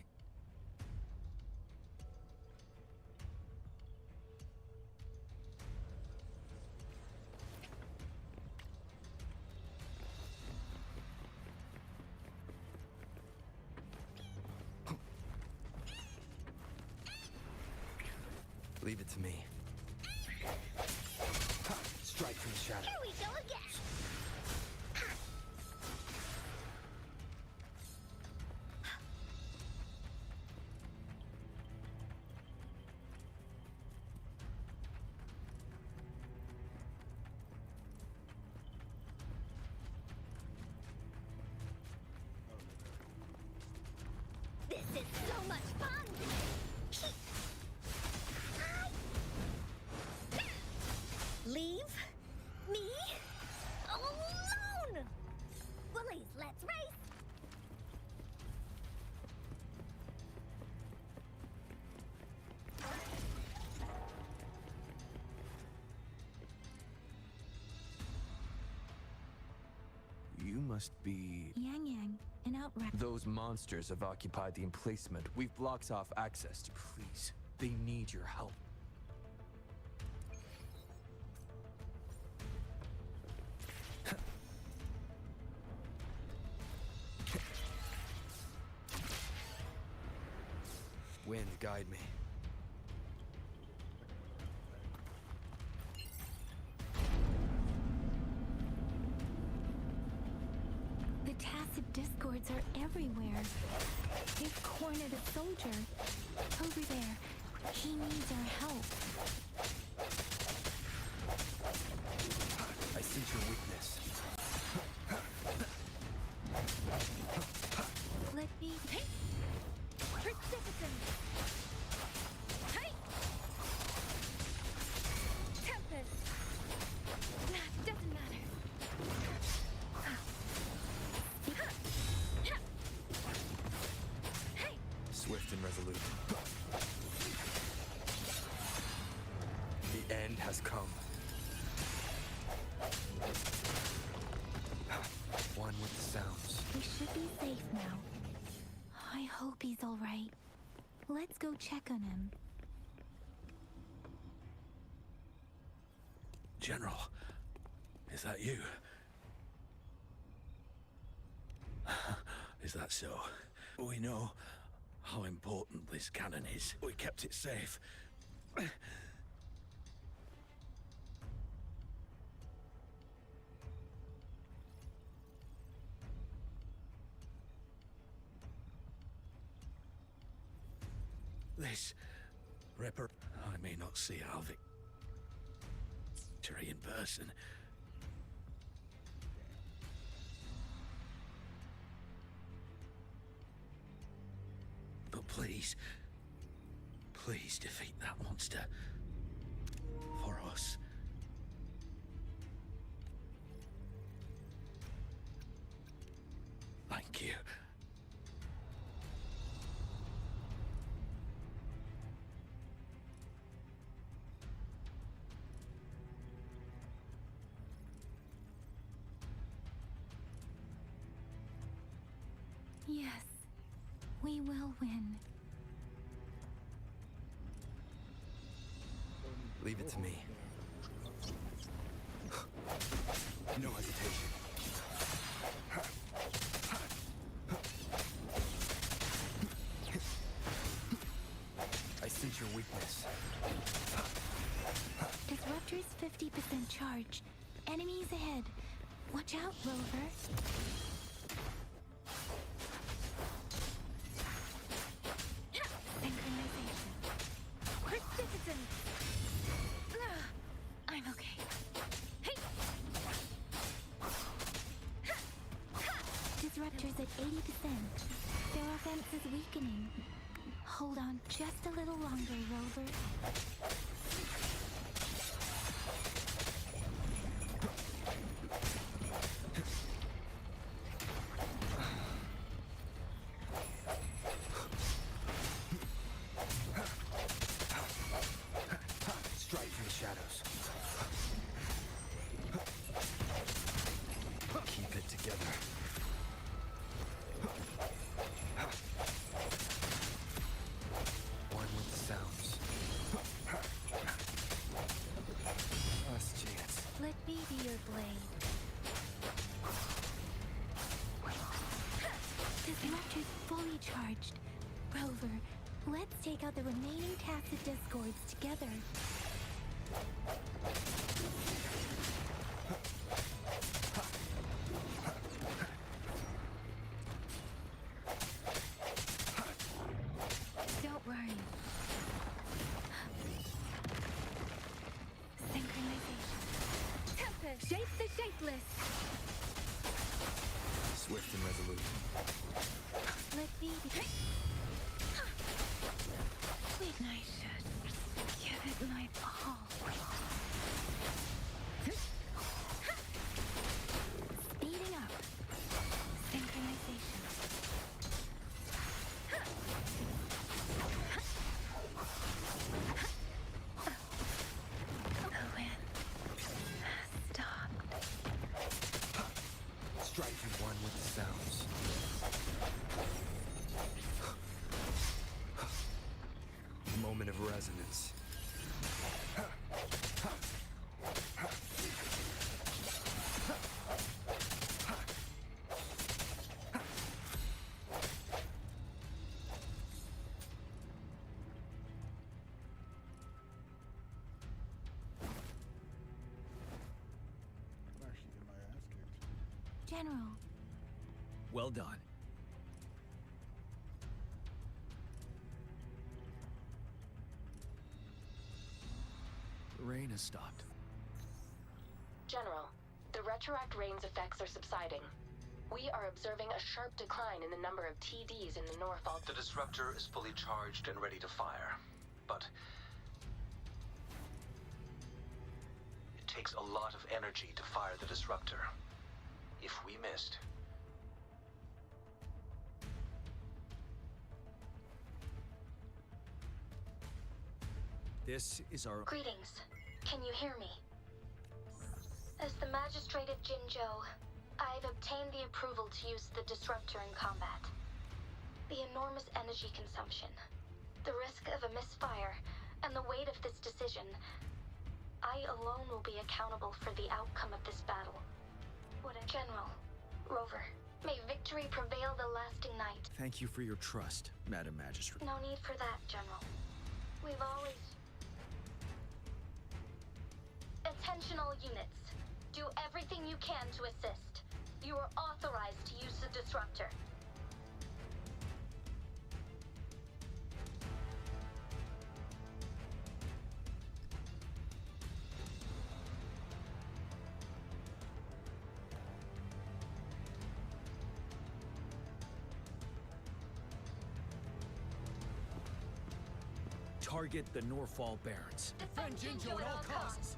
E: Leave it to me. Strike from the shadow.
H: Here we go again! This is so much fun! Leave me alone! Bullies, let's race!
E: You must be...
G: Yang Yang, an outright...
E: Those monsters have occupied the emplacement. We've blocked off access to... Please, they need your help. Wind, guide me.
G: The tacit Discords are everywhere. They've cornered a soldier. Over there. He needs our help.
E: I sense your weakness.
G: Let me...
H: Precipitant! Hey! Tempest! Nah, doesn't matter. Hey!
E: Swift and resolute. The end has come. One with the sounds.
G: We should be safe now. I hope he's all right. Let's go check on him.
S: General, is that you? Is that so? We know how important this cannon is. We kept it safe. This Ripper, I may not see our victory in person. But please, please defeat that monster. For us. Thank you.
G: Yes, we will win.
E: Leave it to me. No hesitation. I sense your weakness.
G: Disruptor's 50% charge. Enemies ahead. Watch out, Rover. Synchronization. Precipitant! I'm okay. Hey! Disruptor's at 80%. Their offense is weakening. Hold on just a little longer, Rover.
E: Strike from the shadows. Keep it together. One with the sounds. Last chance.
G: Let me be your blade. Disruptor's fully charged. Rover, let's take out the remaining tacit discords together. Don't worry. Synchronization. Tempest! Shape the shapeless!
E: Swift and resolute.
G: Let me be... Ignite. Give it my all. Speeding up. Synchronization. The wind has stopped.
E: Strike from one with the sounds. Moment of resonance.
A: I'm actually getting my ass kicked.
G: General,
T: Well done. The rain has stopped.
O: General, the retroact rain's effects are subsiding. We are observing a sharp decline in the number of TDs in the Norfolk.
I: The disruptor is fully charged and ready to fire, but it takes a lot of energy to fire the disruptor. If we missed,
T: This is our...
F: Greetings. Can you hear me? As the Magistrate of Jinzhou, I've obtained the approval to use the disruptor in combat. The enormous energy consumption, the risk of a misfire, and the weight of this decision, I alone will be accountable for the outcome of this battle. What a General, Rover, may victory prevail the lasting night.
T: Thank you for your trust, Madam Magistrate.
F: No need for that, General. We've always... Attention all units. Do everything you can to assist. You are authorized to use the disruptor.
T: Target the Norfall Barons.
K: Defend Jinzhou at all costs!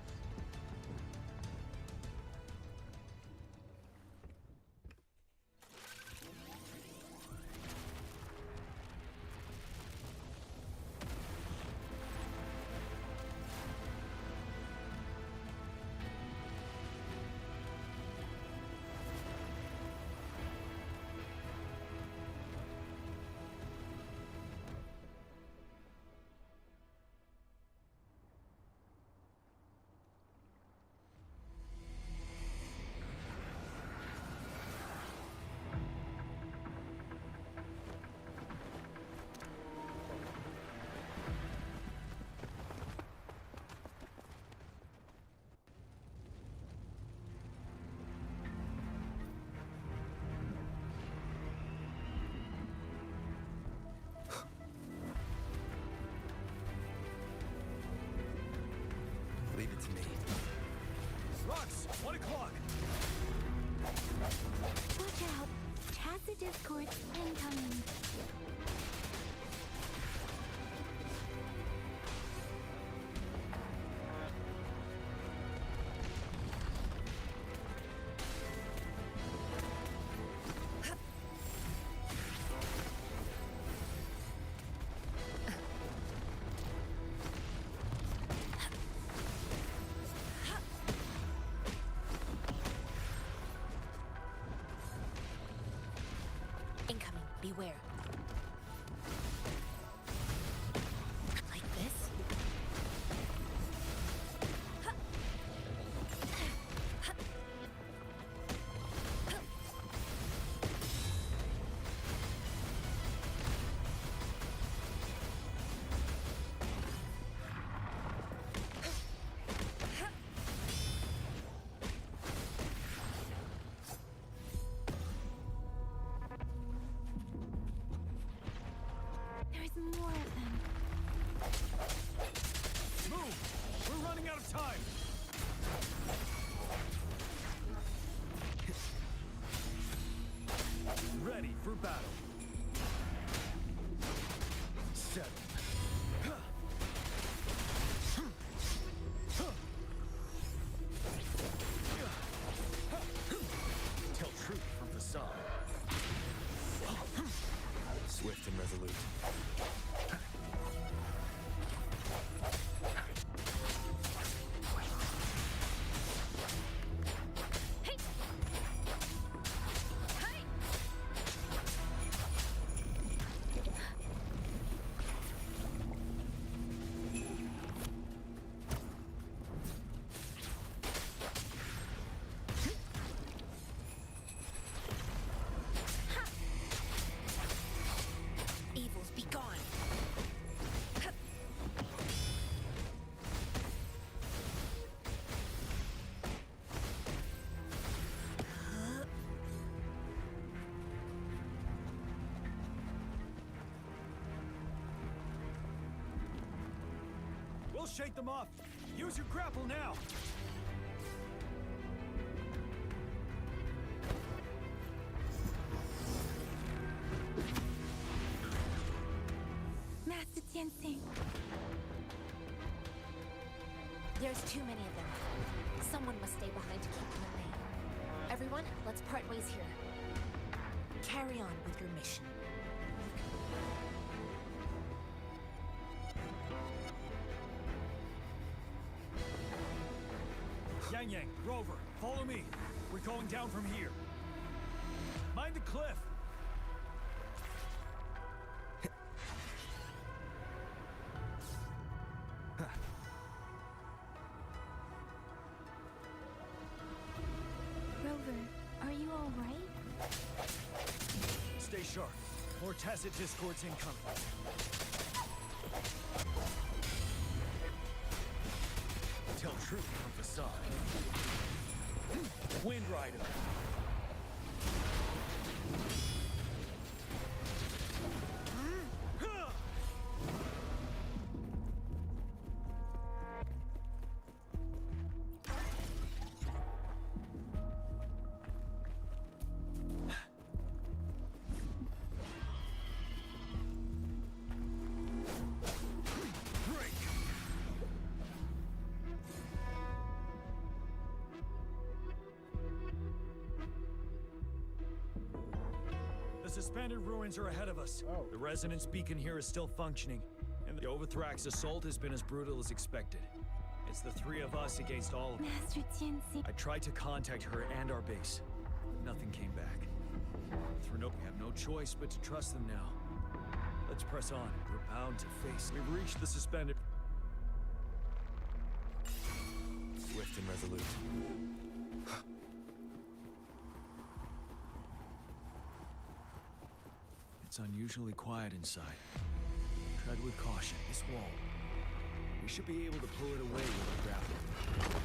E: it to me.
K: Rocks, 1 o'clock.
G: Watch out. Tacit discords incoming.
N: Incoming. Beware. Like this?
G: There's more of them.
K: Move! We're running out of time! Ready for battle. 7. Tell truth from facade.
E: Swift and resolute.
N: Evils be gone.
K: We'll shake them off. Use your grapple now.
G: Master Tianxing.
N: There's too many of them. Someone must stay behind to keep them at bay. Everyone, let's part ways here. Carry on with your mission.
K: Yang Yang, Rover, follow me. We're going down from here. Mind the cliff.
G: Rover, are you all right?
K: Stay sharp. More tacit discords incoming. Tell truth from facade. Wind Rider. The suspended ruins are ahead of us. The resonance beacon here is still functioning, and the Overthrax assault has been as brutal as expected. It's the 3 of us against all of them.
G: Master Tianxing.
K: I tried to contact her and our base. Nothing came back. We have no choice but to trust them now. Let's press on. We're bound to face. We've reached the suspended.
E: Swift and resolute.
K: It's unusually quiet inside. Tread with caution. This wall. We should be able to pull it away with a grapple.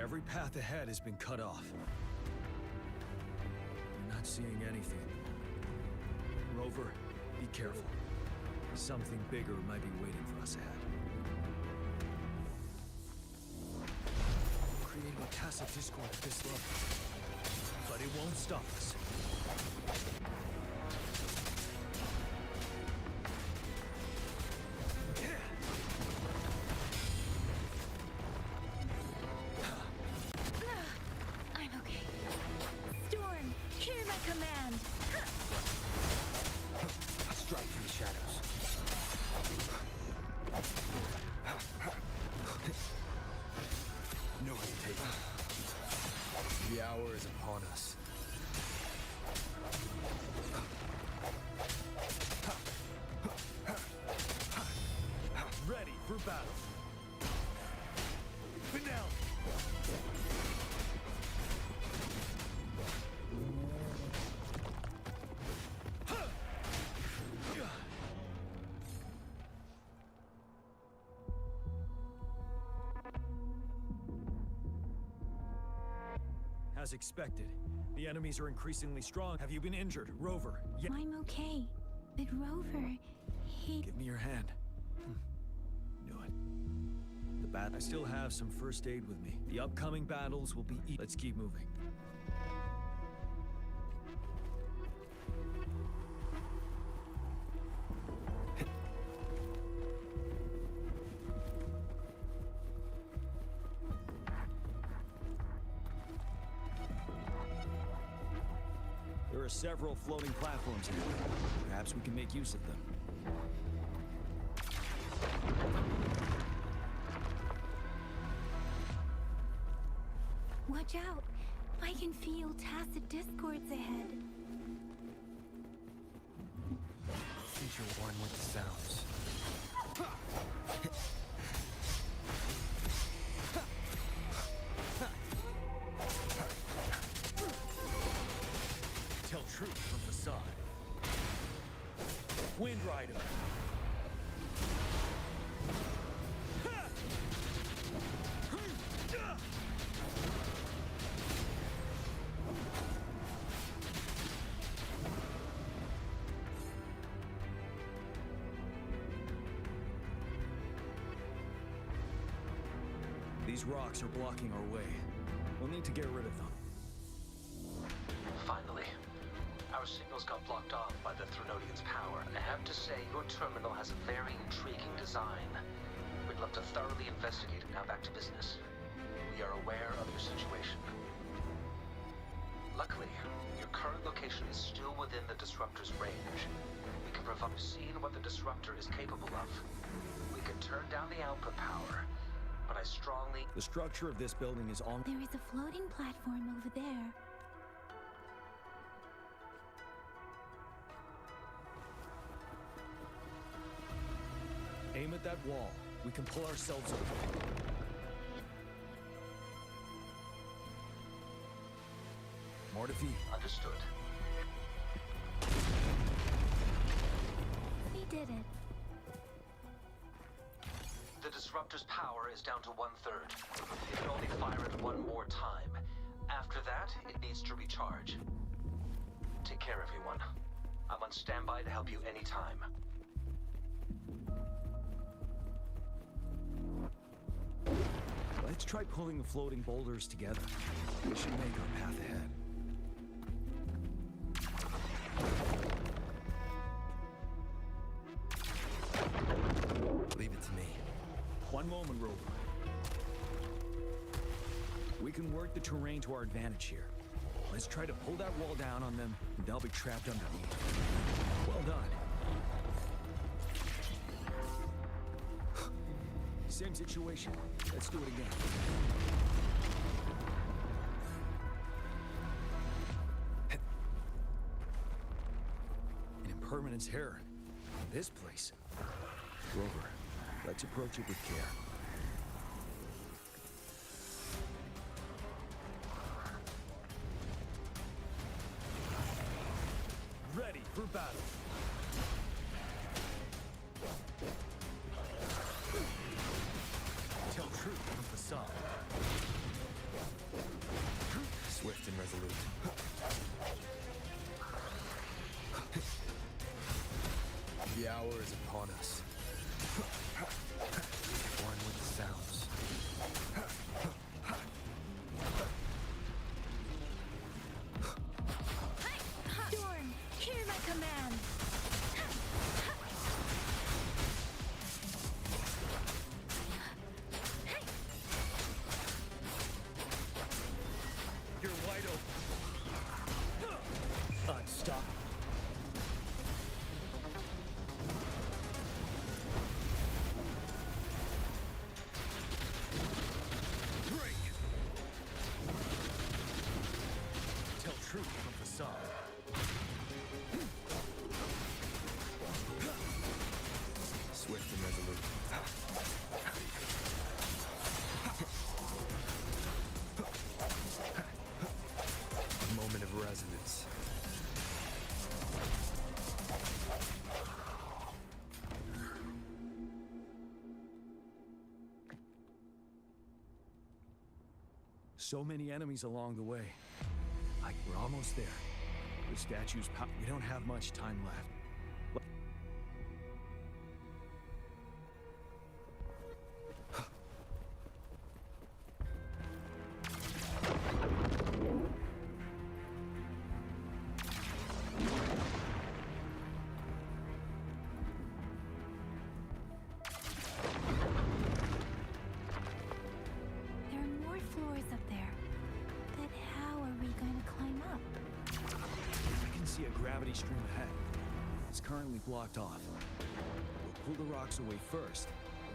K: Every path ahead has been cut off. We're not seeing anything at the moment. Rover, be careful. Something bigger might be waiting for us ahead. Creating a tacit discord at this level. But it won't stop us.
G: I'm okay. Storm, hear my command.
E: Strike from the shadows. No hesitation. The hour is upon us.
K: Ready for battle. Finale. As expected, the enemies are increasingly strong. Have you been injured, Rover? Yeah.
G: I'm okay. But Rover, he...
K: Give me your hand. Knew it. The bat. I still have some first aid with me. The upcoming battles will be. Let's keep moving. There are several floating platforms here. Perhaps we can make use of them.
G: Watch out! I can feel tacit discords ahead.
E: Feature one with the sounds.
K: Tell truth from facade. Wind Rider. These rocks are blocking our way. We'll need to get rid of them.
I: Finally. Our signals got blocked off by the Threnodian's power. I have to say, your terminal has a very intriguing design. We'd love to thoroughly investigate it. Now back to business. We are aware of your situation. Luckily, your current location is still within the Disruptor's range. We can provide seeing what the Disruptor is capable of. We can turn down the output power, but I strongly...
K: The structure of this building is on...
G: There is a floating platform over there.
K: Aim at that wall. We can pull ourselves over. More defeat.
I: Understood.
G: We did it.
I: The Disruptor's power is down to 1/3. It can only fire it one more time. After that, it needs to recharge. Take care, everyone. I'm on standby to help you anytime.
K: Let's try pulling the floating boulders together. We should make our path ahead.
E: Leave it to me.
K: One moment, Rover. We can work the terrain to our advantage here. Let's try to pull that wall down on them, and they'll be trapped underneath. Well done. Same situation. Let's do it again. An impermanence heron. This place. Rover, let's approach it with care. Ready for battle. Tell truth from facade. so many enemies along the way. We're almost there. The statue's we don't have much time left.
G: There are more floors up there. But how are we going to climb up?
K: I can see a gravity stream ahead. It's currently blocked off. We'll pull the rocks away first,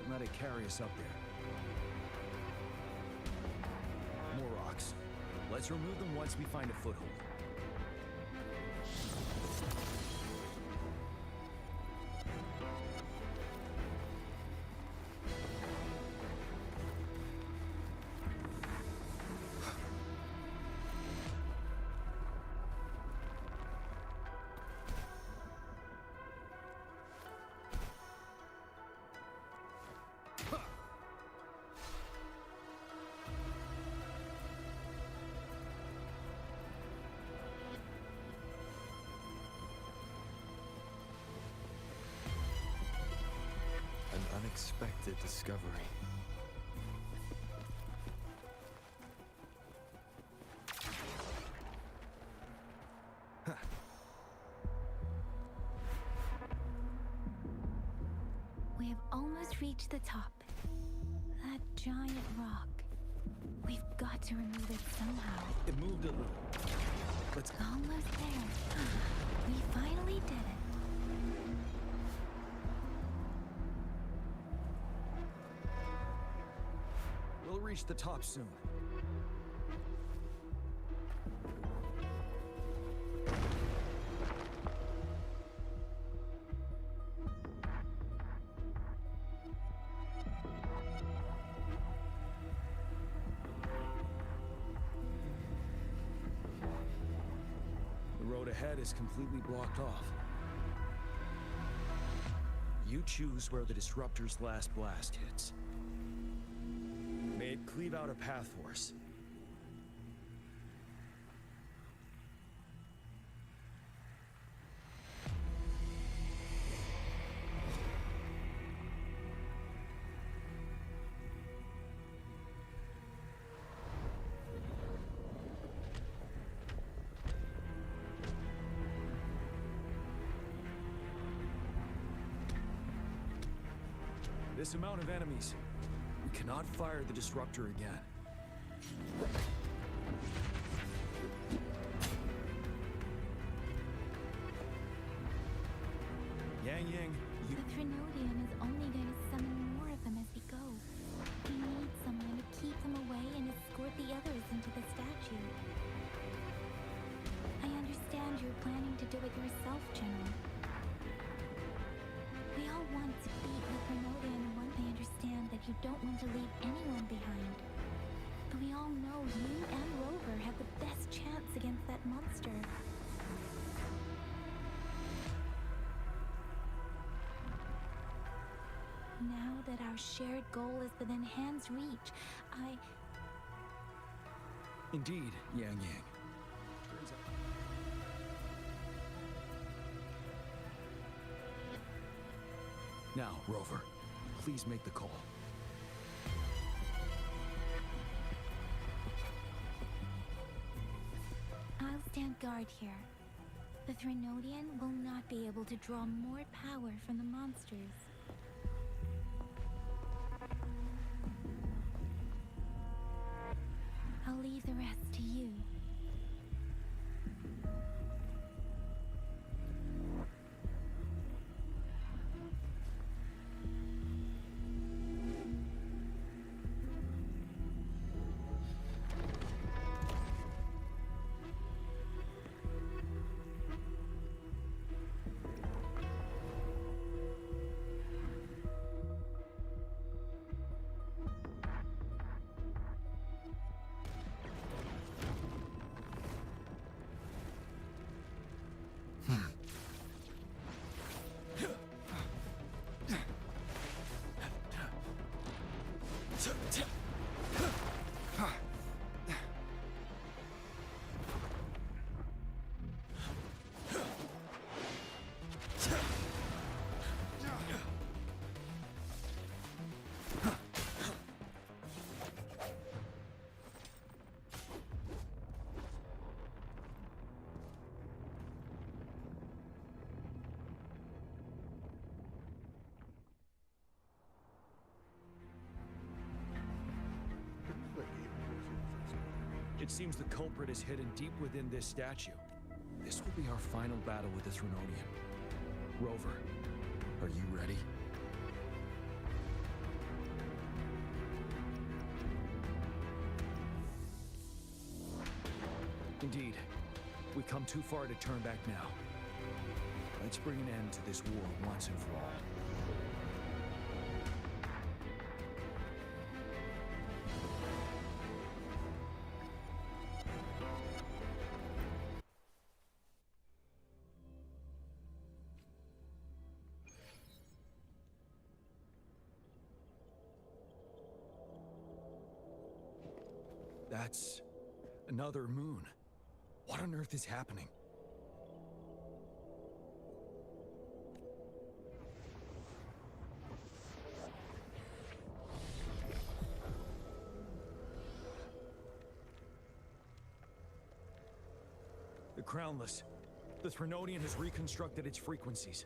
K: and let it carry us up there. More rocks. Let's remove them once we find a foothold.
E: An unexpected discovery.
G: We have almost reached the top. That giant rock. We've got to remove it somehow.
K: It moved a little. Let's
G: Almost there. We finally did it.
K: We'll reach the top soon. The road ahead is completely blocked off. You choose where the disruptor's last blast hits. May it cleave out a path for us. This amount of enemies. We cannot fire the disruptor again. Yang, you...
G: The Trinodian is only going to summon more of them as we go. We need someone to keep them away and escort the others into the statue. I understand you're planning to do it yourself, General. We all want to beat the Trinodian, and I understand that you don't want to leave anyone behind. But we all know you and Rover have the best chance against that monster. Now that our shared goal is within hand's reach,
K: Indeed, Yang. Now, Rover, please make the call.
G: I'll stand guard here. The Trinodian will not be able to draw more power from the monsters. I'll leave the rest to you.
K: It seems the culprit is hidden deep within this statue. This will be our final battle with the Threnodian. Rover, are you ready? Indeed. We come too far to turn back now. Let's bring an end to this war once and for all. That's another moon. What on earth is happening? The Crownless. The Threnodian has reconstructed its frequencies.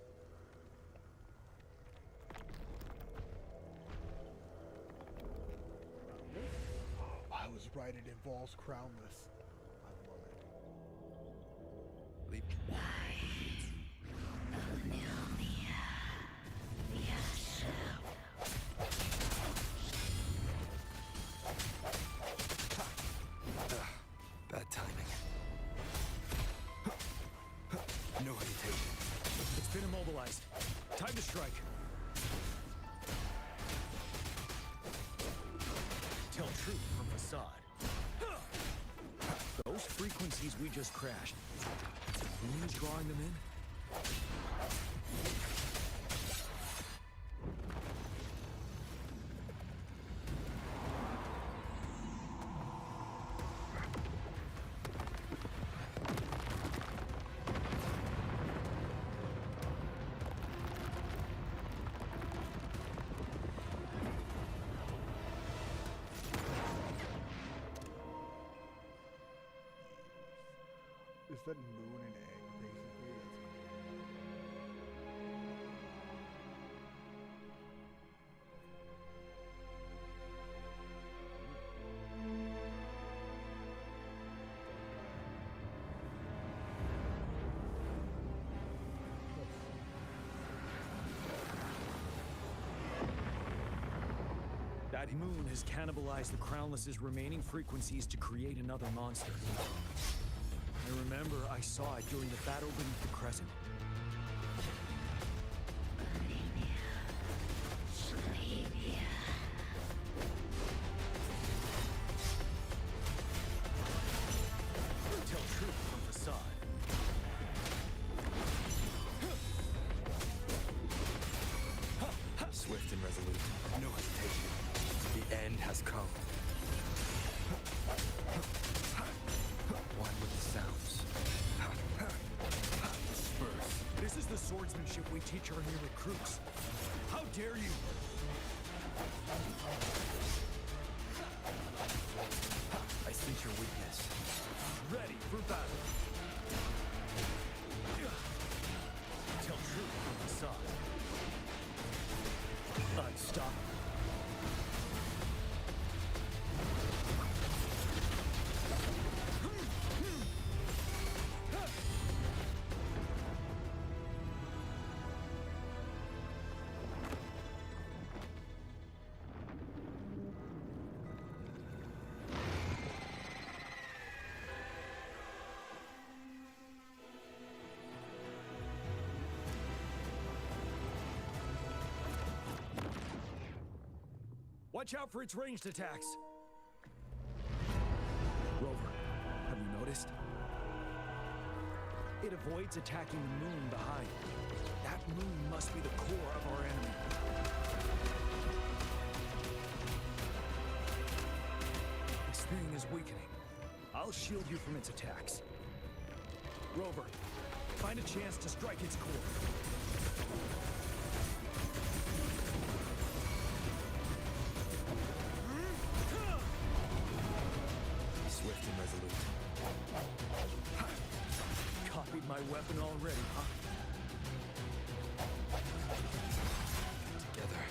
A: I was right, it involves Crownless. I love it.
E: Bad timing. No hesitation.
K: It's been immobilized. Time to strike. Tell truth from facade. Those frequencies we just crashed. Who's drawing them in?
A: Is that moon and egg, basically?
K: That moon has cannibalized the Crownless's remaining frequencies to create another monster. I remember I saw it during the battle beneath the Crescent. Tell truth from facade.
E: Swift and resolute. No hesitation. The end has come. One with the sounds.
K: Spurs. This is the swordsmanship we teach our new recruits. How dare you!
E: I sense your weakness.
K: Ready for battle. Tell truth from facade. Unstoppable. Watch out for its ranged attacks! Rover, have you noticed? It avoids attacking the moon behind. That moon must be the core of our enemy. This thing is weakening. I'll shield you from its attacks. Rover, find a chance to strike its core.
E: Swift and resolute.
K: Copied my weapon already, huh?
E: Together.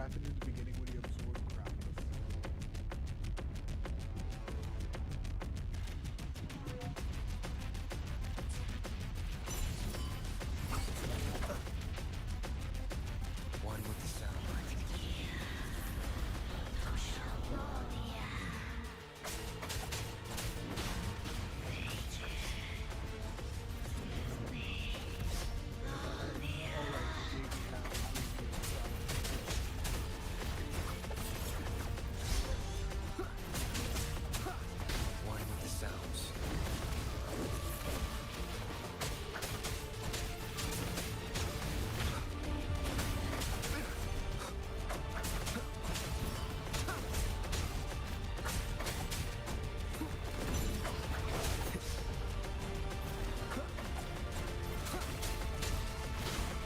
A: happened in the beginning when he absorbed Krampus?
E: One with the sound. One with the sounds.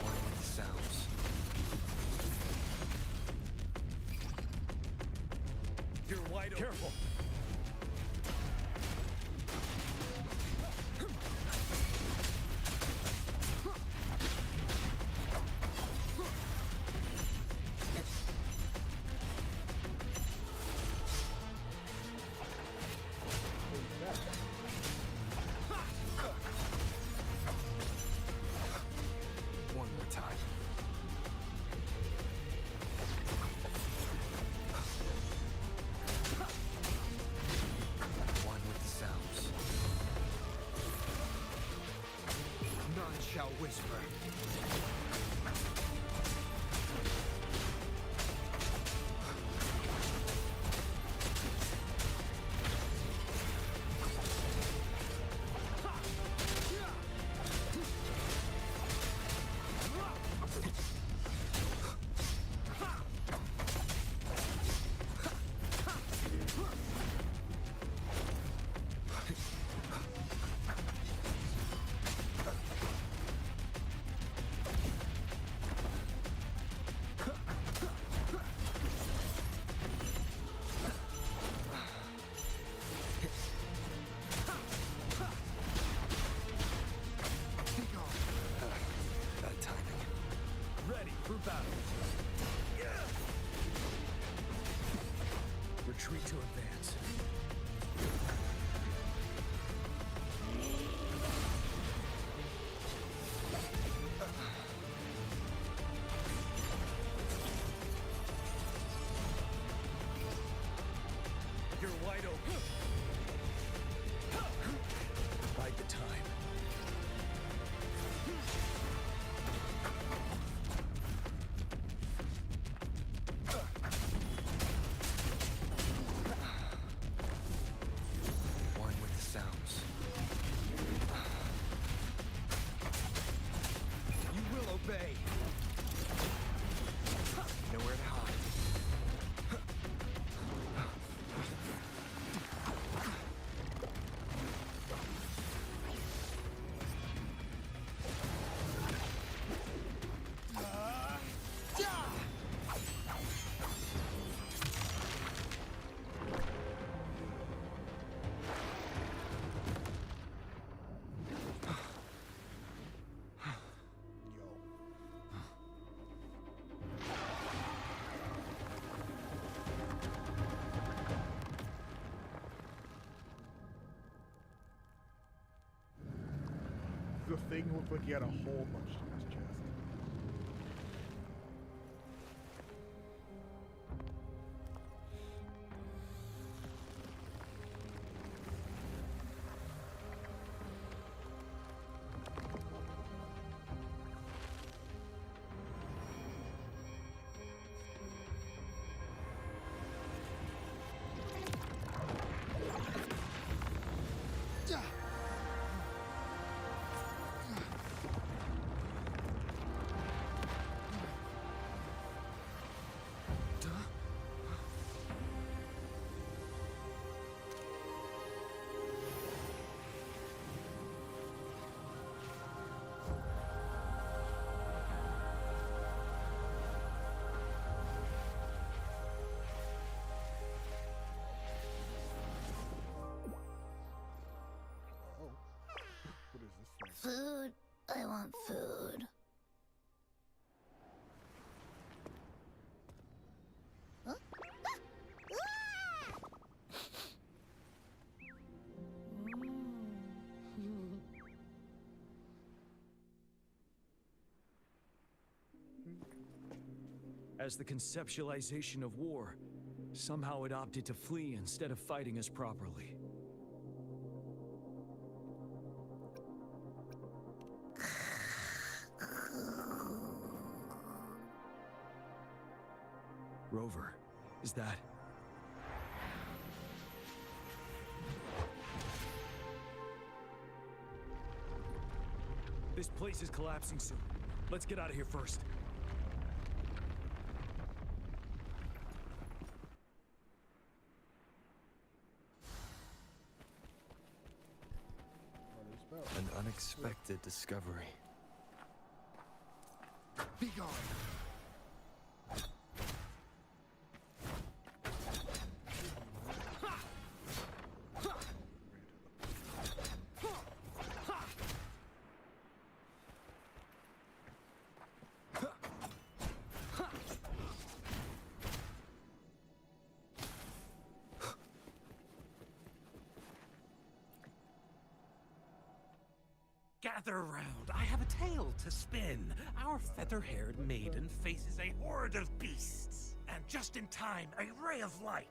E: One with the sounds.
K: You're wide open. Careful.
E: One more time. One with the sounds. None shall whisper. Bad timing.
K: Ready for battle. Retreat to advance. You're wide open. Bide the time.
E: One with the sounds.
K: You will obey.
E: Nowhere to hide.
A: The thing looked like he had a whole bunch to his chest.
G: Food. I want food.
K: has the conceptualization of war. Somehow it opted to flee instead of fighting us properly. Rover, is that... This place is collapsing soon. Let's get out of here first.
E: An unexpected discovery.
A: Be gone.
D: Gather round, I have a tale to spin. Our feather-haired maiden faces a horde of beasts. And just in time, a ray of light.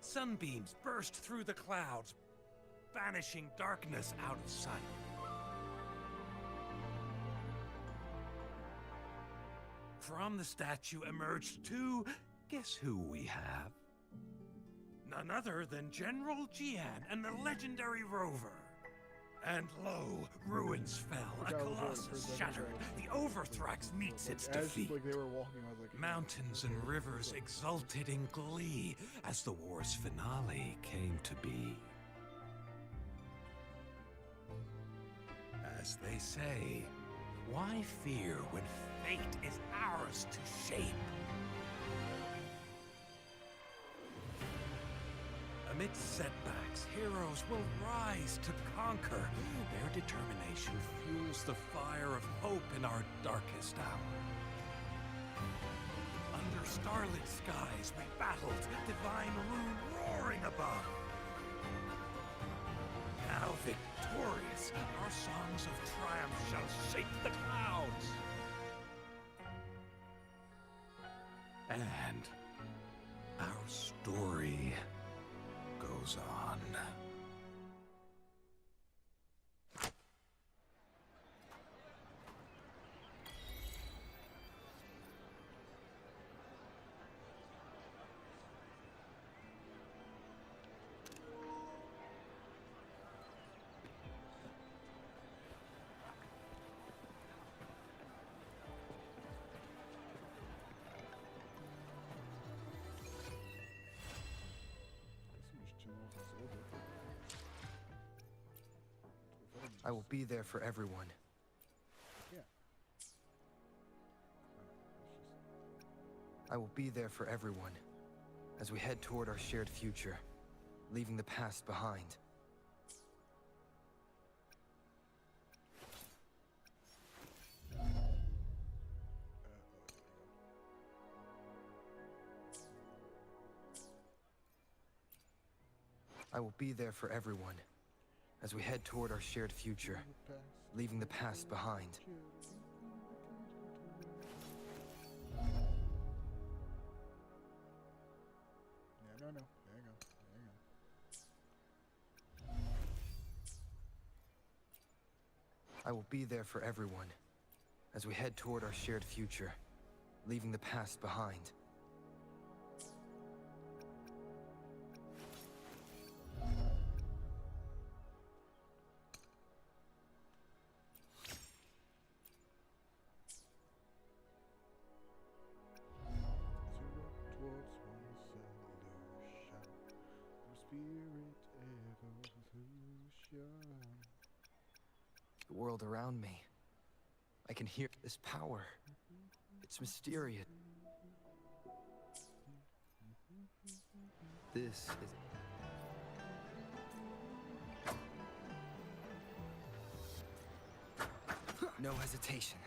D: Sunbeams burst through the clouds, banishing darkness out of sight. From the statue emerged two... Guess who we have? None other than General Jian and the legendary Rover. And lo, ruins fell, a colossus shattered. The Overthrax meets its defeat.
A: Like they were walking, I was like,
D: Mountains and rivers exulted in glee as the war's finale came to be. As they say, why fear when fate is ours to shape? Amidst setbacks, heroes will rise to conquer. Their determination fuels the fire of hope in our darkest hour. Under starlit skies we battled, divine rune roaring above. Now victorious, our songs of triumph shall shake the clouds. And our story goes on.
E: I will be there for everyone.
A: Yeah.
E: I will be there for everyone as we head toward our shared future, leaving the past behind. I will be there for everyone as we head toward our shared future, leaving the past behind.
A: No. There you go.
E: I will be there for everyone as we head toward our shared future, leaving the past behind. The world around me. I can hear this power. It's mysterious. This is... No hesitation.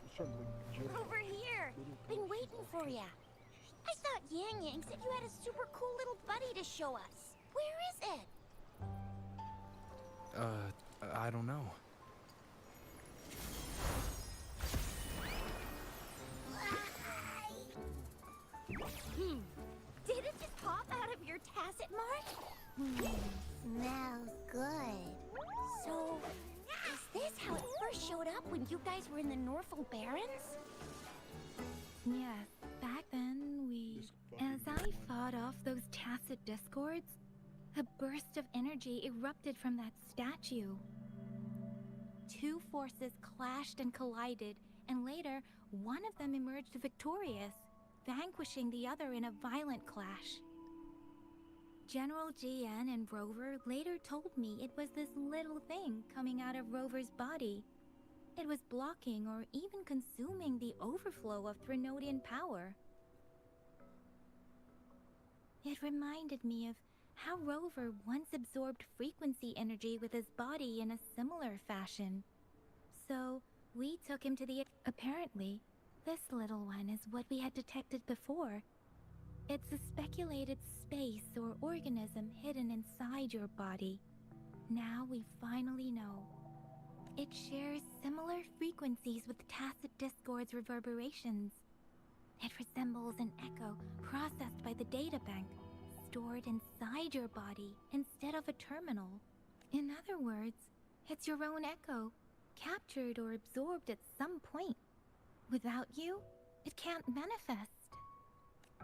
A: was trying to think. Jill.
C: Over here. Been waiting for ya. I thought Yang Yang said you had a super cool little buddy to show us. Where is it?
E: I don't know.
C: Did it just pop out of your tacit mark? Smells good. So, is this how it first showed up when you guys were in the Norfolk Barrens?
G: Yes, back then As I fought off those tacit discords, a burst of energy erupted from that statue. Two forces clashed and collided, and later, one of them emerged victorious, vanquishing the other in a violent clash. General GN and Rover later told me it was this little thing coming out of Rover's body. It was blocking or even consuming the overflow of Threnodian power. It reminded me of how Rover once absorbed frequency energy with his body in a similar fashion. So, we took him to the... Apparently, this little one is what we had detected before. It's a speculated space or organism hidden inside your body. Now we finally know. It shares similar frequencies with tacit discord's reverberations. It resembles an echo processed by the data bank, stored inside your body instead of a terminal. In other words, it's your own echo, captured or absorbed at some point. Without you, it can't manifest.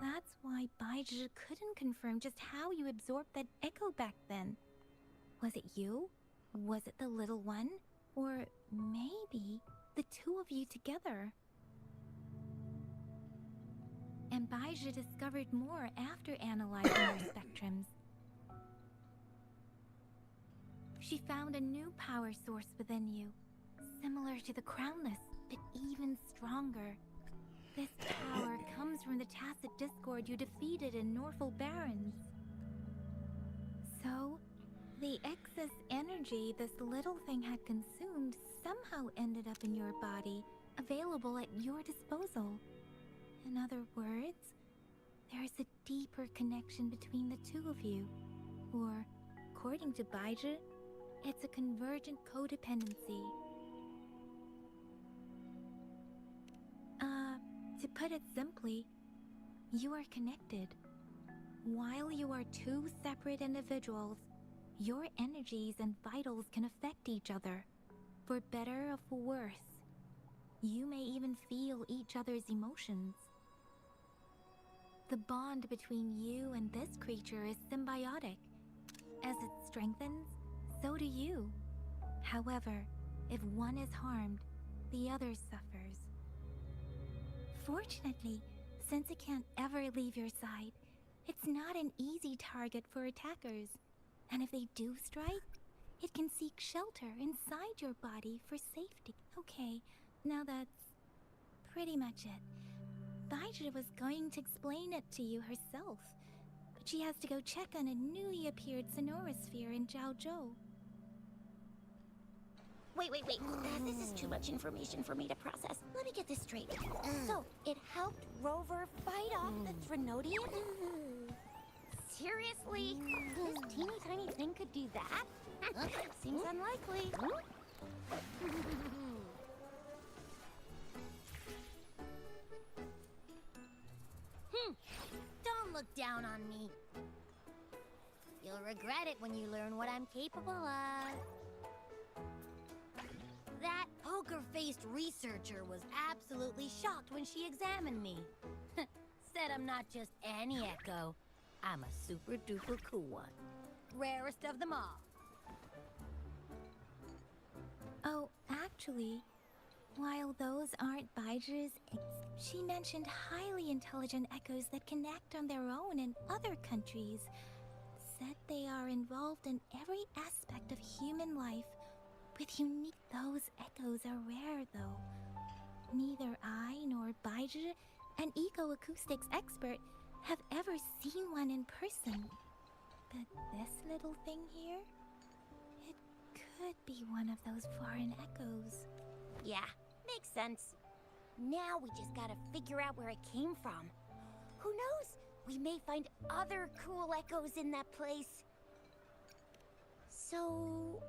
G: That's why Baizhi couldn't confirm just how you absorbed that echo back then. Was it you? Was it the little one? Or maybe the two of you together? And Baizhi discovered more after analyzing your spectrums. She found a new power source within you, similar to the Crownless, but even stronger. This power comes from the tacit discord you defeated in Norfolk Barrens. So, the excess energy this little thing had consumed somehow ended up in your body, available at your disposal. In other words, there is a deeper connection between the two of you. Or, according to Baizhi, it's a convergent codependency. To put it simply, you are connected. While you are two separate individuals, your energies and vitals can affect each other, for better or for worse. You may even feel each other's emotions. The bond between you and this creature is symbiotic. As it strengthens, so do you. However, if one is harmed, the other suffers. Fortunately, since it can't ever leave your side, it's not an easy target for attackers. And if they do strike, it can seek shelter inside your body for safety. Okay, now that's pretty much it. Baizhi was going to explain it to you herself, but she has to go check on a newly appeared sonorosphere in Zhaozhou.
C: Wait. This is too much information for me to process. Let me get this straight. So, it helped Rover fight off the Threnodian? Seriously? This teeny tiny thing could do that? Seems unlikely. Don't look down on me. You'll regret it when you learn what I'm capable of. That poker-faced researcher was absolutely shocked when she examined me. Said I'm not just any echo. I'm a super-duper cool one. Rarest of them all.
G: Oh, actually, while those aren't Baizhi's, she mentioned highly intelligent echoes that connect on their own in other countries. Said they are involved in every aspect of human life. With unique, those echoes are rare, though. Neither I nor Baizhi, an eco-acoustics expert, have ever seen one in person. But this little thing here, it could be one of those foreign echoes.
C: Yeah, makes sense. Now we just gotta figure out where it came from. Who knows? We may find other cool echoes in that place. So,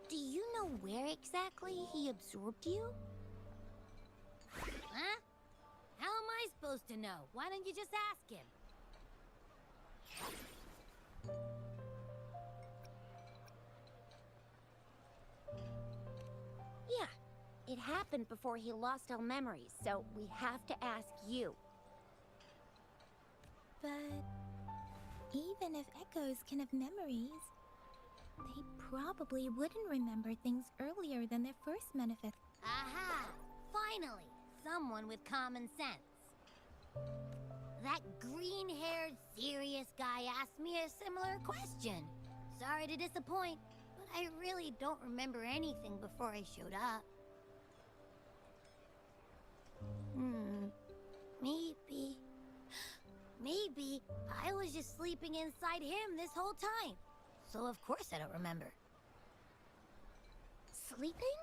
C: do you know where exactly he absorbed you?
Q: Huh? How am I supposed to know? Why don't you just ask him?
C: Yeah, it happened before he lost all memories, so we have to ask you.
G: But even if echoes can have memories, they probably wouldn't remember things earlier than their first manifest.
Q: Aha! Finally! Someone with common sense. That green-haired, serious guy asked me a similar question. Sorry to disappoint, but I really don't remember anything before I showed up. Maybe I was just sleeping inside him this whole time. So of course I don't remember.
C: Sleeping?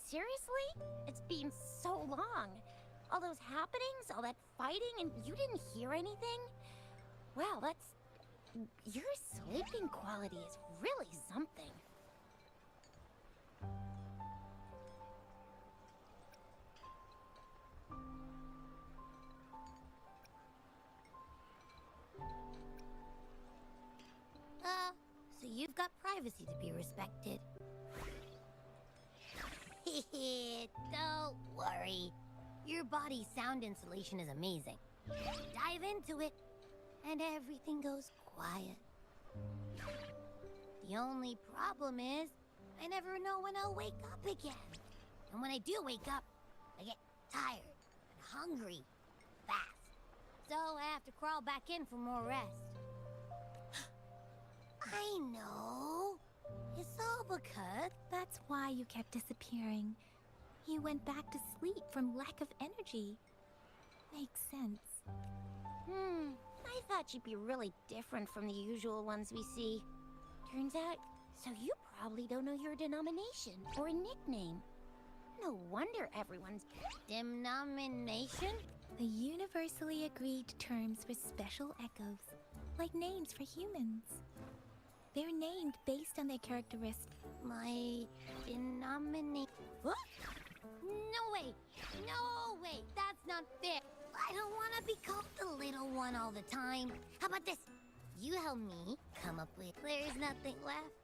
C: Seriously? It's been so long. All those happenings, all that fighting, and you didn't hear anything? Wow, your sleeping quality is really something.
Q: So you've got privacy to be respected. Don't worry. Your body's sound insulation is amazing. Dive into it, and everything goes quiet. The only problem is, I never know when I'll wake up again. And when I do wake up, I get tired and hungry fast. So I have to crawl back in for more rest. I know. It's all because...
G: That's why you kept disappearing. You went back to sleep from lack of energy. Makes sense.
C: I thought you'd be really different from the usual ones we see. Turns out, so you probably don't know your denomination or a nickname. No wonder everyone's...
Q: Denomination?
G: The universally agreed terms for special echoes, like names for humans. They're named based on their characteristics.
Q: My denomination... What? No way! No way! That's not fair! I don't want to be called the little one all the time. How about this? You help me come up with... There's nothing left.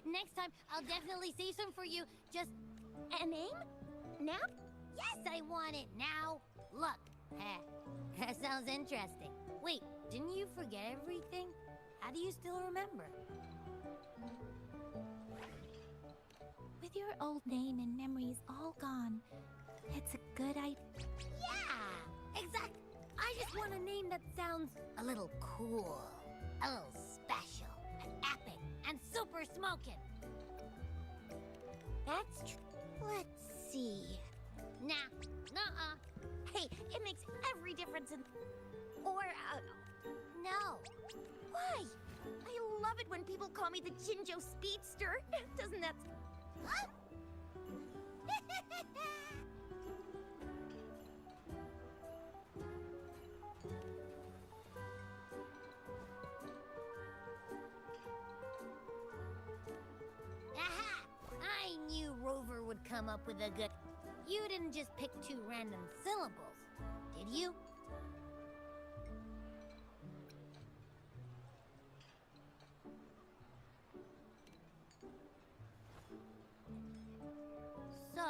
Q: Next time, I'll definitely say some for you. Just...
C: A name? Now?
Q: Yes, I want it now. Look. That sounds interesting. Wait, didn't you forget everything? How do you still remember?
G: With your old name and memories all gone, it's a good idea.
Q: Yeah, exactly. I just want a name that sounds a little cool, a little special, and epic, and super smoking.
C: That's true. Let's see.
Q: Nuh-uh.
C: Hey, it makes every difference in... Or,
Q: no.
C: Why? I love it when people call me the Jinjo Speedster. Doesn't that...
Q: Huh? Aha! I knew Rover would come up with a good... You didn't just pick 2 random syllables, did you? So,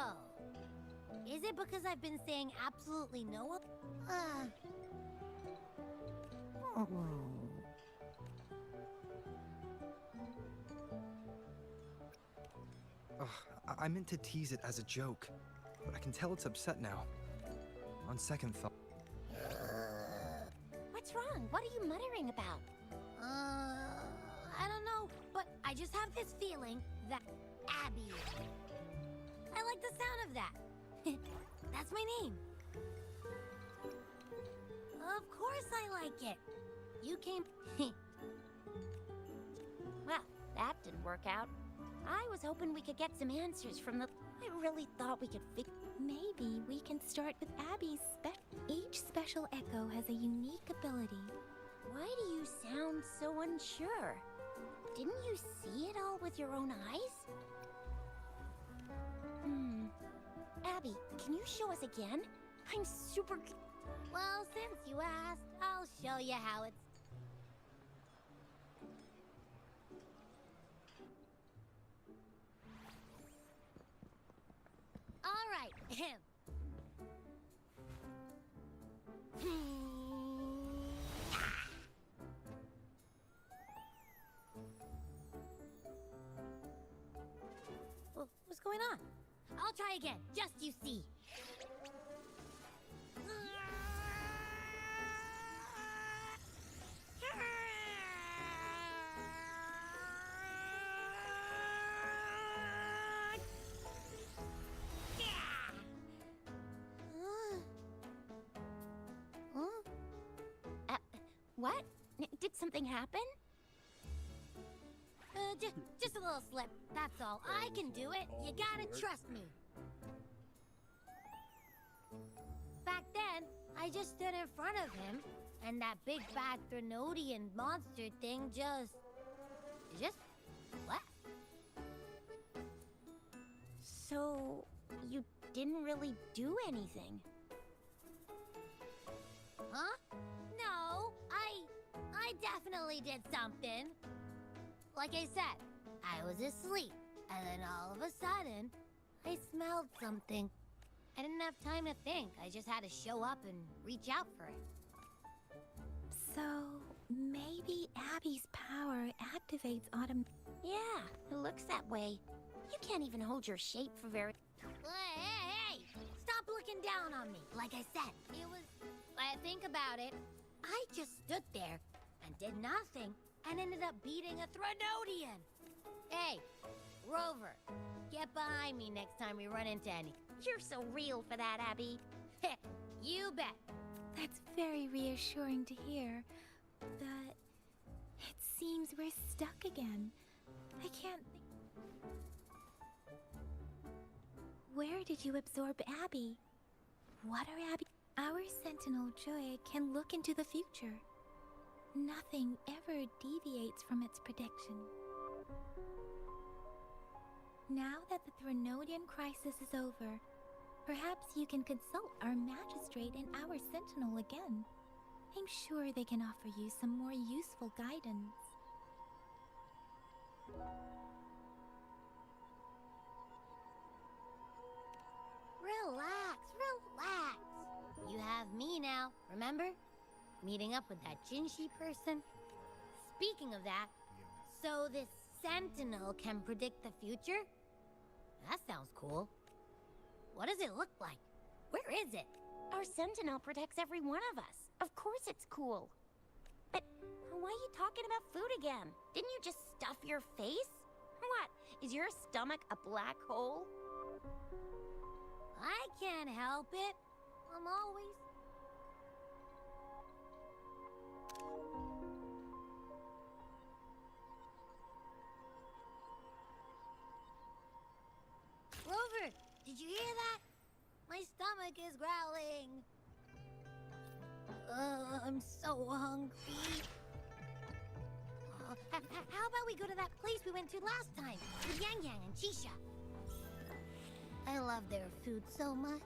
Q: is it because I've been saying absolutely no?
E: I meant to tease it as a joke, but I can tell it's upset now. On second thought...
C: What's wrong? What are you muttering about?
Q: I don't know, but I just have this feeling that Abby... I like the sound of that. That's my name. Of course I like it. You came...
C: Well, that didn't work out. I was hoping we could get some answers from the... I really thought we could figure...
G: Maybe we can start with Abby's Each special echo has a unique ability.
C: Why do you sound so unsure? Didn't you see it all with your own eyes? Abby, can you show us again? I'm super...
Q: Well, since you asked, I'll show you how it's... All right.
C: What's going on?
Q: I'll try again, just you see.
C: What? Did something happen?
Q: Just a little slip, that's all. I can do it. You gotta trust me. Back then, I just stood in front of him, and that big bad Threnodian monster thing just left.
C: So, you didn't really do anything?
Q: Huh? No, I definitely did something. Like I said, I was asleep, and then all of a sudden, I smelled something. I didn't have time to think. I just had to show up and reach out for it.
G: So, maybe Abby's power activates Autumn...
C: Yeah, it looks that way. You can't even hold your shape for very...
Q: Hey! Stop looking down on me. Like I said, it was... I think about it. I just stood there and did nothing and ended up beating a Threnodian. Hey, Rover, get behind me next time we run into any.
C: You're so real for that, Abby.
Q: You bet.
G: That's very reassuring to hear. But it seems we're stuck again. I can't think... Where did you absorb Abby? What are Abby... Our Sentinel Joy can look into the future. Nothing ever deviates from its prediction. Now that the Threnodian crisis is over, perhaps you can consult our Magistrate and our Sentinel again. I'm sure they can offer you some more useful guidance.
Q: Relax, relax. You have me now, remember? Meeting up with that Jinshi person. Speaking of that, so this Sentinel can predict the future? That sounds cool. What does it look like? Where is it?
C: Our Sentinel protects every one of us. Of course it's cool. But why are you talking about food again? Didn't you just stuff your face? What? Is your stomach a black hole?
Q: I can't help it. I'm always... Rover, did you hear that? My stomach is growling. I'm so hungry. How about we go to that place we went to last time with Yang Yang and Chisha? I love their food so much.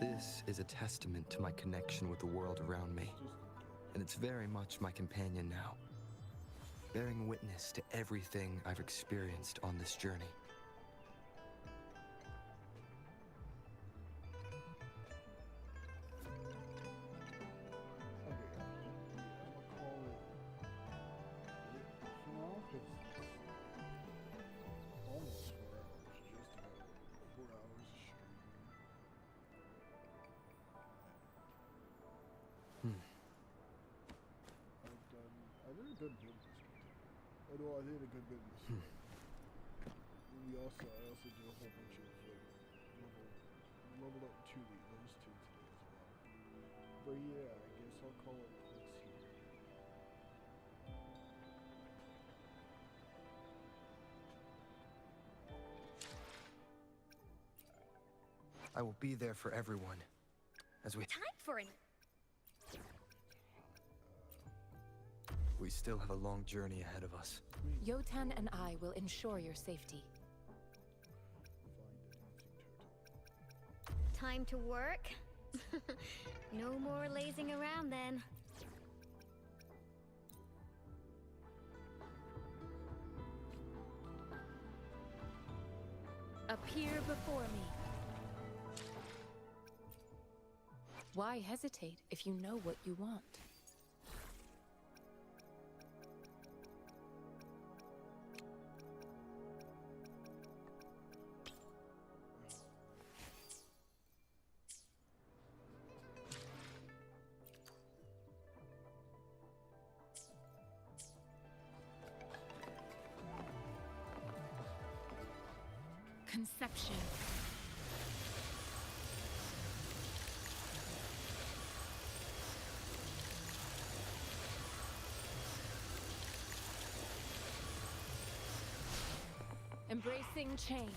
E: This is a testament to my connection with the world around me, and it's very much my companion now. bearing witness to everything I've experienced on this journey.
A: Good bit this game. Although I did a good bit this game. I also did a whole bunch of leveled up those two today as well. But yeah, I guess I'll call it quits here.
E: I will be there for everyone as we
H: Time for an
E: We still have a long journey ahead of us.
O: Yotan and I will ensure your safety.
H: time to work. No more lazing around then.
O: Appear before me. Why hesitate if you know what you want? Conception. Embracing change.